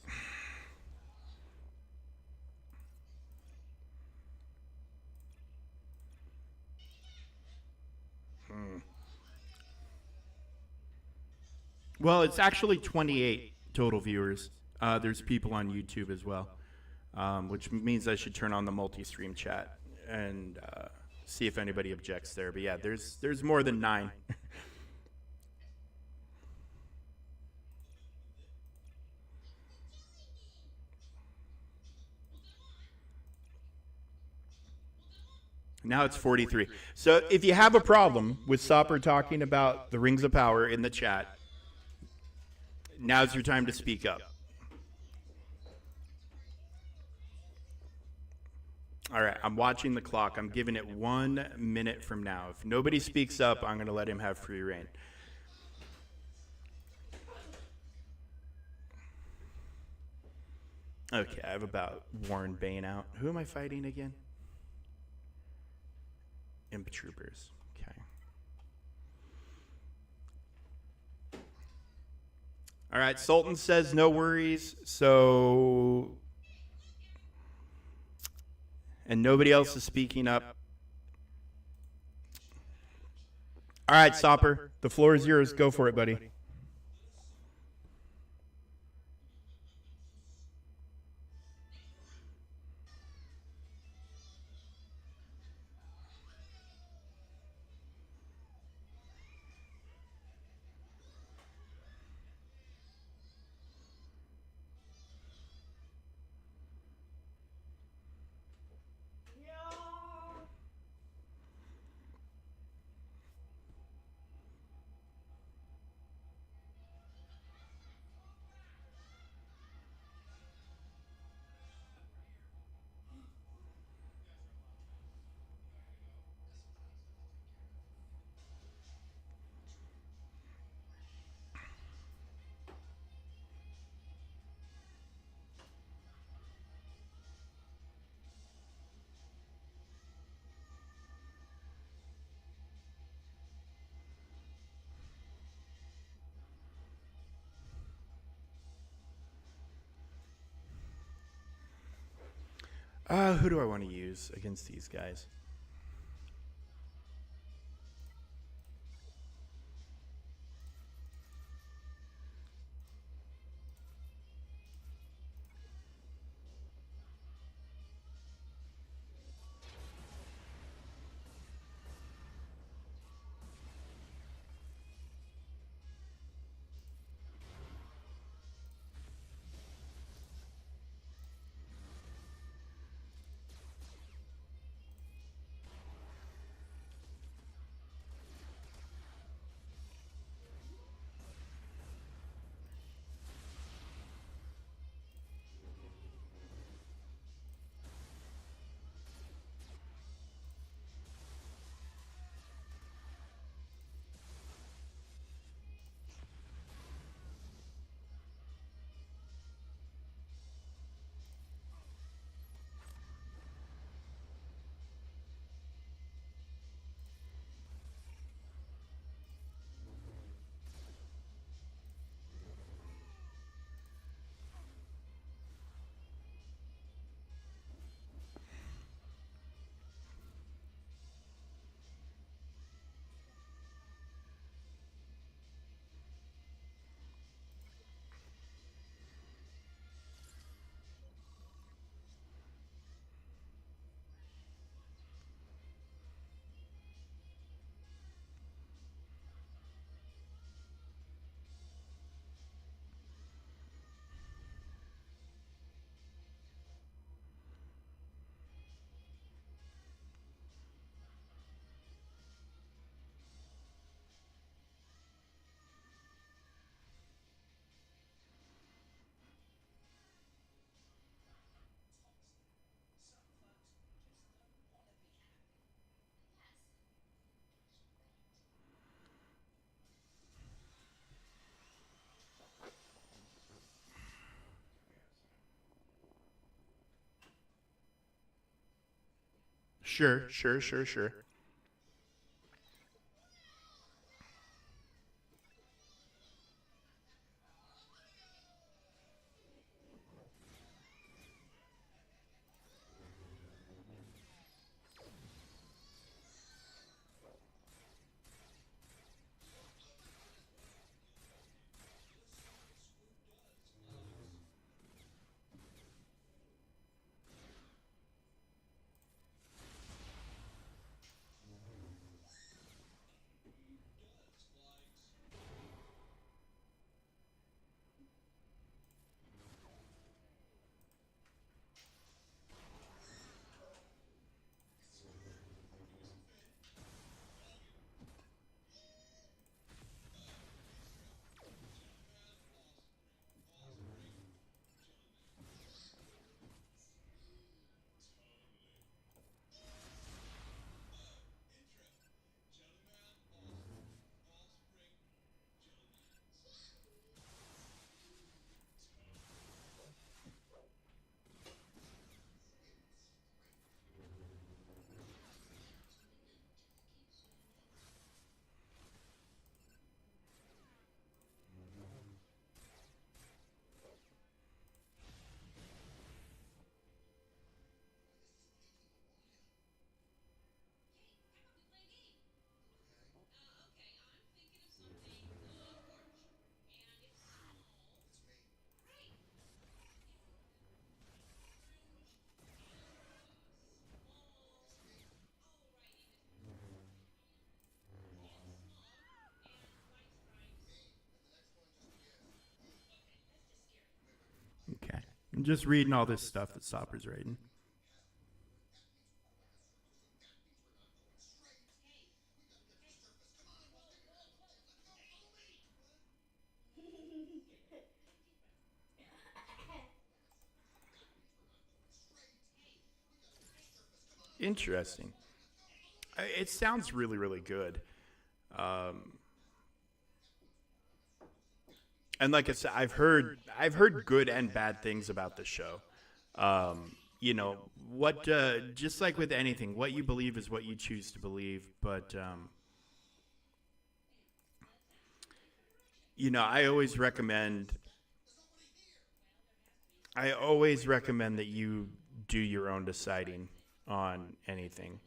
Well, it's actually 28 total viewers. There's people on YouTube as well, which means I should turn on the multi-stream chat and see if anybody objects there. But yeah, there's more than 9. Now it's 43. So if you have a problem with Sopper talking about the Rings of Power in the chat, now's your time to speak up. All right, I'm watching the clock. I'm giving it 1 minute from now. If nobody speaks up, I'm going to let him have free reign. Okay, I have about Warren Bane out. Who am I fighting again? Imp Troopers. Okay. All right, Sultan says no worries. So, and nobody else is speaking up. All right, Sopper, the floor is yours. Go for it, buddy. Who do I want to use against these guys? Sure. I'm just reading all this stuff that Stopper's writing. Interesting. It sounds really, really good. Um, and like I said, I've heard good and bad things about the show. You know what? Just like with anything, what you believe is what you choose to believe. But you know, I always recommend that you do your own deciding on anything.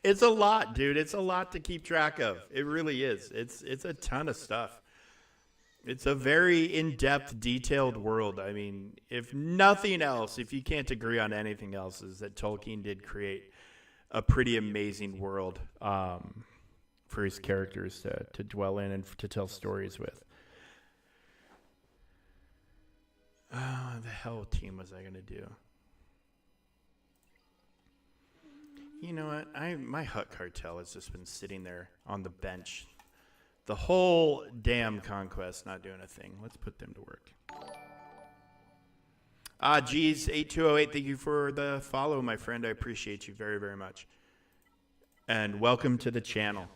It's a lot, dude. It's a lot to keep track of. It really is. It's a ton of stuff. It's a very in-depth, detailed world. I mean, if nothing else, if you can't agree on anything else, is that Tolkien did create a pretty amazing world for his characters to dwell in and to tell stories with. The hell team was I gonna do? You know what? My Hut Cartel has just been sitting there on the bench the whole damn Conquest, not doing a thing. Let's put them to work. Geez, 8208, thank you for the follow, my friend. I appreciate you very, very much. And welcome to the channel.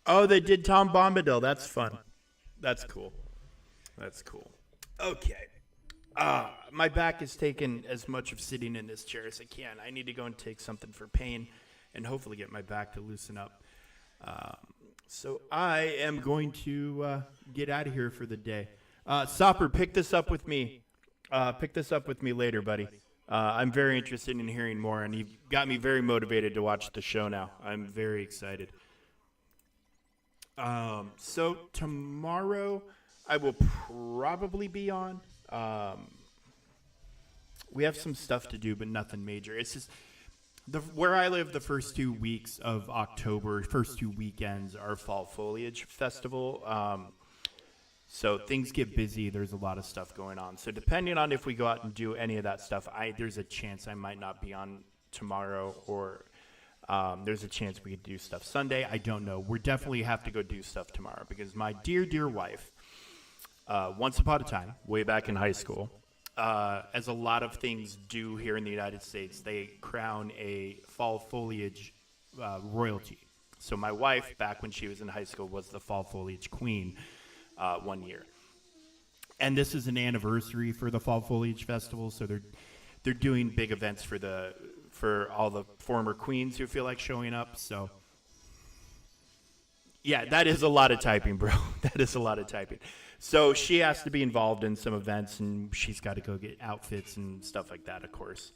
Oh, they did Tom Bombadil. That's fun. That's cool. That's cool. Okay. My back is taking as much of sitting in this chair as I can. I need to go and take something for pain and hopefully get my back to loosen up. So I am going to get out of here for the day. Sopper, pick this up with me. Pick this up with me later, buddy. I'm very interested in hearing more, and you've got me very motivated to watch the show now. I'm very excited. So tomorrow I will probably be on. Um, we have some stuff to do, but nothing major. It's just where I live. The first 2 weeks of October, first 2 weekends are Fall Foliage Festival. So things get busy. There's a lot of stuff going on. So depending on if we go out and do any of that stuff, there's a chance I might not be on tomorrow, or there's a chance we could do stuff Sunday. I don't know. We definitely have to go do stuff tomorrow because my dear, dear wife, once upon a time, way back in high school, as a lot of things do here in the United States, they crown a fall foliage royalty. So my wife, back when she was in high school, was the fall foliage queen. 1 year, and this is an anniversary for the Fall Foliage Festival, so they're doing big events for all the former queens who feel like showing up. So yeah, that is a lot of typing, bro. That is a lot of typing. So she has to be involved in some events, and she's got to go get outfits and stuff like that, of course.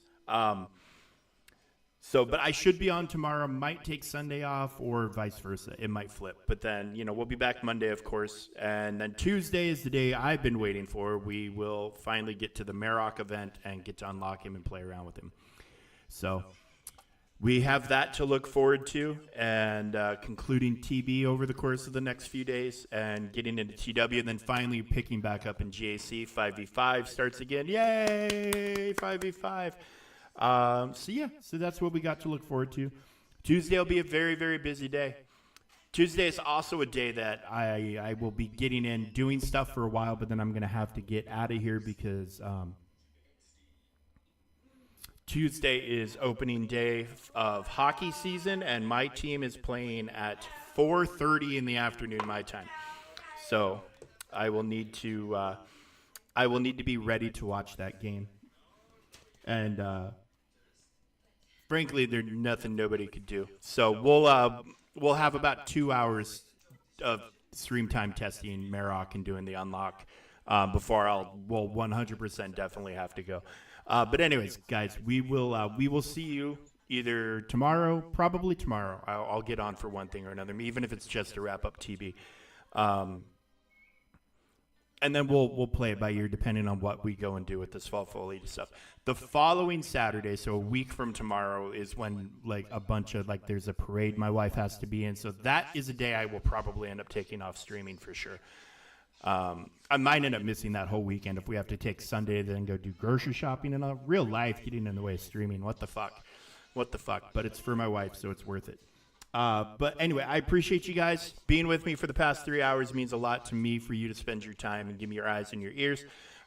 But I should be on tomorrow. Might take Sunday off, or vice versa. It might flip. But then, we'll be back Monday, of course. And then Tuesday is the day I've been waiting for. We will finally get to the Marok event and get to unlock him and play around with him. So we have that to look forward to, and concluding TB over the course of the next few days, and getting into TW, and then finally picking back up in GAC. 5v5 starts again. Yay! 5v5. So that's what we got to look forward to. Tuesday will be a very, very busy day. Tuesday is also a day that I will be getting in, doing stuff for a while, but then I'm going to have to get out of here because Tuesday is opening day of hockey season, and my team is playing at 4:30 in the afternoon my time. So I will need to be ready to watch that game. And frankly, there's nothing nobody could do. So we'll have about 2 hours of stream time testing Marok and doing the unlock before we'll 100% definitely have to go. But anyways, guys, we will see you either tomorrow, probably tomorrow. I'll get on for one thing or another, even if it's just to wrap up TB. And then we'll play it by ear depending on what we go and do with this fall foliage stuff. The following Saturday, so a week from tomorrow, is when a bunch of there's a parade my wife has to be in. So that is a day I will probably end up taking off streaming for sure. I might end up missing that whole weekend if we have to take Sunday then go do grocery shopping and all. Real life getting in the way of streaming. What the fuck? But it's for my wife, so it's worth it. But anyway, I appreciate you guys being with me for the past 3 hours. It means a lot to me for you to spend your time and give me your eyes and your ears.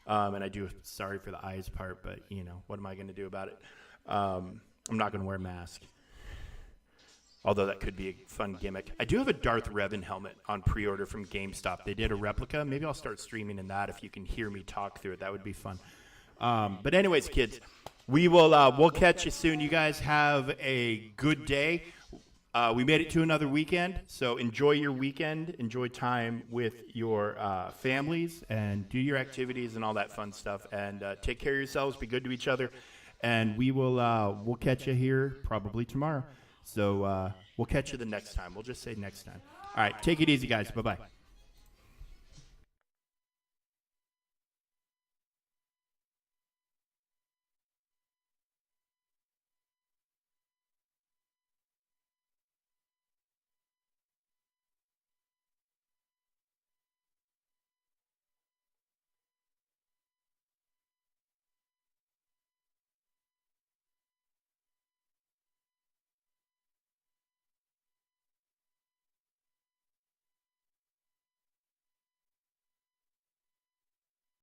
And I do, sorry for the eyes part, but what am I going to do about it? I'm not going to wear a mask. Although that could be a fun gimmick. I do have a Darth Revan helmet on pre-order from GameStop. They did a replica. Maybe I'll start streaming in that if you can hear me talk through it. That would be fun. But anyways, kids, we'll catch you soon. You guys have a good day. We made it to another weekend, so enjoy your weekend. Enjoy time with your families and do your activities and all that fun stuff. And take care of yourselves. Be good to each other. And we'll catch you here probably tomorrow. So we'll catch you the next time. We'll just say next time. All right, take it easy, guys. Bye-bye.